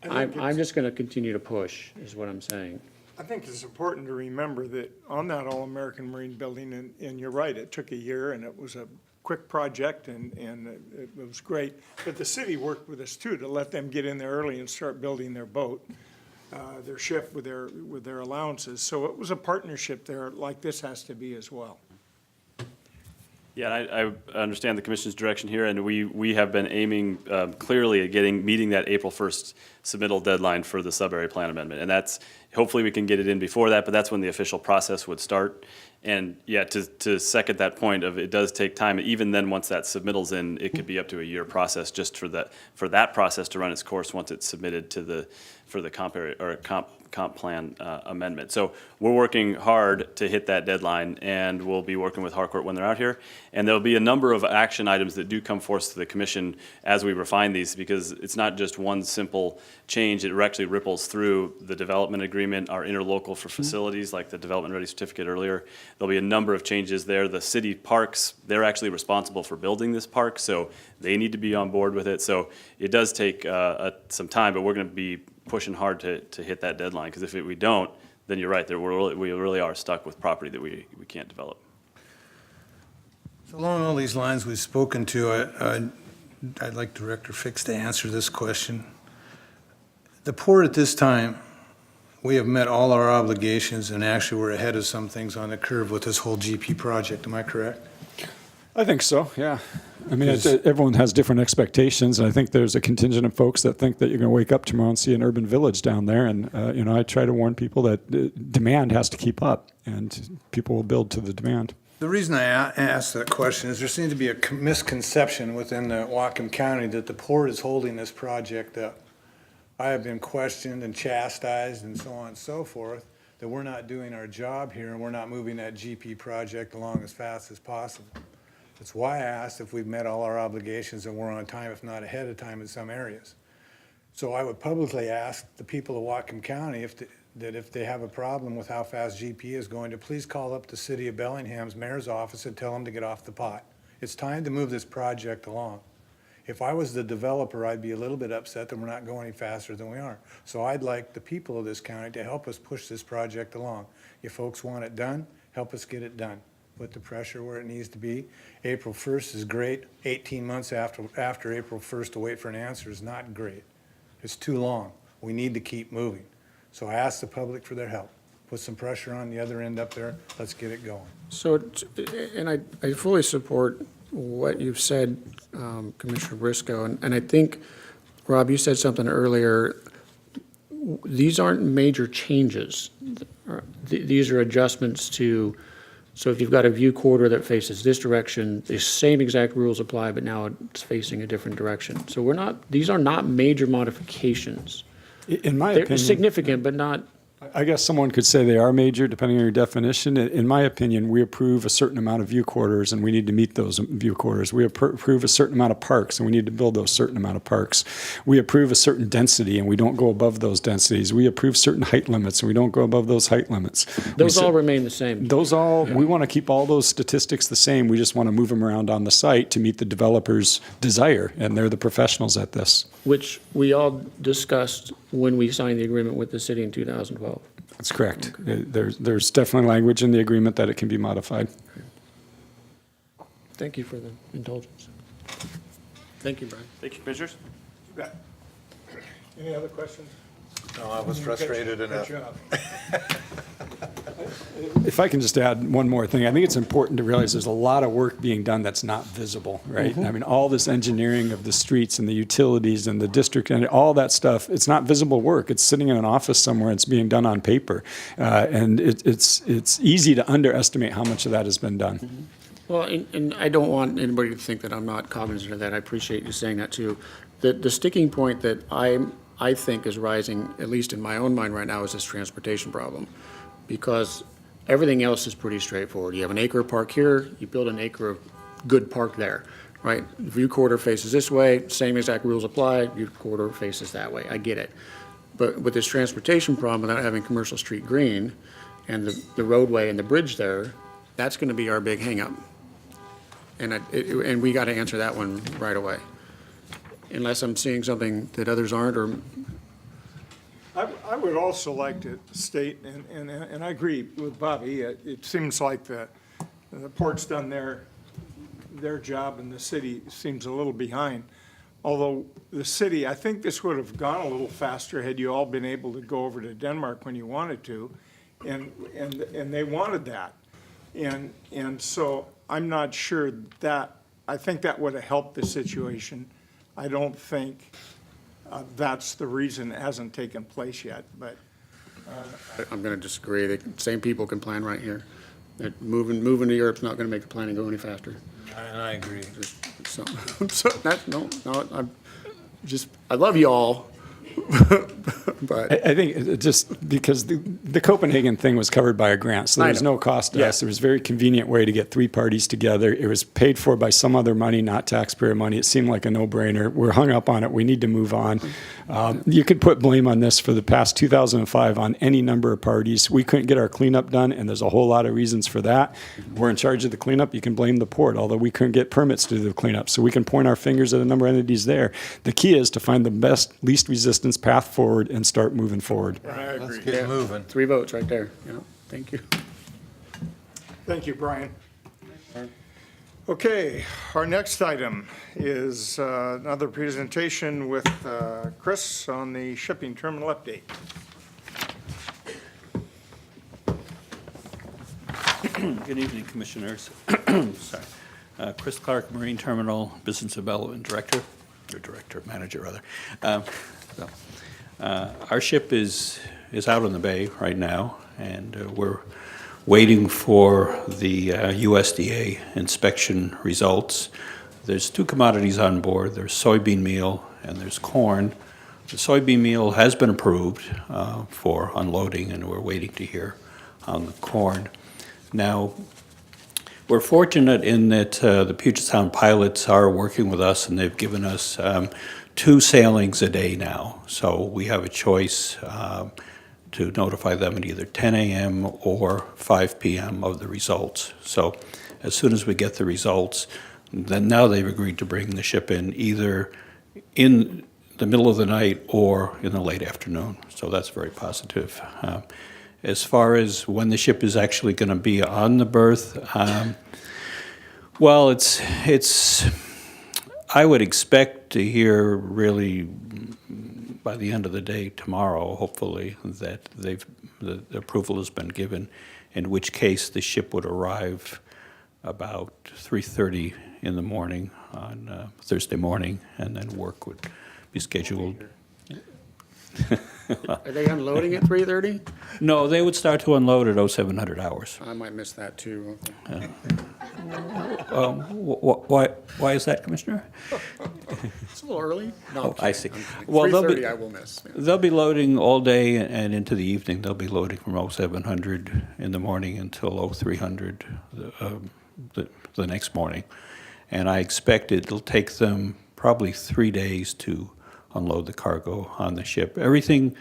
I'm just going to continue to push, is what I'm saying. I think it's important to remember that on that All-American Marine building, and you're right, it took a year, and it was a quick project, and it was great. But the city worked with us, too, to let them get in there early and start building their boat. Their ship with their allowances. So it was a partnership there, like this has to be as well. Yeah, I understand the commission's direction here, and we have been aiming clearly at meeting that April 1st submittal deadline for the sub-area plan amendment. And that's, hopefully we can get it in before that, but that's when the official process would start. And yeah, to second that point of it does take time, even then, once that submittal's in, it could be up to a year process just for that process to run its course once it's submitted for the comp plan amendment. So we're working hard to hit that deadline, and we'll be working with Harcourt when they're out here. And there'll be a number of action items that do come forth to the commission as we refine these, because it's not just one simple change. It actually ripples through the development agreement, our interlocal for facilities, like the development ready certificate earlier. There'll be a number of changes there. The city parks, they're actually responsible for building this park, so they need to be on board with it. So it does take some time, but we're going to be pushing hard to hit that deadline, because if we don't, then you're right, we really are stuck with property that we can't develop. So along all these lines we've spoken to, I'd like Director Fix to answer this question. The port at this time, we have met all our obligations, and actually we're ahead of some things on the curve with this whole GP project. Am I correct? I think so, yeah. I mean, everyone has different expectations, and I think there's a contingent of folks that think that you're going to wake up tomorrow and see an urban village down there. And, I try to warn people that demand has to keep up, and people will build to the demand. The reason I asked that question is there seems to be a misconception within the Whatcom County that the port is holding this project up. I have been questioned and chastised and so on and so forth, that we're not doing our job here and we're not moving that GP project along as fast as possible. That's why I asked if we've met all our obligations and we're on time, if not ahead of time in some areas. So I would publicly ask the people of Whatcom County that if they have a problem with how fast GP is going, to please call up the City of Bellingham's mayor's office and tell them to get off the pot. It's time to move this project along. If I was the developer, I'd be a little bit upset that we're not going any faster than we are. So I'd like the people of this county to help us push this project along. You folks want it done, help us get it done. Put the pressure where it needs to be. April 1st is great. 18 months after April 1st to wait for an answer is not great. It's too long. We need to keep moving. So I ask the public for their help. Put some pressure on the other end up there. Let's get it going. So, and I fully support what you've said, Commissioner Briscoe, and I think, Rob, you said something earlier. These aren't major changes. These are adjustments to, so if you've got a view quarter that faces this direction, the same exact rules apply, but now it's facing a different direction. So these are not major modifications. In my They're opinion, significant, but not. I guess someone could say they are major, depending on your definition. In my opinion, we approve a certain amount of view quarters, and we need to meet those view quarters. We approve a certain amount of parks, and we need to build those certain amount of parks. We approve a certain density, and we don't go above those densities. We approve certain height limits, and we don't go above those height limits. Those all remain the same. We want to keep all those statistics the same. We just want to move them around on the site to meet the developer's desire, and they're the professionals at this. Which we all discussed when we signed the agreement with the city in 2012. That's correct. There's definitely language in the agreement that it can be modified. Thank you for the indulgence. Thank you, Brian. Thank you, Commissioners. You bet. Any other questions? No, I was frustrated enough. Good job. If I can just add one more thing, I think it's important to realize there's a lot of work being done that's not visible, right? I mean, all this engineering of the streets and the utilities and the district and all that stuff, it's not visible work. It's sitting in an office somewhere. It's being done on paper. And it's easy to underestimate how much of that has been done. Well, and I don't want anybody to think that I'm not cognizant of that. I appreciate you saying that too. The sticking point that I think is rising, at least in my own mind right now, is this transportation problem. Because everything else is pretty straightforward. You have an acre of park here, you build an acre of good park there, right? View quarter faces this way, same exact rules apply, view quarter faces that way. I get it. But with this transportation problem, without having Commercial Street Green and the roadway and the bridge there, that's going to be our big hangup. And we got to answer that one right away. Unless I'm seeing something that others aren't, or I would also like to state, and I agree with Bobby, it seems like the port's done their job and the city seems a little behind. Although the city, I think this would have gone a little faster had you all been able to go over to Denmark when you wanted to, and they wanted that. And so I'm not sure that, I think that would have helped the situation. I don't think that's the reason it hasn't taken place yet, but. I'm going to disagree. The same people can plan right here. That moving to Europe's not going to make the planning go any faster. And I agree. I love you all, but. I think just because the Copenhagen thing was covered by a grant, so there was no cost to us. There was a very convenient way to get three parties together. It was paid for by some other money, not taxpayer money. It seemed like a no-brainer. We're hung up on it. We need to move on. You could put blame on this for the past 2005 on any number of parties. We couldn't get our cleanup done, and there's a whole lot of reasons for that. We're in charge of the cleanup. You can blame the port, although we couldn't get permits to do the cleanup. So we can point our fingers at a number of entities there. The key is to find the best, least resistance path forward and start moving forward. I agree. Let's get moving. 3 votes right there. Thank you. Thank you, Brian. Okay, our next item is another presentation with Chris on the shipping terminal update. Good evening, Commissioners. Sorry. Chris Clark, Marine Terminal Business Development Director, or Director, Manager, rather. Our ship is out on the bay right now, and we're waiting for the USDA inspection results. There's two commodities on board. There's soybean meal and there's corn. The soybean meal has been approved for unloading, and we're waiting to hear on the corn. Now, we're fortunate in that the Puget Sound pilots are working with us, and they've given us 2 sailings a day now. So we have a choice to notify them at either 10 a.m. or 5 p.m. of the results. So as soon as we get the results, then now they've agreed to bring the ship in either in the middle of the night or in the late afternoon. So that's very positive. As far as when the ship is actually going to be on the berth, well, I would expect to hear really by the end of the day tomorrow, hopefully, that the approval has been given, in which case the ship would arrive about 3:30 in the morning on Thursday morning, and then work would be scheduled. Are they unloading at 3:30? No, they would start to unload at 0700 hours. I might miss that too. Okay. Why is that, Commissioner? It's a little early. No, Oh, I see. I'm kidding. Well, 3:30 I will miss. Yeah. They'll be loading all day and into the evening. They'll be loading from 0700 in the morning until 0300 the next morning. And I expect it'll take them probably 3 days to unload the cargo on the ship. Everything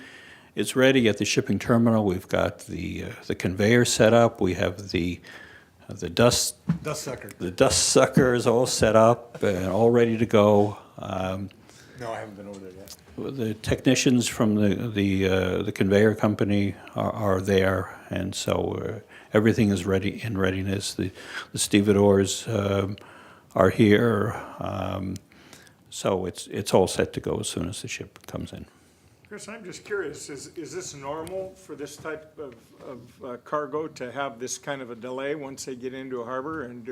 is ready at the shipping terminal. We've got the conveyor set up. We have the dust sucker. The dust sucker is all set up and all ready to go. No, I haven't been over there yet. The technicians from the conveyor company are there, and so everything is ready in readiness. The stevedores are here, so it's all set to go as soon as the ship comes in. Chris, I'm just curious, is this normal for this type of cargo to have this kind of a delay once they get into a harbor? And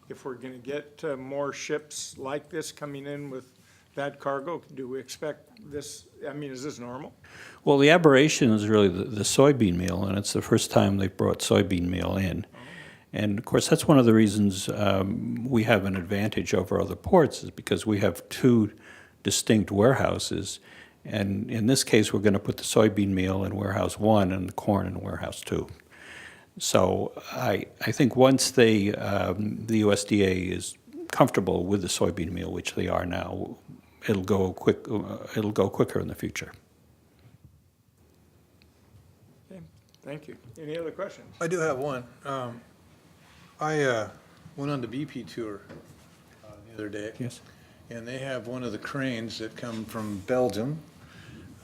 if we're going to get more ships like this coming in with that cargo, do we expect this, I mean, is this normal? Well, the aberration is really the soybean meal, and it's the first time they've brought soybean meal in. And of course, that's one of the reasons we have an advantage over other ports, is because we have 2 distinct warehouses. And in this case, we're going to put the soybean meal in warehouse 1 and the corn in warehouse 2. So I think once the USDA is comfortable with the soybean meal, which they are now, it'll go quicker in the future. Okay, thank you. Any other questions? I do have one. I went on the BP tour the other day. Yes. And they have one of the cranes that come from Belgium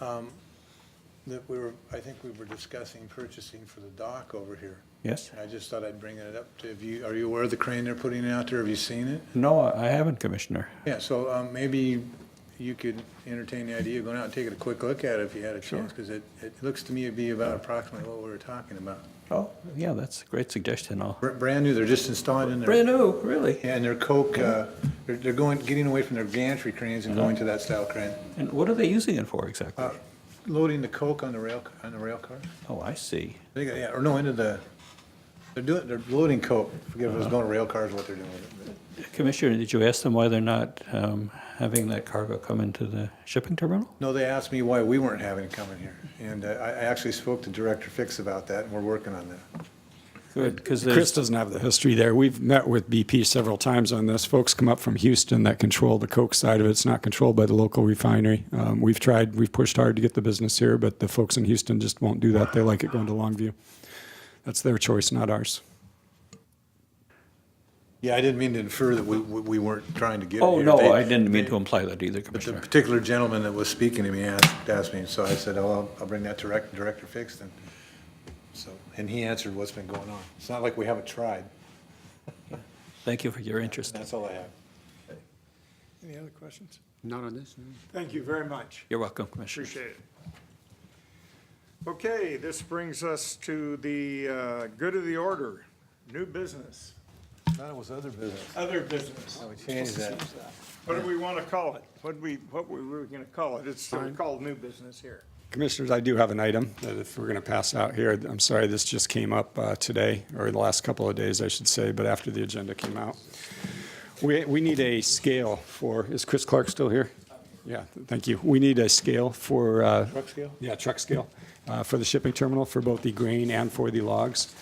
that I think we were discussing purchasing for the dock over here. Yes. I just thought I'd bring it up to you. Are you aware of the crane they're putting out there? Have you seen it? No, I haven't, Commissioner. Yeah, so maybe you could entertain the idea of going out and taking a quick look at it if you had a chance, because it looks to me to be about approximately what we were talking about. Oh, yeah, that's a great suggestion. Brand new, they're just installed in there. Brand new, really? Yeah, and they're Coke, they're getting away from their gantry cranes and going to that style crane. And what are they using it for exactly? Loading the Coke on the rail car. Oh, I see. They're loading Coke. Forget if it was going to rail cars, what they're doing with it. Commissioner, did you ask them why they're not having that cargo come into the shipping terminal? No, they asked me why we weren't having it come in here. And I actually spoke to Director Fix about that, and we're working on that. Good, because Chris doesn't have the history there. We've met with BP several times on this. Folks come up from Houston that control the Coke side of it. It's not controlled by the local refinery. We've pushed hard to get the business here, but the folks in Houston just won't do that. They like it going to Longview. That's their choice, not ours. Yeah, I didn't mean to infer that we weren't trying to get it Oh, here. no, I didn't mean to imply that either, But the Commissioner. particular gentleman that was speaking to me asked me, so I said, oh, I'll bring that to Director Fix then. So, and he answered what's been going on. It's not like we haven't tried. Thank you for your interest. That's all I have. Any other questions? Not on this. No. Thank you very much. You're welcome, Commissioner. Appreciate it. Okay, this brings us to the good of the order, new business. thought it was other business. Other business. So we changed that. What do we want to call it? What were we going to call it? It's still called new business here. Commissioners, I do have an item that if we're going to pass out here, I'm sorry, this just came up today, or the last couple of days, I should say, but after the agenda came out. We need a scale for, is Chris Clark still here? Yeah, thank you. We need a scale for. Truck scale? Yeah, truck scale for the shipping terminal for both the grain and for the logs.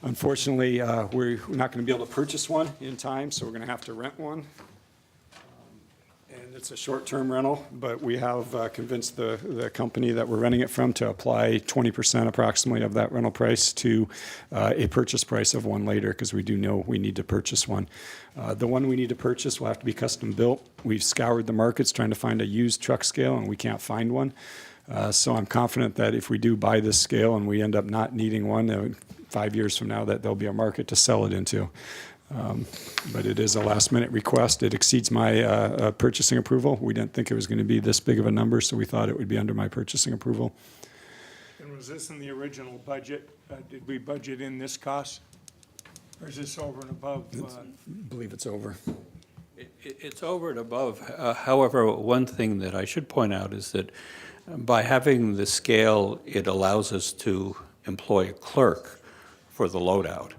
Unfortunately, we're not going to be able to purchase one in time, so we're going to have to rent one. And it's a short-term rental, but we have convinced the company that we're renting it from to apply 20% approximately of that rental price to a purchase price of one later, because we do know we need to purchase one. The one we need to purchase will have to be custom built. We've scoured the markets trying to find a used truck scale, and we can't find one. So I'm confident that if we do buy this scale and we end up not needing one 5 years from now, that there'll be a market to sell it into. But it is a last-minute request. It exceeds my purchasing approval. We didn't think it was going to be this big of a number, so we thought it would be under my purchasing approval. And was this in the original budget? Did we budget in this cost? Or is this over and above? I believe it's over. It's over and above. However, one thing that I should point out is that by having the scale, it allows us to employ a clerk for the loadout.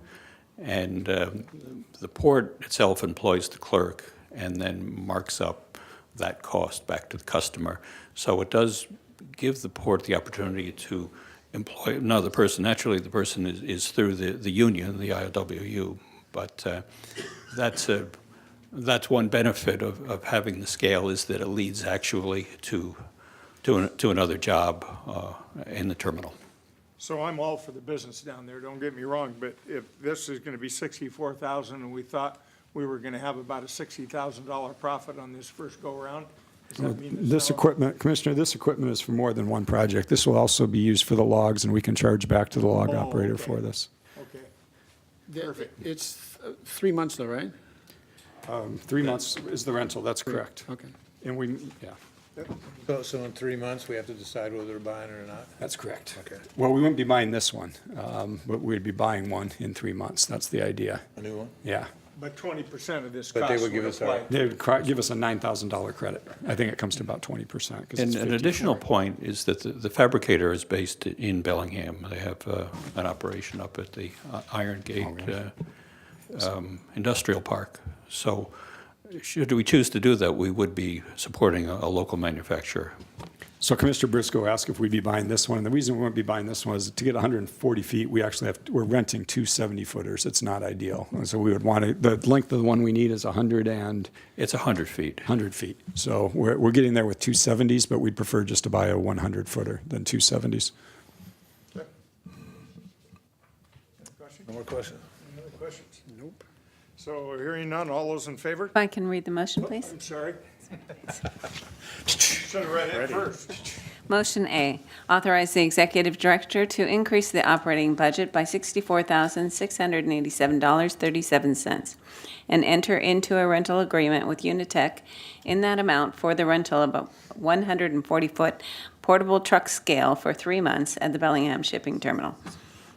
And the port itself employs the clerk and then marks up that cost back to the customer. So it does give the port the opportunity to employ another person. Naturally, the person is through the union, the ILWU, but that's one benefit of having the scale, is that it leads actually to another job in the terminal. So I'm all for the business down there, don't get me wrong, but if this is going to be $64,000 and we thought we were going to have about a $60,000 profit on this first go-around, does that mean This equipment, Commissioner, this equipment is for more than one project. This will also be used for the logs, and we can charge back to the log operator okay. for this. Okay. Perfect. It's 3 months though, right? 3 months is the rental, that's correct. Okay. And we, yeah. So in 3 months, we have to decide whether we're buying it or not? That's correct. Okay. Well, we wouldn't be buying this one, but we'd be buying one in 3 months. That's the idea. A new one? Yeah. But 20% of this But cost they would give us apply. our- They would give us a $9,000 credit. I think it comes to about 20%. 'cause And it's an 54. additional point is that the fabricator is based in Bellingham. They have an operation up at the Iron Gate Industrial Park. So should we choose to do that, we would be supporting a local manufacturer. So Commissioner Briscoe asked if we'd be buying this one. And the reason we wouldn't be buying this one is to get 140 feet, we're renting two 70-footers. It's not ideal. So we would want to, the length of the one we need is 100 and... It's 100 feet. 100 feet. So we're getting there with two 70s, but we'd prefer just to buy a 100-footer than two 70s. No more questions? Any other questions? Nope. So hearing none, all those in favor? If I can read the motion, please. I'm sorry. Should have read it first. Motion A, authorize the executive director to increase the operating budget by $64,687.37 and enter into a rental agreement with Unitech in that amount for the rental of a 140-foot portable truck scale for 3 months at the Bellingham Shipping Terminal.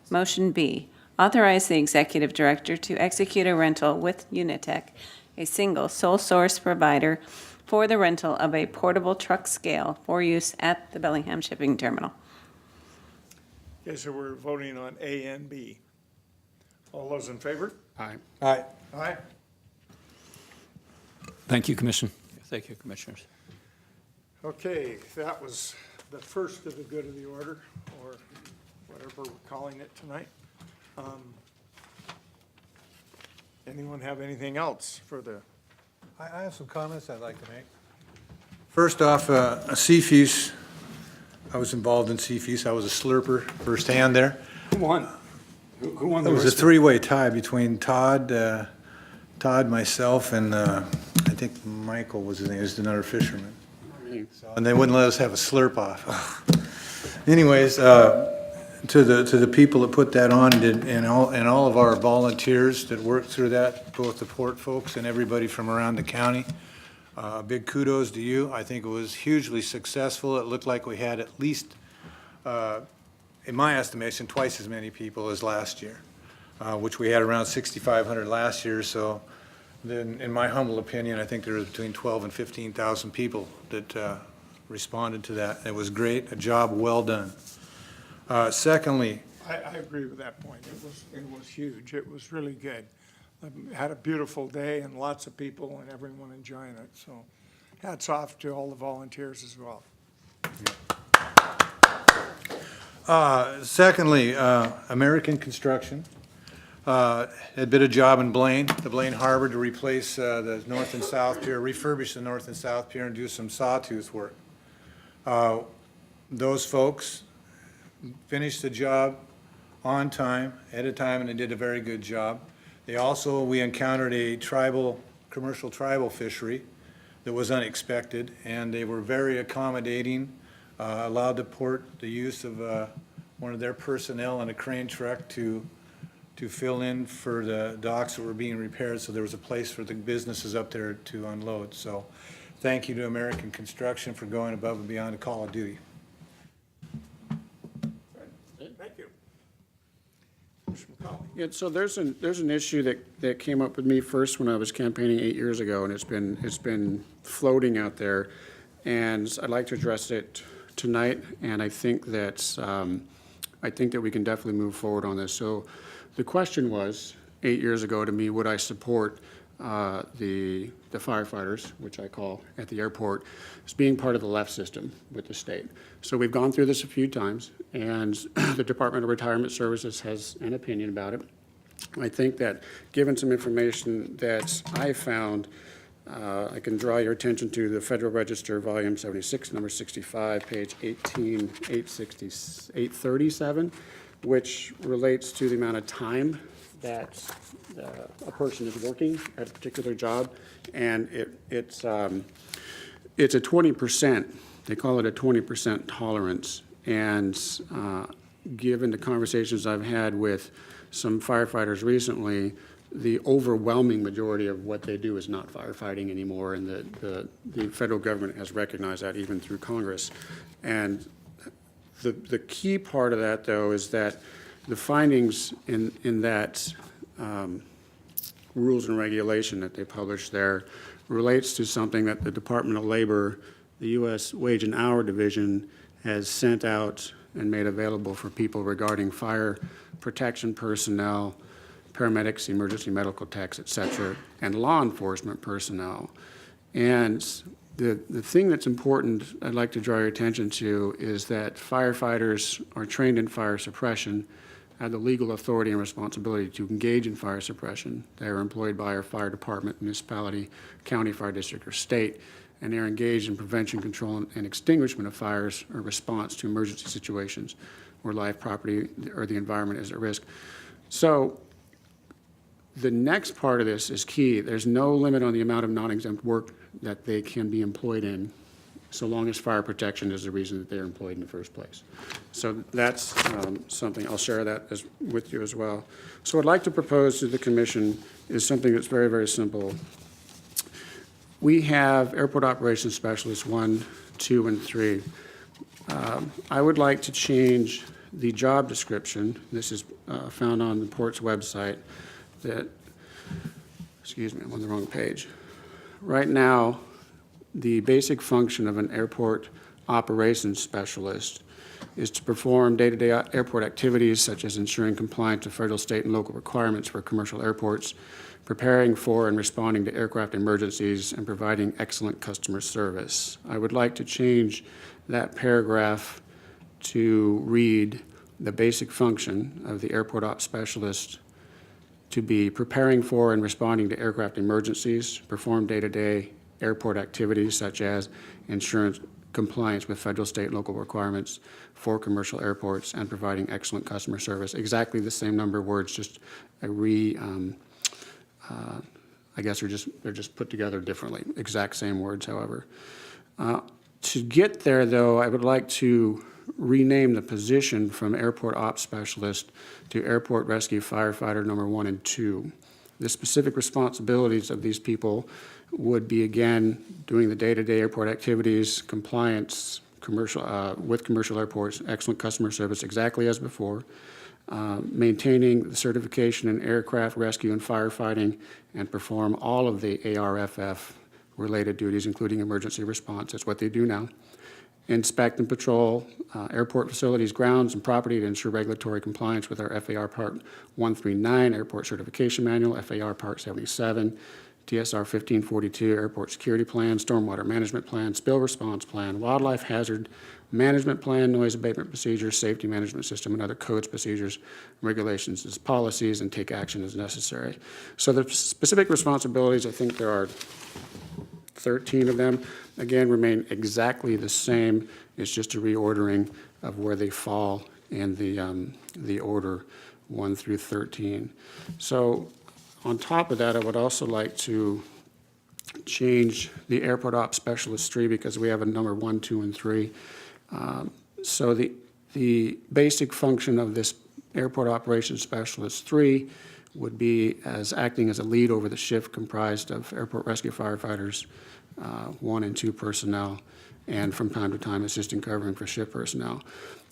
Motion B, authorize the executive director to execute a rental with Unitech, a single sole source provider, for the rental of a portable truck scale for use at the Bellingham Shipping Terminal. Okay, so we're voting on A and B. All those in favor? Aye. Aye. Aye. Thank you, Commission. Thank you, Commissioners. Okay, that was the first of the good of the order, or whatever we're calling it tonight. Anyone have anything else for the? I have some comments I'd like to make. First off, CFIUS, I was involved in CFIUS. I was a slurper firsthand there. Who won? Who won the It was a race? three-way tie between Todd, myself, and I think Michael was his name. He was another fisherman. And they wouldn't let us have a slurp off. Anyways, to the people that put that on, and all of our volunteers that worked through that, both the port folks and everybody from around the county, big kudos to you. I think it was hugely successful. It looked like we had at least, in my estimation, twice as many people as last year. which we had around 6,500 last year. So then, in my humble opinion, I think there was between 12 and 15,000 people that responded to that. It was great, a job well done. Secondly, I agree with that point. It was huge. It was really good. Had a beautiful day and lots of people and everyone enjoying it. So hats off to all the volunteers as well. Secondly, American Construction had bid a job in Blaine, the Blaine Harbor, to replace the north and south pier, refurbish the north and south pier and do some sawtooth work. Those folks finished the job on time, at a time, and they did a very good job. We encountered a commercial tribal fishery that was unexpected, and they were very accommodating, allowed the port the use of one of their personnel in a crane truck to fill in for the docks that were being repaired, so there was a place for the businesses up there to unload. So thank you to American Construction for going above and beyond the call of duty. Thank you. Yeah, so there's an issue that came up with me first when I was campaigning 8 years ago, and it's been floating out there, and I'd like to address it tonight. And I think that we can definitely move forward on this. So the question was 8 years ago to me, would I support the firefighters, which I call at the airport, as being part of the LEF system with the state. So we've gone through this a few times, and the Department of Retirement Services has an opinion about it. I think that given some information that I found, I can draw your attention to the Federal Register, Volume 76, number 65, page 837, which relates to the amount of time that a person is working at a particular job, and it's a 20%. They call it a 20% tolerance. And given the conversations I've had with some firefighters recently, the overwhelming majority of what they do is not firefighting anymore, and the federal government has recognized that even through Congress. And the key part of that, though, is that the findings in that rules and regulation that they published there relates to something that the Department of Labor, the U.S. Wage and Hour Division, has sent out and made available for people regarding fire protection personnel, paramedics, emergency medical techs, et cetera, and law enforcement personnel. And the thing that's important I'd like to draw your attention to is that firefighters are trained in fire suppression, have the legal authority and responsibility to engage in fire suppression. They are employed by our fire department, municipality, county fire district, or state, and they're engaged in prevention, control, and extinguishment of fires or response to emergency situations where life, property, or the environment is at risk. So the next part of this is key. There's no limit on the amount of non-exempt work that they can be employed in, so long as fire protection is the reason that they're employed in the first place. So that's something, I'll share that with you as well. So what I'd like to propose to the commission is something that's very, very simple. We have airport operations specialists 1, 2, and 3. I would like to change the job description. This is found on the port's website. Excuse me, I'm on the wrong page. Right now, the basic function of an airport operations specialist is to perform day-to-day airport activities such as ensuring compliance with federal, state, and local requirements for commercial airports, preparing for and responding to aircraft emergencies, and providing excellent customer service. I would like to change that paragraph to read the basic function of the airport ops specialist to be preparing for and responding to aircraft emergencies, perform day-to-day airport activities such as insurance compliance with federal, state, and local requirements for commercial airports, and providing excellent customer service. Exactly the same number of words, just I guess they're just put together differently. Exact same words, however. To get there, though, I would like to rename the position from airport ops specialist to airport rescue firefighter number 1 and 2. The specific responsibilities of these people would be, again, doing the day-to-day airport activities, compliance with commercial airports, excellent customer service, exactly as before, maintaining the certification in aircraft rescue and firefighting, and perform all of the ARFF-related duties, including emergency response. That's what they do now. Inspect and patrol airport facilities, grounds, and property to ensure regulatory compliance with our FAR Part 139 Airport Certification Manual, FAR Part 77, TSR 1542 Airport Security Plan, Stormwater Management Plan, Spill Response Plan, Wildlife Hazard Management Plan, Noise Abatement Procedures, Safety Management System, and other codes, procedures, regulations, as policies, and take action as necessary. So the specific responsibilities, I think there are 13 of them, again, remain exactly the same. It's just a reordering of where they fall in the order 1 through 13. So on top of that, I would also like to change the Airport Ops Specialist 3 because we have a number 1, 2, and 3. So the basic function of this Airport Operations Specialist 3 would be as acting as a lead over the shift comprised of airport rescue firefighters, 1 and 2 personnel, and from time to time assisting covering for shift personnel.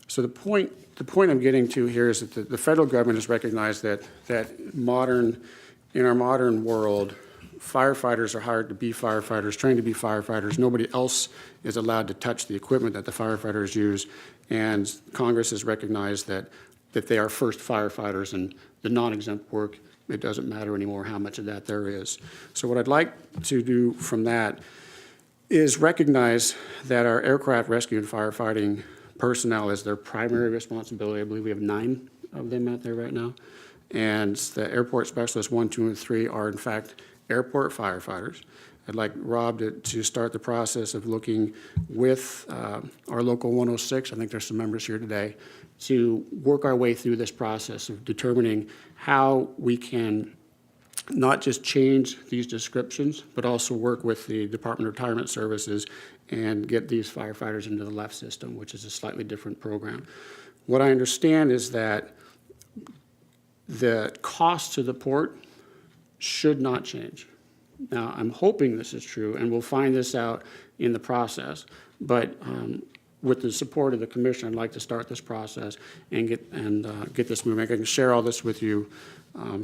So the point I'm getting to here is that the federal government has recognized that in our modern world, firefighters are hired to be firefighters, trained to be firefighters. Nobody else is allowed to touch the equipment that the firefighters use, and Congress has recognized that they are first firefighters, and the non-exempt work, it doesn't matter anymore how much of that there is. So what I'd like to do from that is recognize that our aircraft rescue and firefighting personnel is their primary responsibility. I believe we have 9 of them out there right now. And the airport specialists 1, 2, and 3 are in fact airport firefighters. I'd like Rob to start the process of looking with our local 106, I think there's some members here today, to work our way through this process of determining how we can not just change these descriptions, but also work with the Department of Retirement Services and get these firefighters into the LEF system, which is a slightly different program. What I understand is that the cost to the port should not change. Now, I'm hoping this is true, and we'll find this out in the process, but with the support of the commission, I'd like to start this process and get this moving. I can share all this with you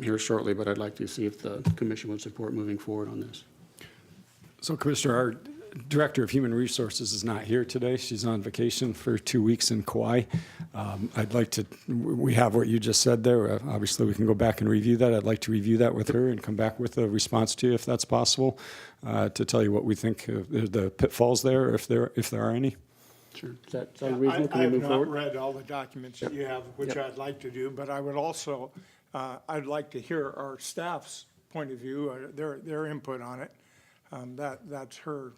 here shortly, but I'd like to see if the commission would support moving forward on this. So Commissioner, our Director of Human Resources is not here today. She's on vacation for 2 weeks in Kauai. I'd like to, we have what you just said there. Obviously, we can go back and review that. I'd like to review that with her and come back with a response to you if that's possible, to tell you what we think the pitfalls there, if there are any. Sure. Does that sound reasonable? Can I we have move not forward? read all the documents that you have, which Yep. I'd like to do, but I would also, I'd like to hear our staff's point of view, their input on it. That's her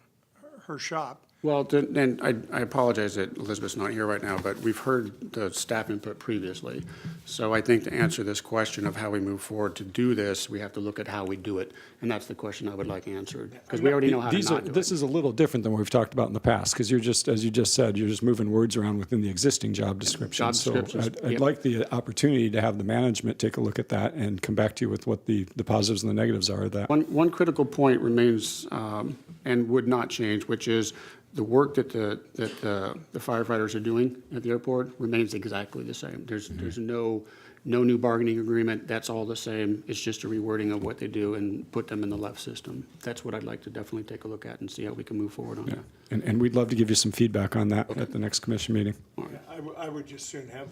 shop. Well, and I apologize that Elizabeth's not here right now, but we've heard the staff input previously. So I think to answer this question of how we move forward to do this, we have to look at how we do it. And that's the question I would like answered, because we already know how to not do it. This is a little different than what we've talked about in the past, because you're just, as you just said, you're just moving words around within the existing job description. Job descriptions, So I'd yep. like the opportunity to have the management take a look at that and come back to you with what the positives and the negatives are of that. One critical point remains and would not change, which is the work that the firefighters are doing at the airport remains exactly the same. There's no new bargaining agreement. That's all the same. It's just a rewording of what they do and put them in the LEF system. That's what I'd like to definitely take a look at and see how we can move forward on that. And we'd love to give you some feedback on that at the next commission meeting. I would just soon have,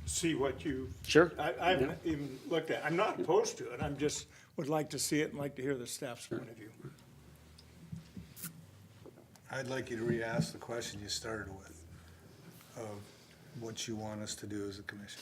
see what you. Sure. I haven't even looked at it. I'm not opposed to it. I'm just, would like to see it and like to hear the staff's point of view. I'd like you to re-ask the question you started with, of what you want us to do as a commission.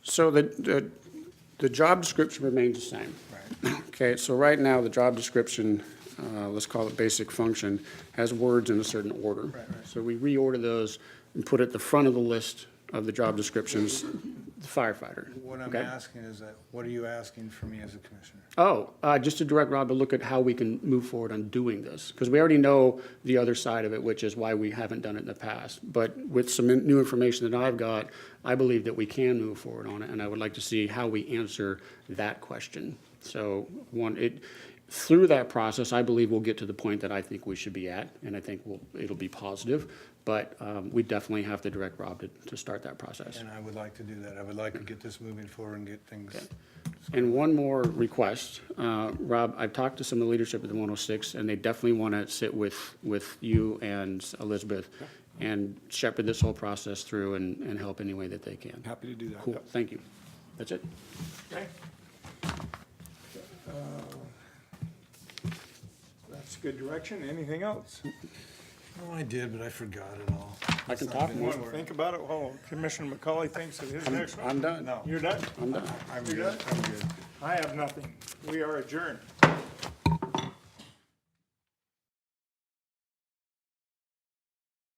So the job description remains the same. Right. Okay, so right now, the job description, let's call it basic function, has words in a certain order. Right. So we reorder those and put at the front of the list of the job descriptions, the firefighter. What I'm okay? asking is that, what are you asking for me as a commissioner? Oh, just to direct Rob to look at how we can move forward on doing this, because we already know the other side of it, which is why we haven't done it in the past. But with some new information that I've got, I believe that we can move forward on it, and I would like to see how we answer that question. So through that process, I believe we'll get to the point that I think we should be at, and I think it'll be positive. but we definitely have to direct Rob to start that process. And I would like to do that. I would like to get this moving forward and get things. And one more request, Rob, I've talked to some of the leadership at the 106, and they definitely want to sit with you and Elizabeth and shepherd this whole process through and help any way that they can. Happy to do that. Cool, thank you. That's it. Okay. That's good direction. Anything else? Oh, I did, but I forgot it all. I can It's talk not more. been- Think about it while Commissioner McCauley thinks of his next one. I'm done. No. You're done? I'm done. I'm You're good. done? I'm good. I have nothing. We are adjourned.